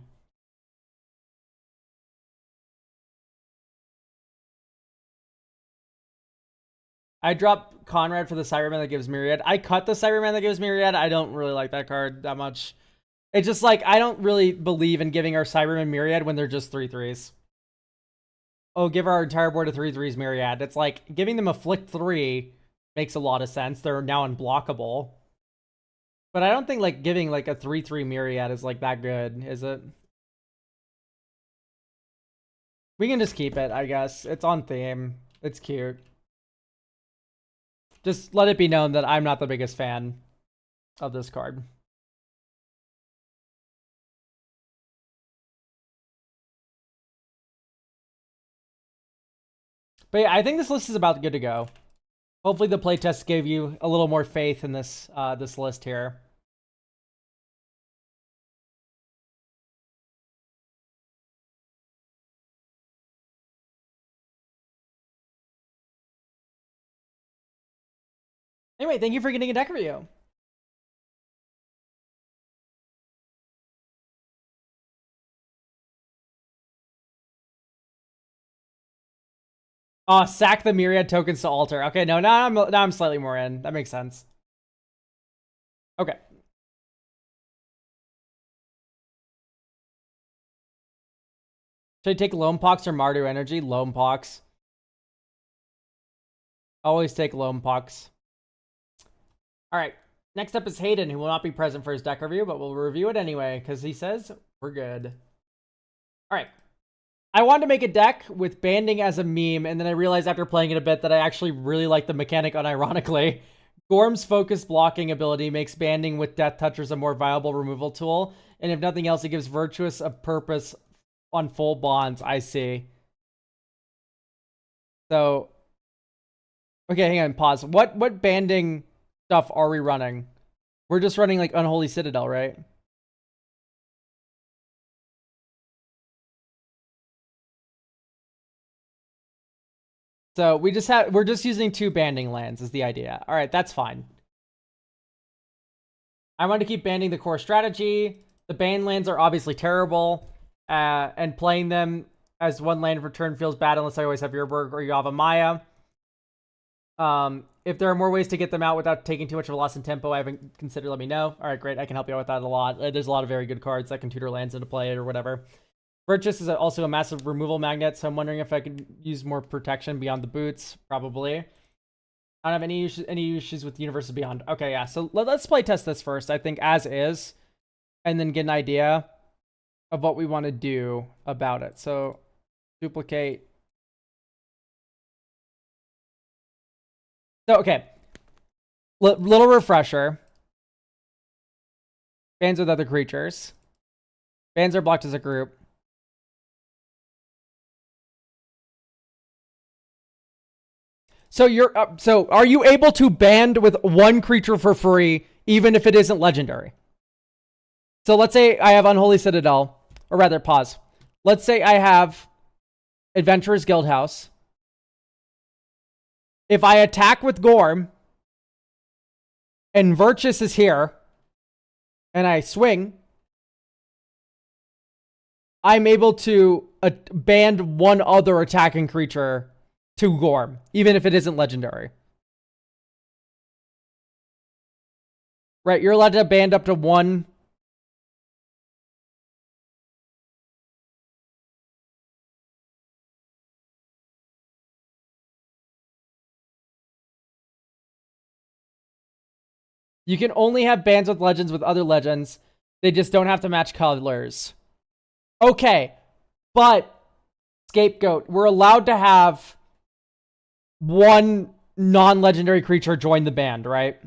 I drop Conrad for the Cyberman that gives Myriad. I cut the Cyberman that gives Myriad. I don't really like that card that much. It's just like, I don't really believe in giving our Cyberman Myriad when they're just 3/3s. Oh, give our entire board a 3/3s Myriad. It's like, giving them a Flick 3 makes a lot of sense. They're now unblockable. But I don't think like giving like a 3/3 Myriad is like that good, is it? We can just keep it, I guess. It's on theme. It's cute. Just let it be known that I'm not the biggest fan of this card. But yeah, I think this list is about good to go. Hopefully the playtest gave you a little more faith in this this list here. Anyway, thank you for getting a deck review. Oh, sack the myriad tokens to alter. Okay, no, now I'm slightly more in. That makes sense. Okay. Should I take Lone Pox or Mardu Energy? Lone Pox. Always take Lone Pox. Alright. Next up is Hayden, who will not be present for his deck review, but we'll review it anyway, because he says we're good. Alright. I wanted to make a deck with banding as a meme, and then I realized after playing it a bit that I actually really like the mechanic unironically. Gorm's focus blocking ability makes banding with Death Touchers a more viable removal tool, and if nothing else, it gives Virtuous a purpose on full bonds. I see. So, okay, hang on, pause. What banding stuff are we running? We're just running like Unholy Citadel, right? So we're just using 2 banding lands is the idea. All right, that's fine. I want to keep banding the core strategy. The banned lands are obviously terrible, and playing them as 1 land for turn feels bad unless I always have Urberg or Yava Maya. If there are more ways to get them out without taking too much of a loss in tempo, I haven't considered, let me know. All right, great. I can help you out with that a lot. There's a lot of very good cards that can tutor lands into play or whatever. Virtus is also a massive removal magnet, so I'm wondering if I could use more protection beyond the boots. Probably. I don't have any issues with Universes Beyond. Okay, yeah. So let's play test this first, I think, as is, and then get an idea of what we want to do about it. So duplicate. So, okay. Little refresher. Bands with other creatures. Bands are blocked as a group. So are you able to band with 1 creature for free, even if it isn't legendary? So let's say I have Unholy Citadel, or rather, pause. Let's say I have Adventurer's Guildhouse. If I attack with Gorm, and Virtus is here, and I swing, I'm able to band 1 other attacking creature to Gorm, even if it isn't legendary. Right, you're allowed to band up to 1. You can only have bands with legends with other legends. They just don't have to match colors. Okay, but Scapegoat, we're allowed to have 1 non-legendary creature join the band, right?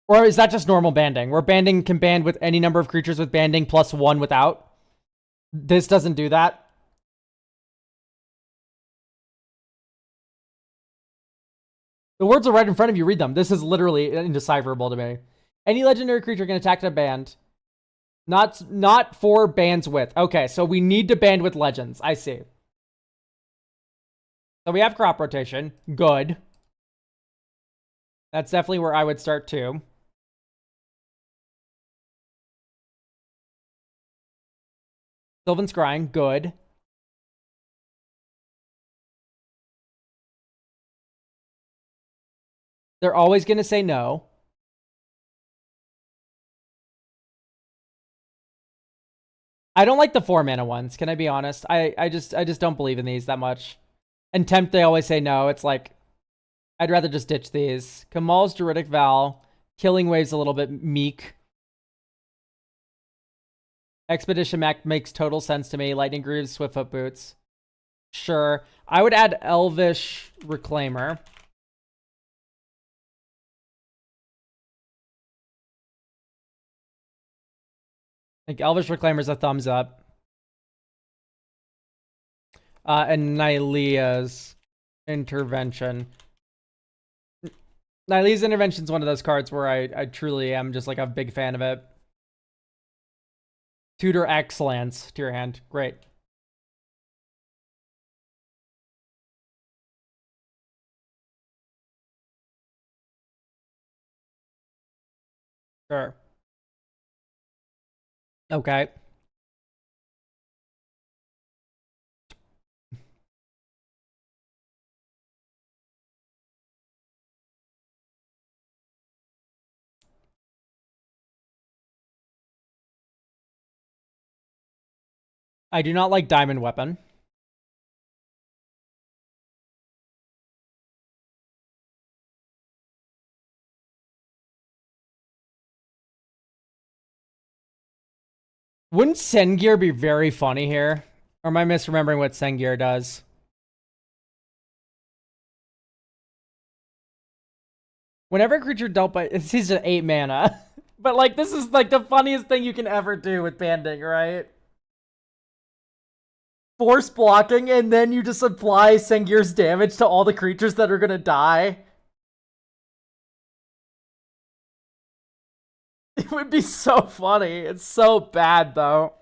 Or is that just normal banding? Where banding can band with any number of creatures with banding plus 1 without? This doesn't do that. The words are right in front of you. Read them. This is literally indecipherable to me. Any legendary creature can attack a band. Not for bands with. Okay, so we need to band with legends. I see. So we have crop rotation. Good. That's definitely where I would start too. Sylvan Scrying. Good. They're always going to say no. I don't like the 4 mana ones, can I be honest? I just don't believe in these that much. And Tempt, they always say no. It's like, I'd rather just ditch these. Kamal's Druidic Vow. Killing Wave's a little bit meek. Expedition Mac makes total sense to me. Lightning Greaves, Swiftfoot Boots. Sure. I would add Elvish Reclaimer. I think Elvish Reclaimer is a thumbs up. and Nylea's Intervention. Nylea's Intervention is one of those cards where I truly am just like a big fan of it. Tutor Excellence to your hand. Great. Sure. Okay. I do not like Diamond Weapon. Wouldn't Sengir be very funny here? Or am I misremembering what Sengir does? Whenever a creature dealt by... He's an 8 mana. But, like, this is, like, the funniest thing you can ever do with banding, right? Force blocking, and then you just apply Sengir's damage to all the creatures that are gonna die. It would be so funny. It's so bad, though.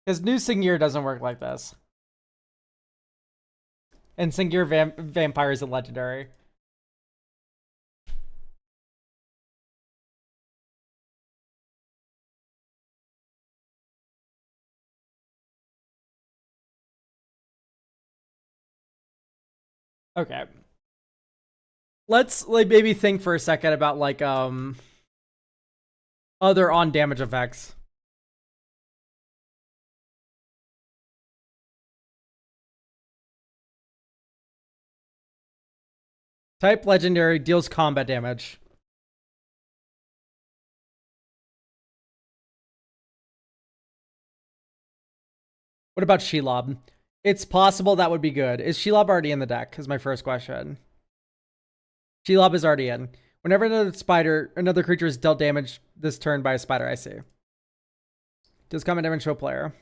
Because new Sengir doesn't work like this. And Sengir Vampire is a legendary. Okay. Let's like maybe think for a second about like other on damage effects. Type legendary deals combat damage. What about Shelob? It's possible that would be good. Is Shelob already in the deck? Is my first question. Shelob is already in. Whenever another creature is dealt damage this turn by a spider, I see. Deals combat damage to a player.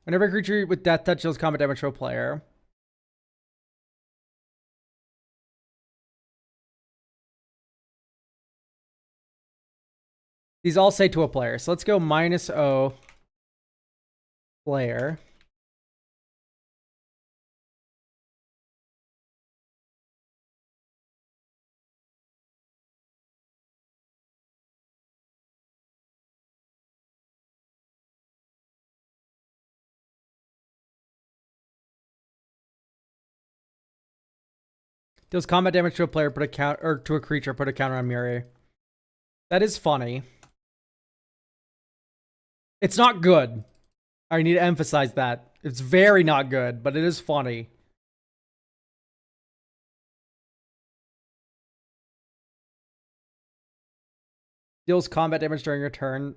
Whenever a creature with death touch deals combat damage to a player. These all say to a player. So let's go -0 player. Deals combat damage to a player, put a count or to a creature, put a counter on Muri. That is funny. It's not good. I need to emphasize that. It's very not good, but it is funny. Deals combat damage during your turn.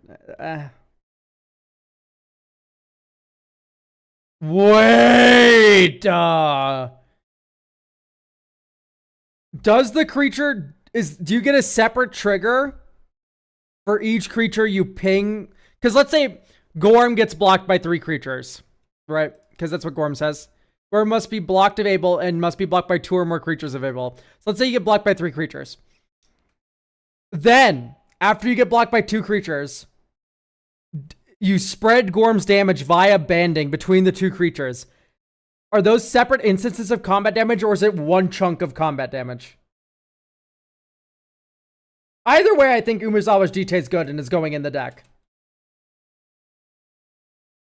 Wait! Does the creature... Do you get a separate trigger for each creature you ping? Because let's say Gorm gets blocked by 3 creatures, right? Because that's what Gorm says. Gorm must be blocked if able and must be blocked by 2 or more creatures if able. So let's say you get blocked by 3 creatures. Then, after you get blocked by 2 creatures, you spread Gorm's damage via banding between the 2 creatures. Are those separate instances of combat damage, or is it one chunk of combat damage? Either way, I think Umezawa's GT is good and is going in the deck.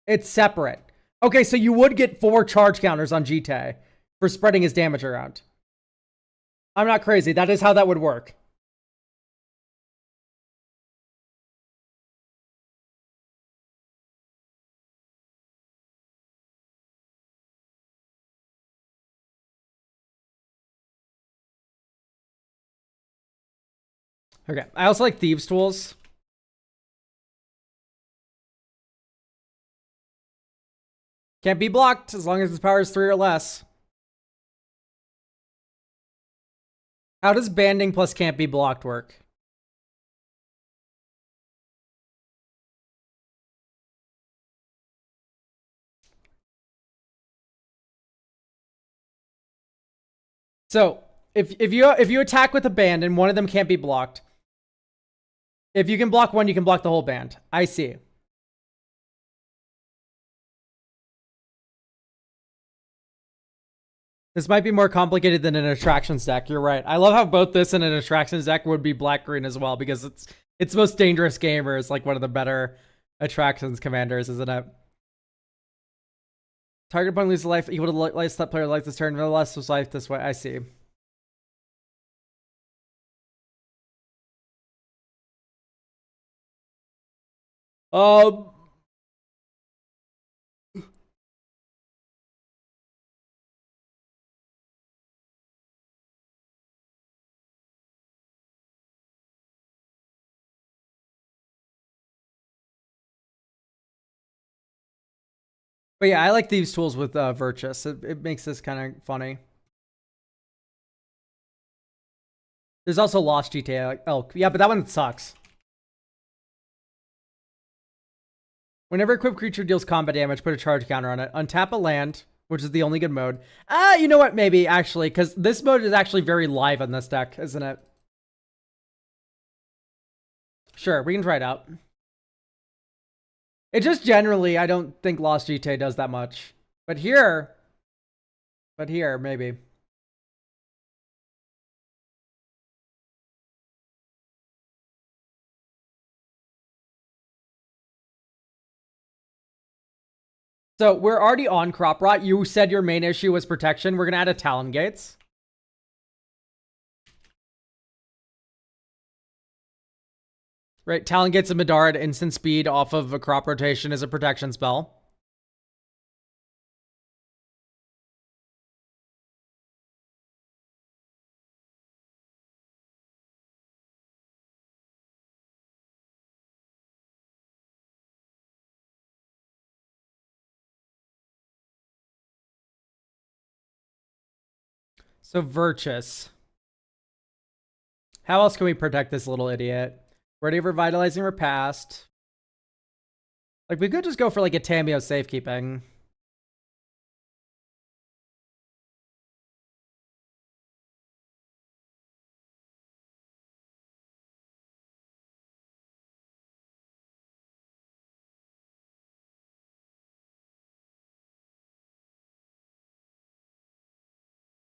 It's separate. Okay, so you would get 4 charge counters on GT for spreading his damage around. I'm not crazy. That is how that would work. Okay, I also like Thieves' Tools. Can't be blocked as long as its power is 3 or less. How does banding plus can't be blocked work? So if you attack with a band and one of them can't be blocked, if you can block one, you can block the whole band. I see. This might be more complicated than an attractions deck. You're right. I love how both this and an attractions deck would be black-green as well, because it's most dangerous gamer is like one of the better attractions commanders, isn't it? Target opponent loses life equal to the last that player likes this turn. Nonetheless, was life this way. I see. Um. But yeah, I like these tools with Virtus. It makes this kind of funny. There's also Lost GTA like Elk. Yeah, but that one sucks. Whenever equipped creature deals combat damage, put a charge counter on it. Untap a land, which is the only good mode. You know what? Maybe, actually, because this mode is actually very live on this deck, isn't it? Sure, we can try it out. It just generally, I don't think Lost GTA does that much. But here, maybe. So we're already on Crop Rot. You said your main issue was protection. We're going to add a Talon Gates. Right, Talon Gates a Madara at instant speed off of a crop rotation is a protection spell. So Virtus. How else can we protect this little idiot? Ready of Revitalizing Repast. Like, we could just go for like a Tamio Safekeeping.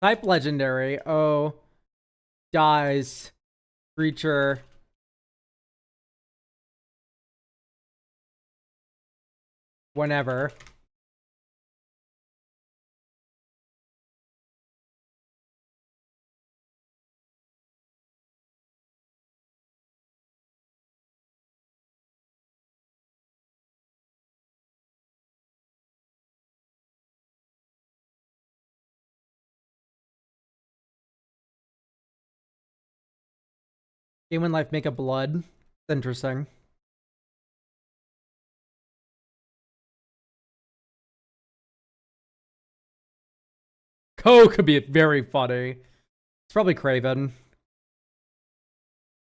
Type Legendary. Oh. Dies. Creature. Whenever. Game when life make a blood. Interesting. Ko could be very funny. It's probably Craven.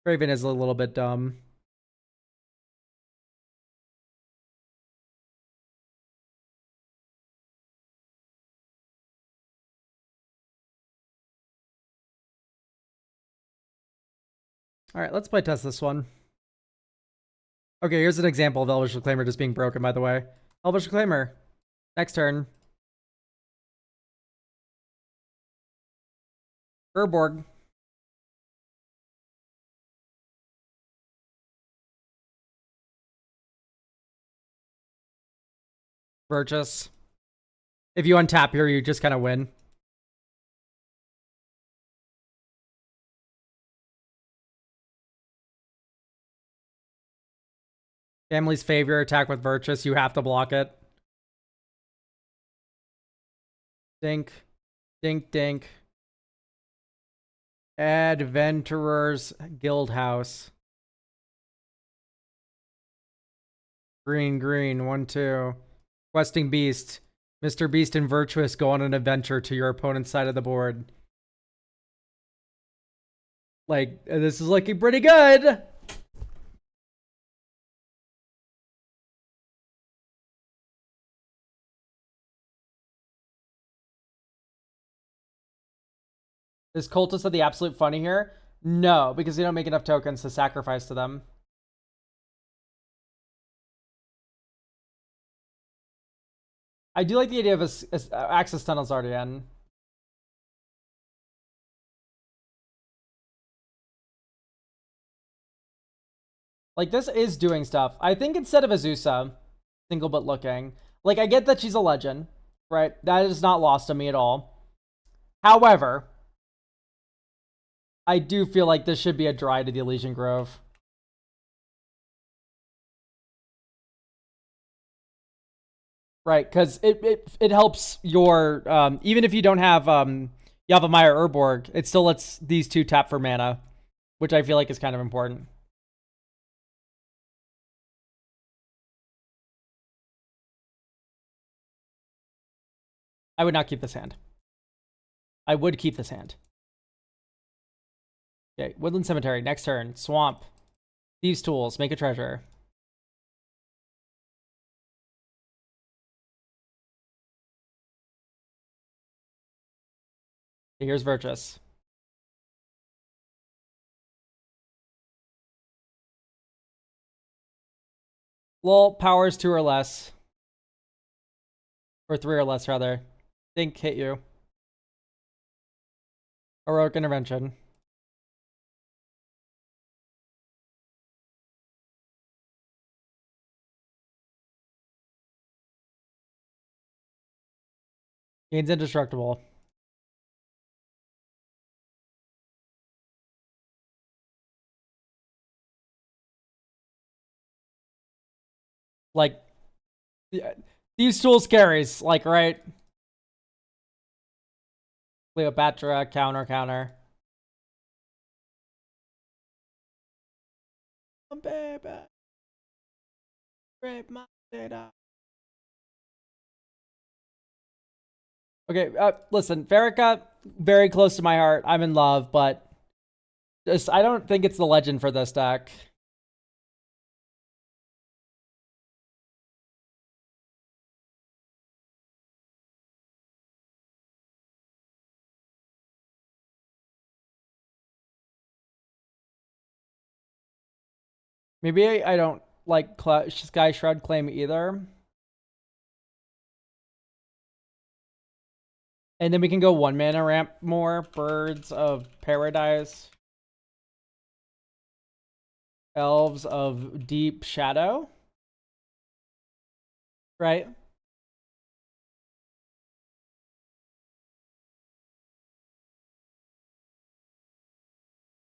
Craven is a little bit dumb. All right, let's play test this one. Okay, here's an example of Elvish Reclaimer just being broken, by the way. Elvish Reclaimer. Next turn. Urborg. Virtus. If you untap here, you just kind of win. Family's Favor, attack with Virtus. You have to block it. Dink. Dink, dink. Adventurer's Guildhouse. Green, green. 1/2. Questing Beast. Mr. Beast and Virtuous go on an adventure to your opponent's side of the board. Like, this is looking pretty good. Is Cultist of the Absolute funny here? No, because you don't make enough tokens to sacrifice to them. I do like the idea of a access tunnels already in. Like, this is doing stuff. I think instead of Azusa, single but looking, like, I get that she's a legend, right? That is not lost on me at all. However, I do feel like this should be a dry to the Elysian Grove. Right, because it helps your, even if you don't have Yavimaya Urborg, it still lets these two tap for mana, which I feel like is kind of important. I would not keep this hand. I would keep this hand. Okay, Woodland Cemetery, next turn. Swamp. Thieves' Tools, make a treasure. Okay, here's Virtus. Lol, powers 2 or less. Or 3 or less, rather. Think hit you. Heroic Intervention. Gains Indestructible. Like, these tools carries, like, right? Cleopatra, counter. Baby. Rape my data. Okay, listen, Farrakha, very close to my heart. I'm in love, but just I don't think it's the legend for this deck. Maybe I don't like Sky Shroud Claim either. And then we can go 1 mana ramp more. Birds of Paradise. Elves of Deep Shadow. Right?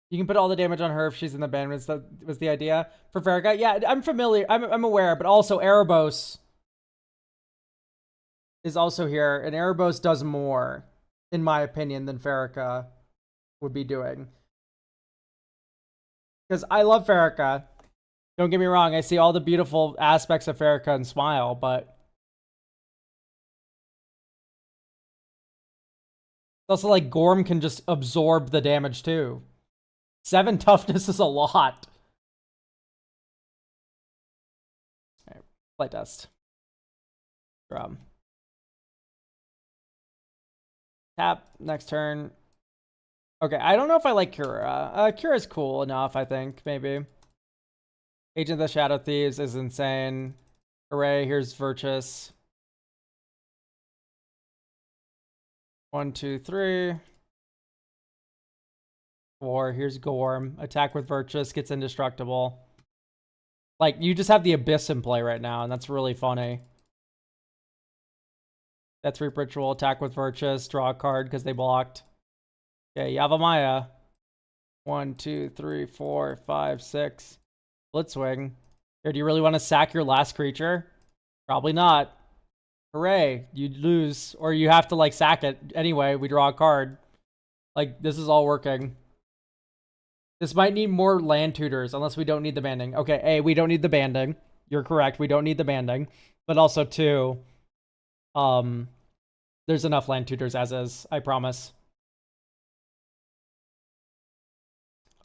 You can put all the damage on her if she's in the band. Was the idea for Farrakha? Yeah, I'm familiar. I'm aware, but also Erebos is also here, and Erebos does more, in my opinion, than Farrakha would be doing. Because I love Farrakha. Don't get me wrong. I see all the beautiful aspects of Farrakha and smile, but also like Gorm can just absorb the damage too. 7 toughness is a lot. All right, playtest. Drum. Tap, next turn. Okay, I don't know if I like Cura. Cura's cool enough, I think, maybe. Agent of the Shadow Thieves is insane. Hooray, here's Virtus. 1, 2, 3. 4, here's Gorm. Attack with Virtus, gets indestructible. Like, you just have the Abyss in play right now, and that's really funny. That's Reap Ritual, attack with Virtus, draw a card because they blocked. Okay, Yavimaya. 1, 2, 3, 4, 5, 6. Blitzwing. Here, do you really want to sack your last creature? Probably not. Hooray, you'd lose. Or you have to, like, sack it. Anyway, we draw a card. Like, this is all working. This might need more land tutors, unless we don't need the banding. Okay, A, we don't need the banding. You're correct, we don't need the banding. But also, 2, there's enough land tutors as is, I promise.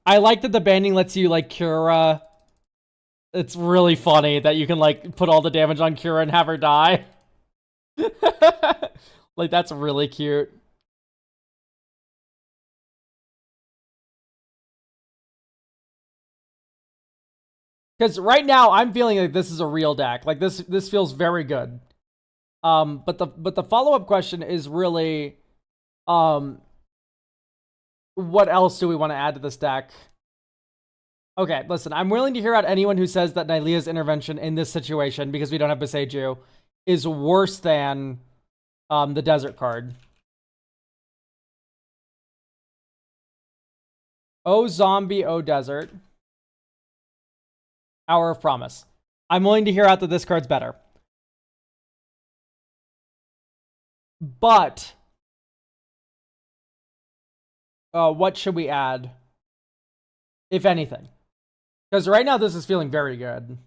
I like that the banding lets you, like, Cura. It's really funny that you can, like, put all the damage on Cura and have her die. Like, that's really cute. Because right now I'm feeling like this is a real deck. Like this feels very good. But the follow-up question is really, what else do we want to add to this deck? Okay, listen, I'm willing to hear out anyone who says that Nylea's intervention in this situation, because we don't have Beseiju, is worse than the desert card. Oh zombie, oh desert. Hour of Promise. I'm willing to hear out that this card's better. But what should we add? If anything. Because right now this is feeling very good.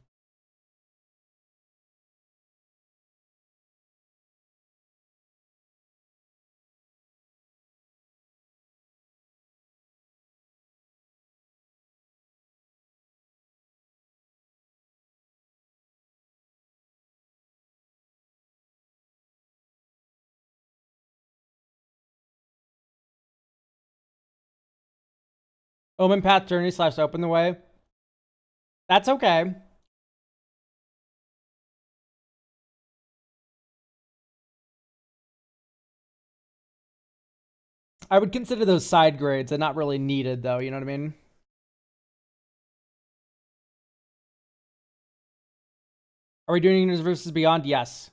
Omen Path Journey / Open the Way. That's okay. I would consider those side grades and not really needed, though. You know what I mean? Are we doing Universe versus Beyond? Yes.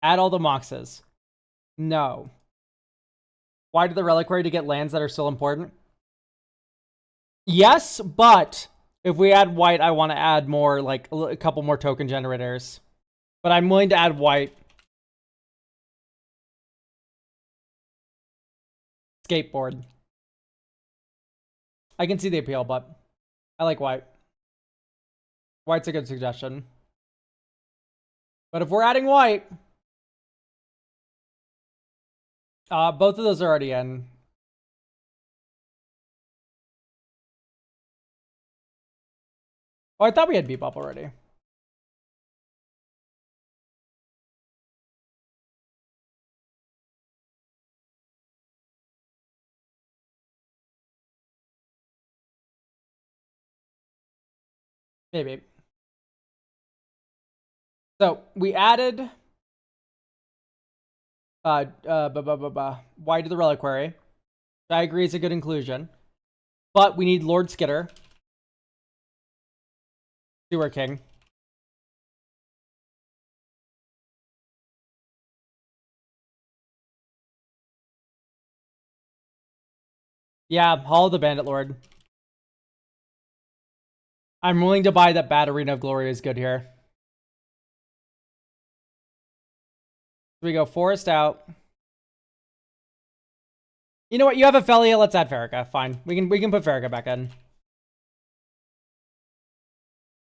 Add all the Moxes. No. Why do the Reliquary to get lands that are still important? Yes, but if we add white, I want to add more, like a couple more token generators. But I'm willing to add white. Skateboard. I can see the appeal, but I like white. White's a good suggestion. But if we're adding white, both of those are already in. Oh, I thought we had Bebop already. Maybe. So we added white to the Reliquary. I agree it's a good inclusion. But we need Lord Skitter. Sewer King. Yeah, Hall of the Bandit Lord. I'm willing to buy that Bad Arena of Glory is good here. So we go Forest out. You know what? You have Ophelia. Let's add Farrakha. Fine. We can put Farrakha back in.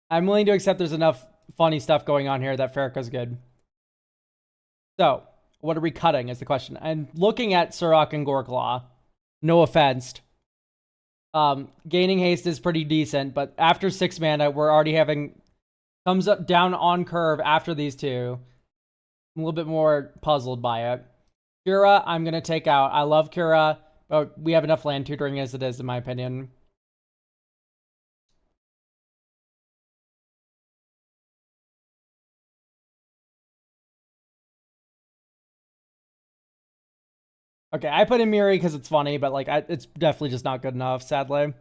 I'm willing to accept there's enough funny stuff going on here that Farrakha's good. So, what are we cutting is the question. And looking at Surrak and Goreclaw, no offense. Gaining haste is pretty decent, but after 6 mana, we're already having comes up down on curve after these two. I'm a little bit more puzzled by it. Kira, I'm gonna take out. I love Kira, but we have enough land tutoring as it is, in my opinion. Okay, I put in Miri because it's funny, but like it's definitely just not good enough, sadly.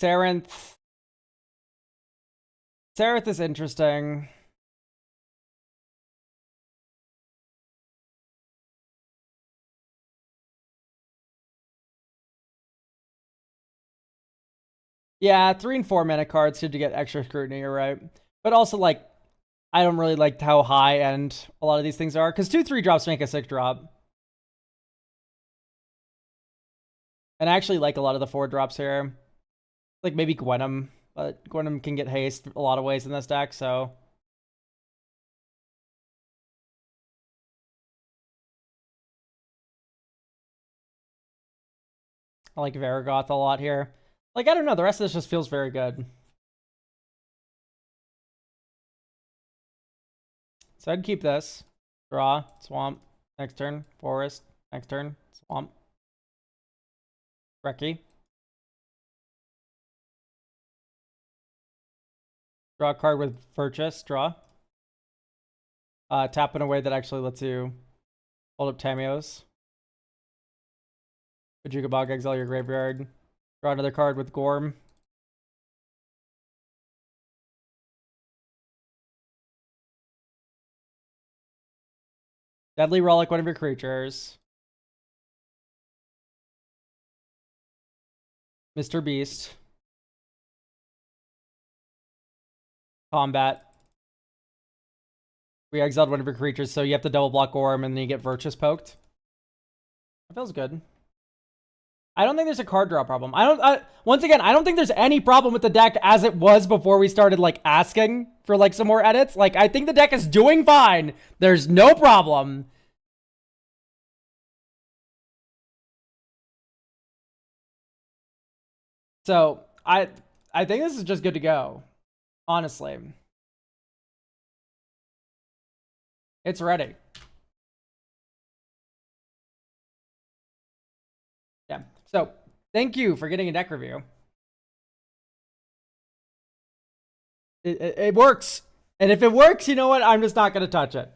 Sarenth. Sarenth is interesting. Yeah, 3 and 4 mana cards seem to get extra scrutiny, you're right. But also, like, I don't really like how high end a lot of these things are, because 2/3 drops make a 6 drop. And I actually like a lot of the 4 drops here. Like maybe Gwenum, but Gwenum can get haste a lot of ways in this deck, so. I like Varagoth a lot here. Like, I don't know, the rest of this just feels very good. So I'd keep this. Draw, Swamp, next turn, Forest, next turn, Swamp. Reki. Draw a card with purchase. Draw. Tap in a way that actually lets you hold up Tamios. Bajuka Bog, exile your graveyard. Draw another card with Gorm. Deadly Relic, one of your creatures. Mr. Beast. Combat. We exiled one of your creatures, so you have to double block Gorm and then you get Virtus poked. That feels good. I don't think there's a card draw problem. Once again, I don't think there's any problem with the deck as it was before we started like asking for like some more edits. Like I think the deck is doing fine. There's no problem. So I think this is just good to go. Honestly. It's ready. Yeah. So thank you for getting a deck review. It works. And if it works, you know what? I'm just not going to touch it.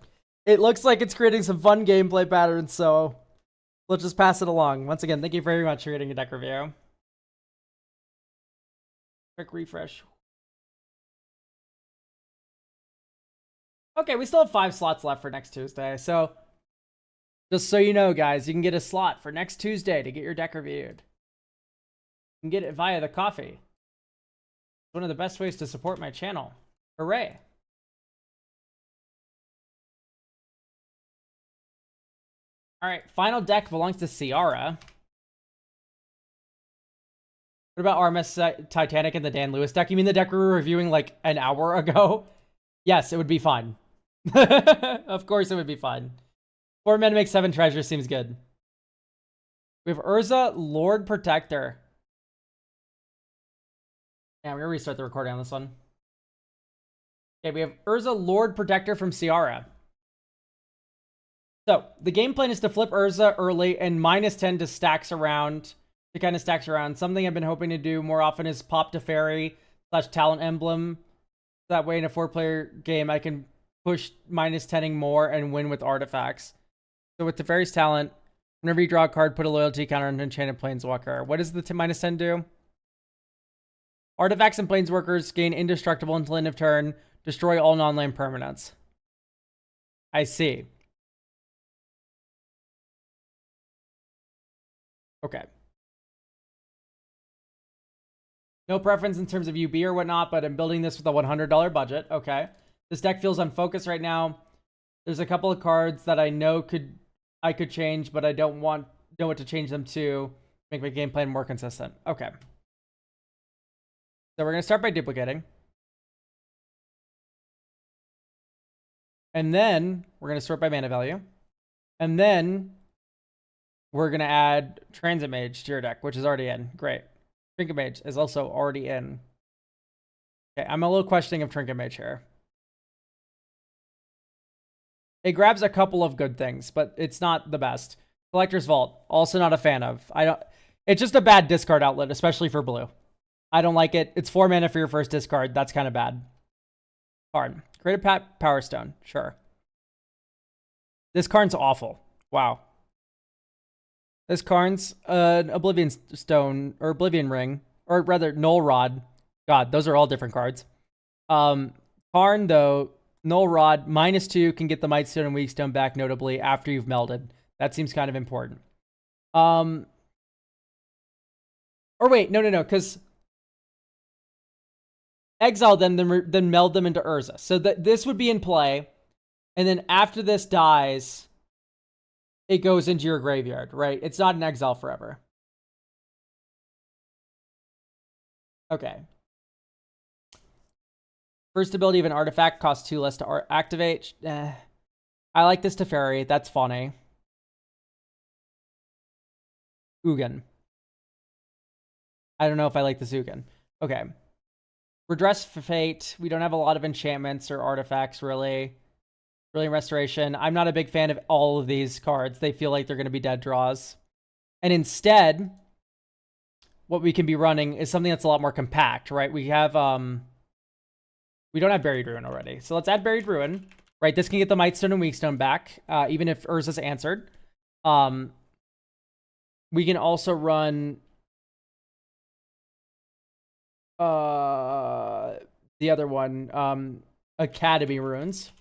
It looks like it's creating some fun gameplay patterns, so let's just pass it along. Once again, thank you very much for getting a deck review. Quick refresh. Okay, we still have 5 slots left for next Tuesday, so just so you know, guys, you can get a slot for next Tuesday to get your deck reviewed. You can get it via the coffee. It's one of the best ways to support my channel. Hooray! Alright, final deck belongs to Ciara. What about RMS Titanic and the Dan Lewis deck? You mean the deck we were reviewing like an hour ago? Yes, it would be fun. Of course it would be fun. 4 men to make 7 treasures seems good. We have Urza, Lord Protector. Yeah, we're gonna restart the recording on this one. Okay, we have Urza, Lord Protector from Ciara. So, the game plan is to flip Urza early and -10 to stacks around. To kind of stacks around. Something I've been hoping to do more often is pop Teferi / Talent Emblem. That way in a 4-player game, I can push -10ing more and win with artifacts. So with Teferi's Talent, whenever you draw a card, put a loyalty counter on Enchanted Planeswalker. What does the -10 do? Artifacts and Planeswalkers gain indestructible until end of turn. Destroy all non-land permanents. I see. Okay. No preference in terms of UB or whatnot, but I'm building this with a $100 budget. Okay. This deck feels unfocused right now. There's a couple of cards that I know I could change, but I don't know what to change them to make my game plan more consistent. Okay. So we're going to start by duplicating. And then we're going to sort by mana value. And then we're going to add Transit Mage to your deck, which is already in. Great. Trinket Mage is also already in. Okay, I'm a little questioning of Trinket Mage here. It grabs a couple of good things, but it's not the best. Collector's Vault, also not a fan of. It's just a bad discard outlet, especially for blue. I don't like it. It's 4 mana for your first discard. That's kind of bad. Card. Create a Power Stone. Sure. This card's awful. Wow. This card's an Oblivion Stone, or Oblivion Ring, or rather, Null Rod. God, those are all different cards. Karn, though, Null Rod, -2 can get the Might Stone and Weak Stone back, notably, after you've melded. That seems kind of important. Or wait, no, because exile them, then meld them into Urza. So this would be in play, and then after this dies, it goes into your graveyard, right? It's not an exile forever. Okay. First ability of an artifact costs 2 less to activate. I like this Teferi. That's funny. Ugin. I don't know if I like this Ugin. Okay. Redress for Fate. We don't have a lot of enchantments or artifacts, really. Brilliant Restoration. I'm not a big fan of all of these cards. They feel like they're going to be dead draws. And instead, what we can be running is something that's a lot more compact, right? We have We don't have Buried Ruin already. So let's add Buried Ruin. Right, this can get the Mightstone and Weakstone back, even if Urza's answered. We can also run the other one, Academy Runes.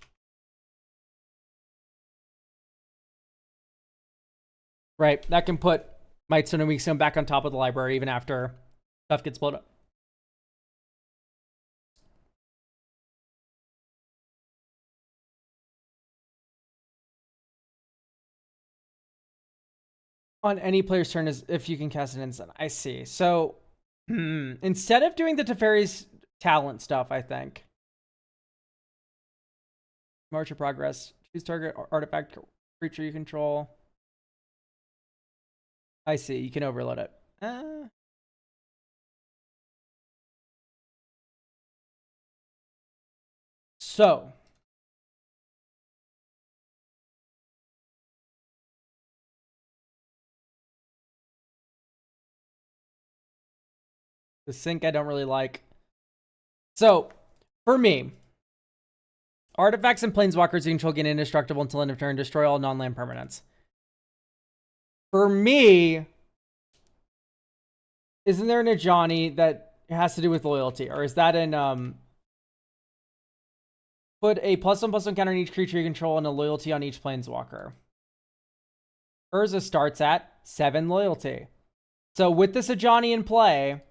Right, that can put Mightstone and Weakstone back on top of the library even after stuff gets blown up. On any player's turn is if you can cast an instant. I see. So instead of doing the Teferi's talent stuff, I think. March of Progress. Choose target artifact creature you control. I see. You can overload it. So. The sync I don't really like. So, for me, artifacts and planeswalkers you control get indestructible until end of turn. Destroy all non-land permanents. For me, isn't there an Ajani that has to do with loyalty? Or is that in, put a +1/+1 counter on each creature you control and a loyalty on each planeswalker. Urza starts at 7 loyalty. So with this Ajani in play,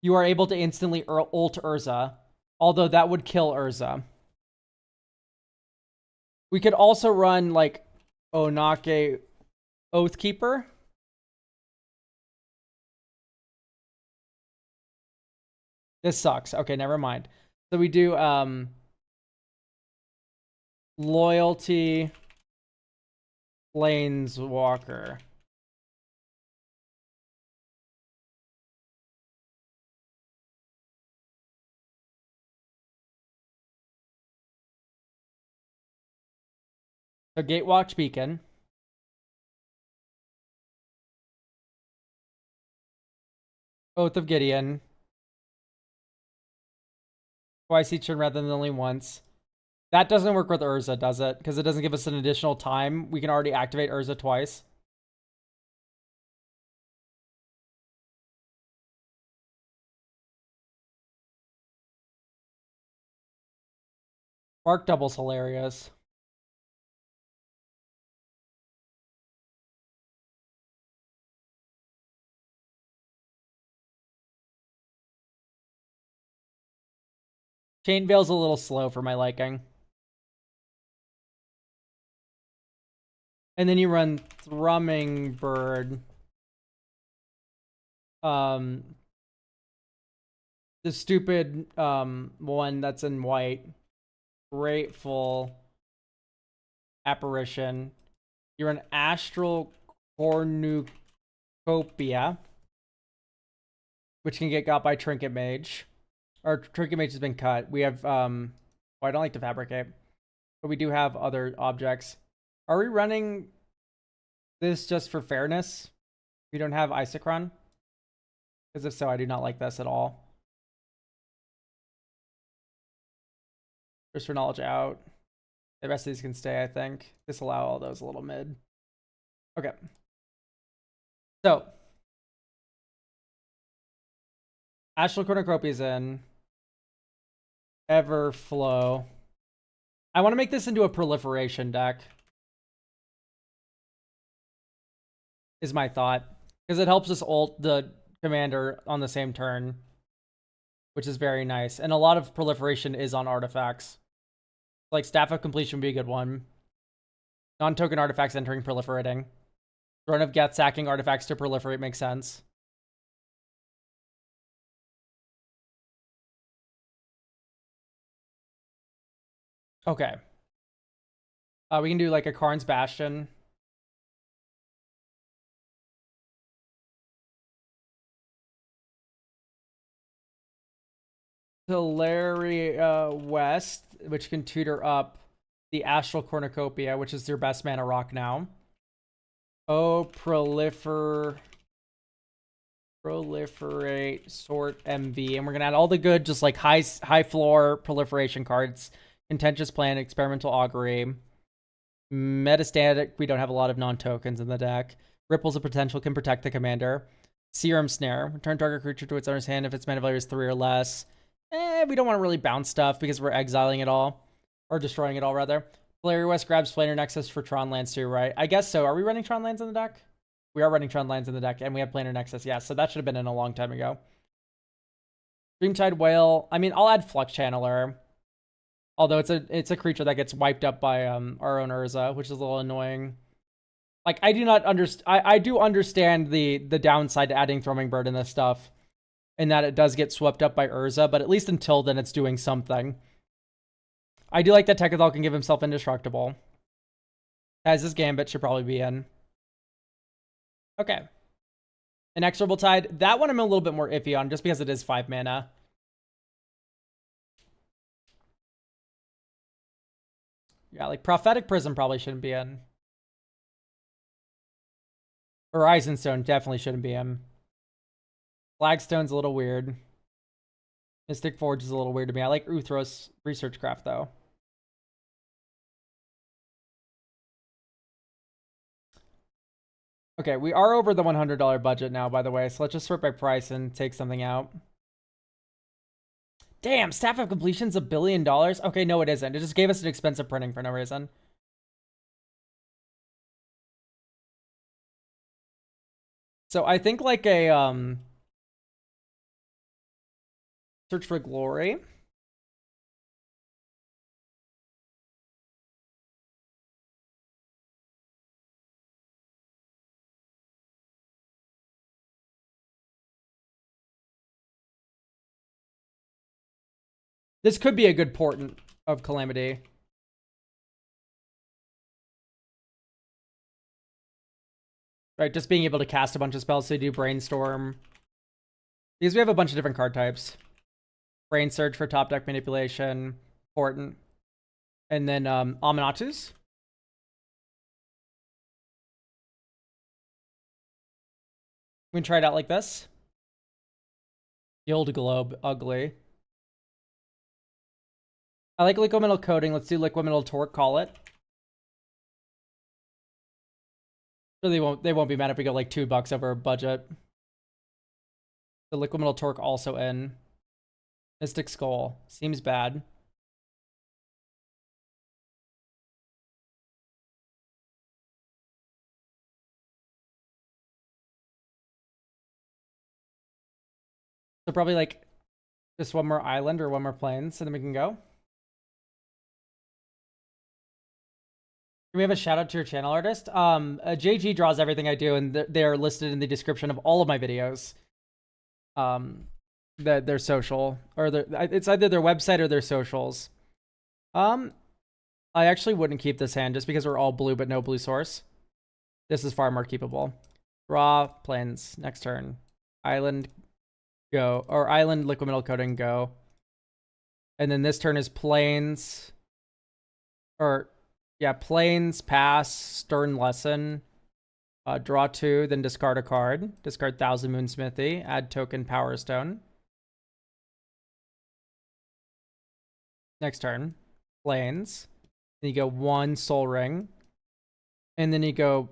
you are able to instantly ult Urza, although that would kill Urza. We could also run, like, Onake Oathkeeper. This sucks. Okay, never mind. So we do, Loyalty Planeswalker. So Gatewatch Beacon. Oath of Gideon. Twice each turn rather than only once. That doesn't work with Urza, does it? Because it doesn't give us an additional time. We can already activate Urza twice. Bark Double's hilarious. Chain Veil's a little slow for my liking. And then you run Thrumming Bird. The stupid one that's in white. Grateful Apparition. You run Astral Cornucopia, which can get got by Trinket Mage. Our Trinket Mage has been cut. We have well, I don't like to fabricate, but we do have other objects. Are we running this just for fairness? We don't have Isochron? Because if so, I do not like this at all. Just for knowledge out. The rest of these can stay, I think. Disallow all those a little mid. Okay. So. Astral Cornucopia is in. Everflow. I want to make this into a proliferation deck. Is my thought. Because it helps us ult the commander on the same turn. Which is very nice. And a lot of proliferation is on artifacts. Like Staff of Completion would be a good one. Non-token artifacts entering proliferating. Throne of Geth sacking artifacts to proliferate makes sense. Okay. We can do like a Karn's Bastion. Hilaria West, which can tutor up the Astral Cornucopia, which is your best mana rock now. Oh, Proliferate, sort, MV, and we're gonna add all the good, just like high floor proliferation cards. Contentious Plan, Experimental Augury, Metastatic. We don't have a lot of non-tokens in the deck. Ripples of Potential can protect the commander. Serum Snare, return target creature to its owner's hand if its mana value is 3 or less. We don't want to really bounce stuff because we're exiling it all, or destroying it all rather. Player West grabs Planar Nexus for Tron lands too, right? I guess so. Are we running Tron lands in the deck? We are running Tron lands in the deck, and we have Planar Nexus. Yeah, so that should have been in a long time ago. Dreamtide Whale. I mean, I'll add Flux Channeler. Although it's a creature that gets wiped up by our own Urza, which is a little annoying. Like, I do not understand. I do understand the downside to adding Thrumming Bird in this stuff, in that it does get swept up by Urza, but at least until then, it's doing something. I do like that Tekethal can give himself indestructible. As this Gambit should probably be in. Okay. Inexorable Tide. That one I'm a little bit more iffy on, just because it is 5 mana. Yeah, like Prophetic Prism probably shouldn't be in. Horizon Stone definitely shouldn't be in. Flagstone's a little weird. Mystic Forge is a little weird to me. I like Uthros Research Craft, though. Okay, we are over the $100 budget now, by the way, so let's just sort by price and take something out. Damn, Staff of Completion's $1 billion? Okay, no, it isn't. It just gave us an expensive printing for no reason. So I think like a Search for Glory. This could be a good portent of Calamity. Right, just being able to cast a bunch of spells, so you do Brainstorm. Because we have a bunch of different card types. Brain Surge for top deck manipulation, portent. And then Aminatus. We can try it out like this. Guild Globe, ugly. I like Liquid Metal Coating. Let's do Liquid Metal Torque, call it. Really they won't be mad if we go like $2 over budget. The Liquid Metal Torque also in. Mystic Skull. Seems bad. So probably like just one more island or one more plains, and then we can go. Can we have a shout out to your channel artist? JG draws everything I do, and they're listed in the description of all of my videos. Their social, or it's either their website or their socials. I actually wouldn't keep this hand just because we're all blue but no blue source. This is far more keepable. Draw, plains, next turn. Island, go. Or island, Liquid Metal Coating, go. And then this turn is plains. Or, yeah, plains, pass, stern lesson. Draw 2, then discard a card. Discard Thousand Moon Smithy. Add token Power Stone. Next turn, plains. Then you go 1 Soul Ring. And then you go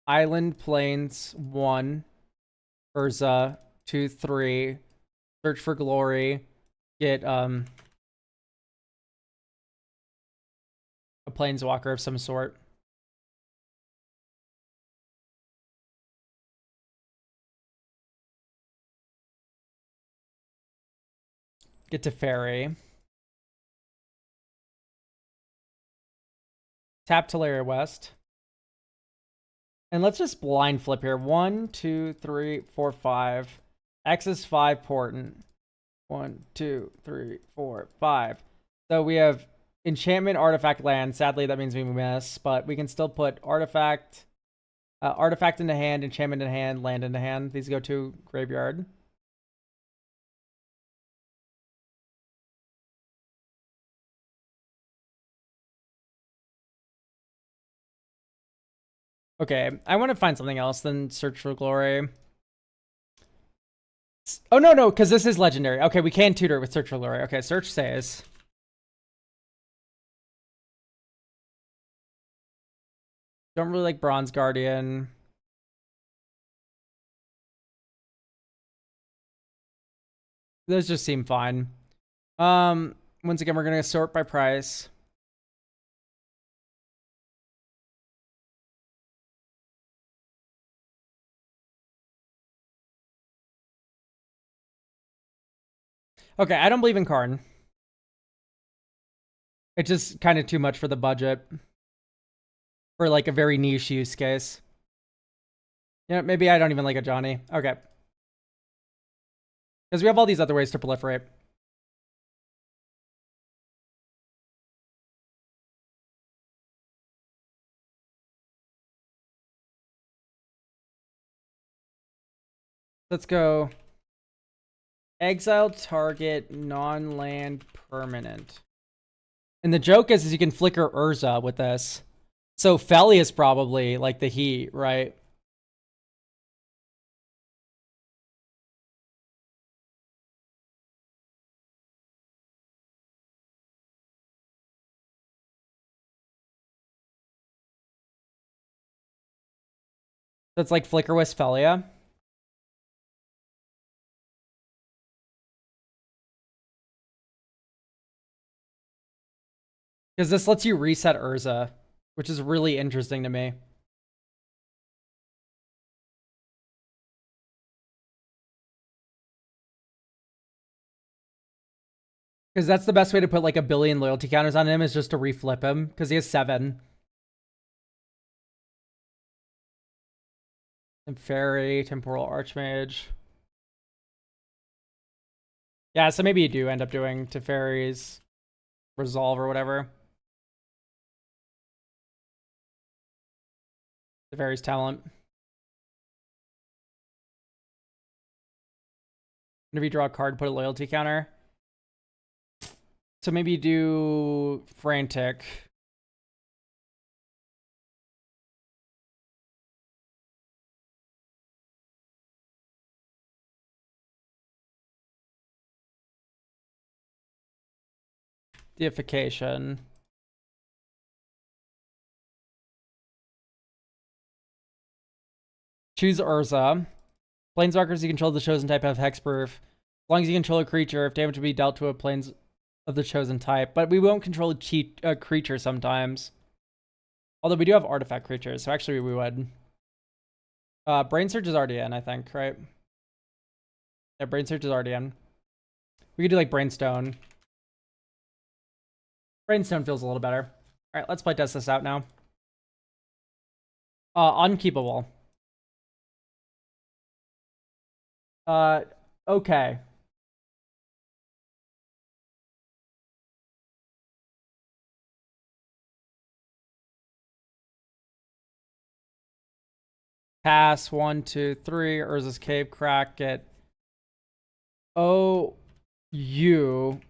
Island, Plains, 1. Urza, 2, 3. Search for Glory. Get a Planeswalker of some sort. Get to Fairy. Tap Teleria West. And let's just blind flip here. 1, 2, 3, 4, 5. X is 5 portent. 1, 2, 3, 4, 5. So we have enchantment, artifact, land. Sadly, that means we miss, but we can still put artifact, artifact into hand, enchantment into hand, land into hand. These go to graveyard. Okay, I want to find something else than Search for Glory. Oh, no, because this is legendary. Okay, we can tutor it with search for glory. Okay, search says. Don't really like Bronze Guardian. Those just seem fine. Once again, we're gonna sort by price. Okay, I don't believe in Karn. It's just kind of too much for the budget. For like a very niche use case. Yeah, maybe I don't even like a Johnny. Okay. Because we have all these other ways to proliferate. Let's go. Exile target non-land permanent. And the joke is you can flicker Urza with this. So Felly is probably like the heat, right? That's like Flicker Westphalia. Because this lets you reset Urza, which is really interesting to me. Because that's the best way to put like a billion loyalty counters on him is just to reflip him. Because he has 7. And Fairy, Temporal Archmage. Yeah, so maybe you do end up doing Teferi's Resolve or whatever. Teferi's Talent. Whenever you draw a card, put a loyalty counter. So maybe you do Frantic. Deification. Choose Urza. Planeswalkers you control the chosen type have hexproof. As long as you control a creature, if damage would be dealt to a planes of the chosen type. But we won't control a creature sometimes. Although we do have artifact creatures, so actually we would. Brain Surge is already in, I think, right? Yeah, Brain Surge is already in. We could do like Brainstone. Brainstone feels a little better. Alright, let's play test this out now. Unkeepable. Okay. Pass 1, 2, 3. Urza's Cave, crack it. Oh, you.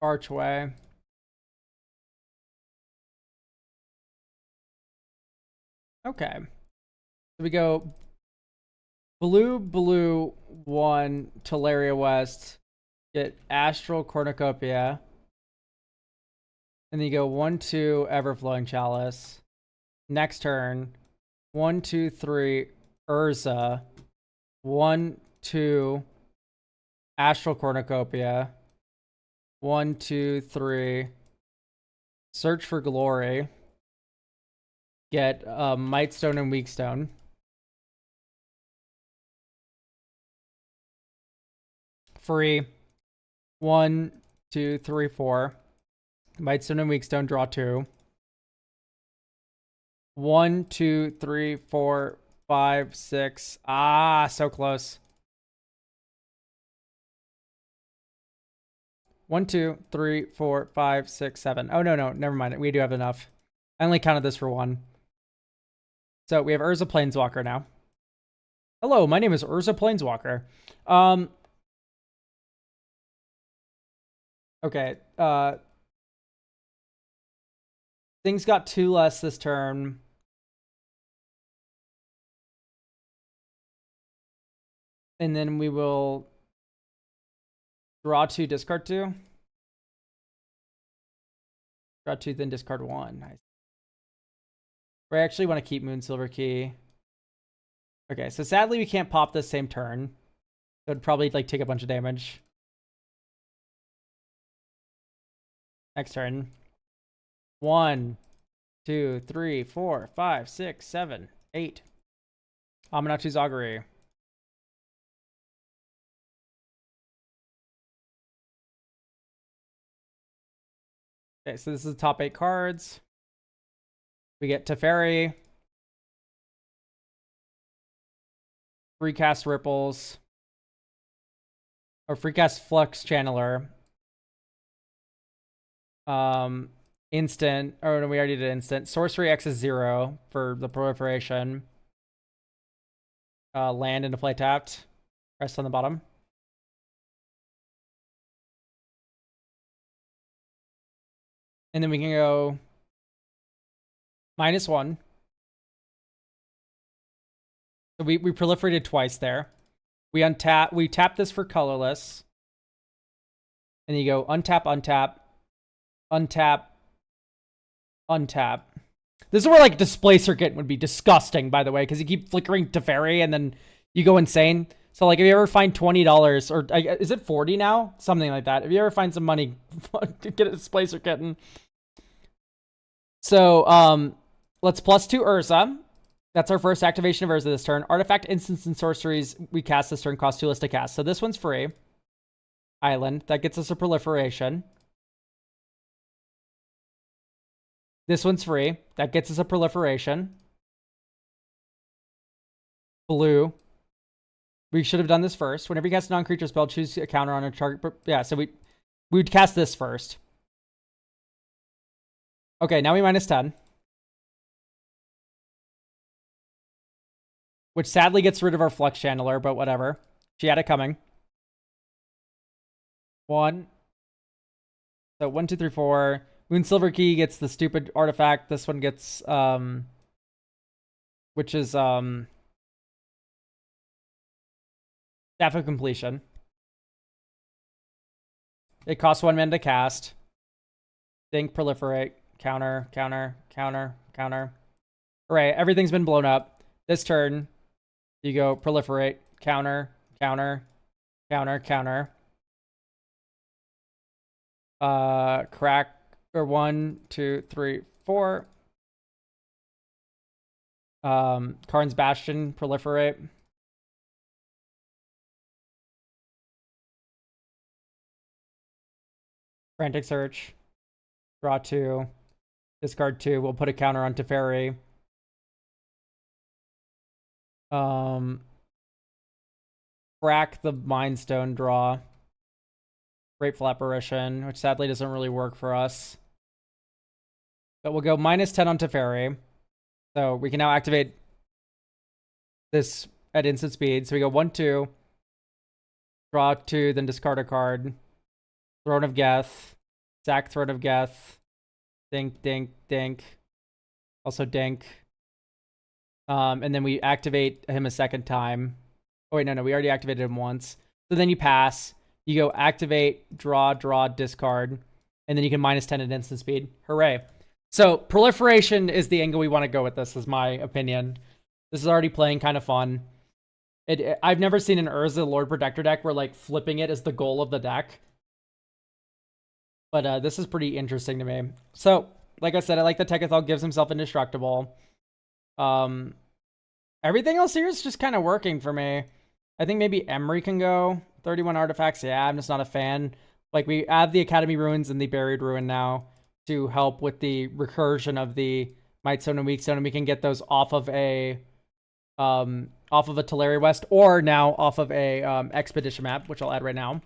Archway. Okay. So we go blue, 1, Teleria West. Get Astral Cornucopia. And then you go 1, 2, Everflowing Chalice. Next turn. 1, 2, 3, Urza. 1, 2, Astral Cornucopia. 1, 2, 3. Search for Glory. Get Mightstone and Weakstone. Free. 1, 2, 3, 4. Mightstone and Weakstone, draw 2. 1, 2, 3, 4, 5, 6. Ah, so close. 1, 2, 3, 4, 5, 6, 7. Oh, no, never mind. We do have enough. I only counted this for 1. So we have Urza Planeswalker now. Hello, my name is Urza Planeswalker. Okay. Things got 2 less this turn. And then we will draw 2, discard 2. Draw 2, then discard 1. Nice. We actually want to keep Moon Silver Key. Okay, so sadly we can't pop this same turn. So it'd probably like take a bunch of damage. Next turn. 1, 2, 3, 4, 5, 6, 7, 8. Aminachu's Augury. Okay, so this is the top 8 cards. We get Teferi. Freecast Ripples. Or Freecast Flux Channeler. Instant. Oh, no, we already did instant. Sorcery X is 0 for the proliferation. Land into play tapped. Rest on the bottom. And then we can go -1. So we proliferated twice there. We tap this for colorless. And you go untap, untap, untap, untap. This is where like Display Circuit would be disgusting, by the way, because you keep flickering Teferi and then you go insane. So like if you ever find $20 or is it 40 now? Something like that. If you ever find some money, get a Display Circuit. And so let's +2 Urza. That's our first activation of Urza this turn. Artifact, instants, and sorceries we cast this turn cost 2 less to cast. So this one's free. Island. That gets us a proliferation. This one's free. That gets us a proliferation. Blue. We should have done this first. Whenever you cast a non-creature spell, choose a counter on a target. Yeah, so we would cast this first. Okay, now we -10. Which sadly gets rid of our Flux Channeler, but whatever. She had it coming. 1. So 1, 2, 3, 4. Moon Silver Key gets the stupid artifact. This one gets which is Staff of Completion. It costs 1 mana to cast. Think, proliferate, counter, counter, counter, counter. Alright, everything's been blown up. This turn, you go proliferate, counter, counter, counter, counter. Crack, or 1, 2, 3, 4. Karn's Bastion, proliferate. Frantic Search. Draw 2. Discard 2. We'll put a counter on Teferi. Crack the Mind Stone draw. Grateful Apparition, which sadly doesn't really work for us. But we'll go -10 on Teferi. So we can now activate this at instant speed. So we go 1, 2. Draw 2, then discard a card. Throne of Geth. Sack Throne of Geth. Dink, dink, dink. Also dink. And then we activate him a second time. Oh wait, no, we already activated him once. So then you pass. You go activate, draw, discard. And then you can -10 at instant speed. Hooray. So proliferation is the angle we want to go with this, is my opinion. This is already playing kind of fun. I've never seen an Urza Lord Protector deck where like flipping it is the goal of the deck. But this is pretty interesting to me. So, like I said, I like the Tekethal gives himself indestructible. Everything else here is just kind of working for me. I think maybe Emery can go. 31 artifacts. Yeah, I'm just not a fan. Like, we add the Academy Ruins and the Buried Ruin now to help with the recursion of the Might Stone and Weak Stone, and we can get those off of a Teleri West, or now off of a Expedition map, which I'll add right now.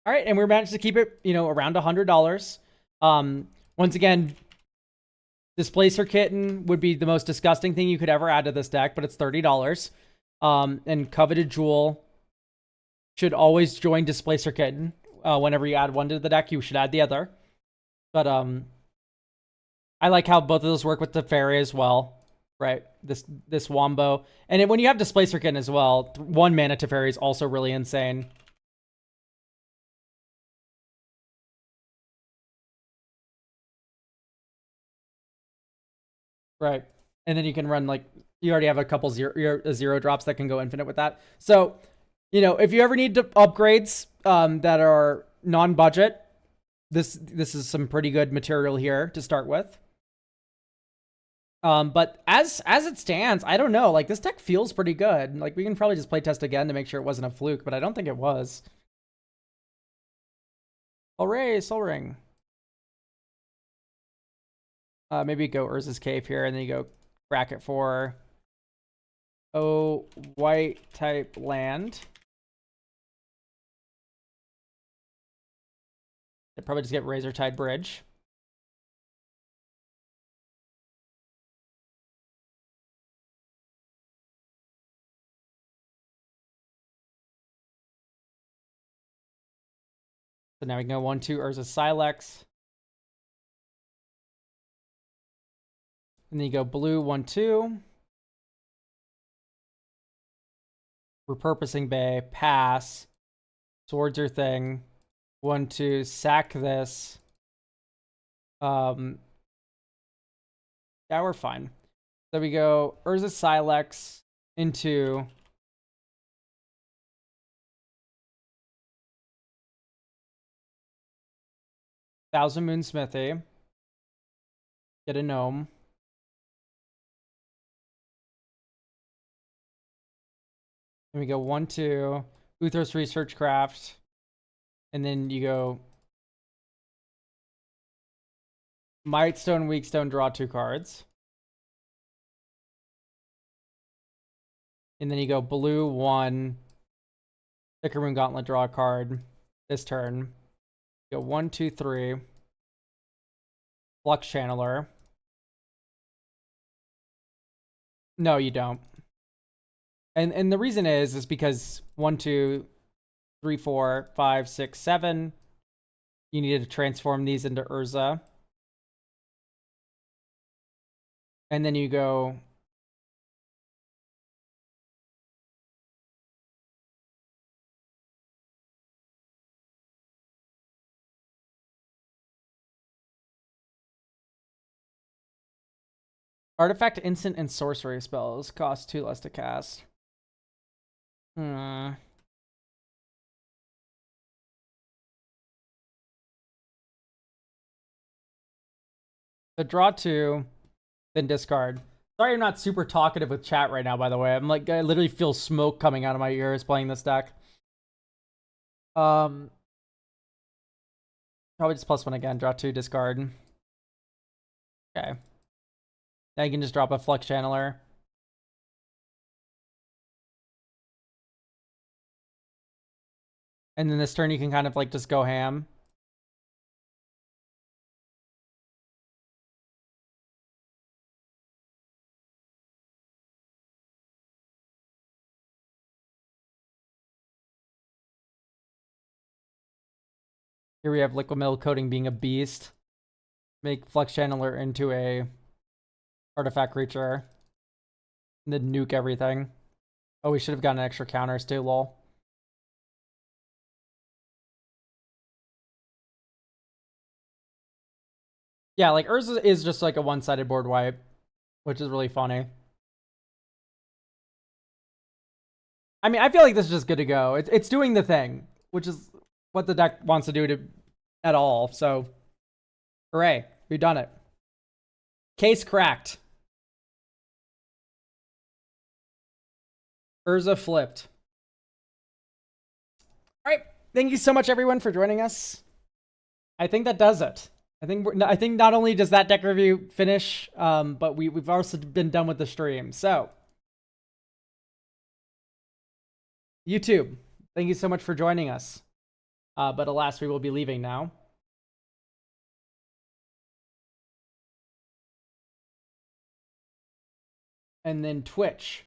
All right, and we managed to keep it, around $100. Once again, Displacer Kitten would be the most disgusting thing you could ever add to this deck, but it's $30. And Coveted Jewel should always join Displacer Kitten. whenever you add one to the deck, you should add the other. But I like how both of those work with the fairy as well, right? This wombo, and when you have Displacer Kitten as well, 1 mana Teferi is also really insane. Right, and then you can run like you already have a couple zero drops that can go infinite with that. So, if you ever need upgrades that are non-budget, this is some pretty good material here to start with. But as it stands, I don't know. Like, this deck feels pretty good. Like, we can probably just play test again to make sure it wasn't a fluke, but I don't think it was. Hooray, Soul Ring. Maybe go Urza's Cave here, and then you go bracket for white type land. They'd probably just get Razortide Bridge. So now we can go 1-2 Urza Silex. And then you go blue 1-2. Repurposing Bay, pass. Swords your thing. 1-2, sack this. Yeah, we're fine. So we go Urza Silex into Thousand Moon Smithy. Get a gnome. And we go 1-2, Uthros Research Craft. And then you go Mightstone, Weakstone, draw 2 cards. And then you go blue 1, Thicker Moon Gauntlet, draw a card this turn. Go 1, 2, 3. Flux Channeler. No, you don't. And the reason is because 1, 2, 3, 4, 5, 6, 7. You needed to transform these into Urza. And then you go artifact, instant, and sorcery spells cost 2 less to cast. So draw 2, then discard. Sorry I'm not super talkative with chat right now, by the way. I'm like, I literally feel smoke coming out of my ears playing this deck. Probably just +1 again. Draw 2, discard. Okay. Now you can just drop a Flux Channeler. And then this turn you can kind of like just go ham. Here we have Liquid Metal Coating being a beast. Make Flux Channeler into a artifact creature. And then nuke everything. Oh, we should have gotten extra counters too, lol. Yeah, like Urza is just like a one-sided board wipe, which is really funny. I mean, I feel like this is just good to go. It's doing the thing, which is what the deck wants to do at all. So, hooray, we've done it. Case cracked. Urza flipped. All right, thank you so much, everyone, for joining us. I think that does it. I think not only does that deck review finish, but we've also been done with the stream. So, YouTube, thank you so much for joining us. But alas, we will be leaving now. And then Twitch.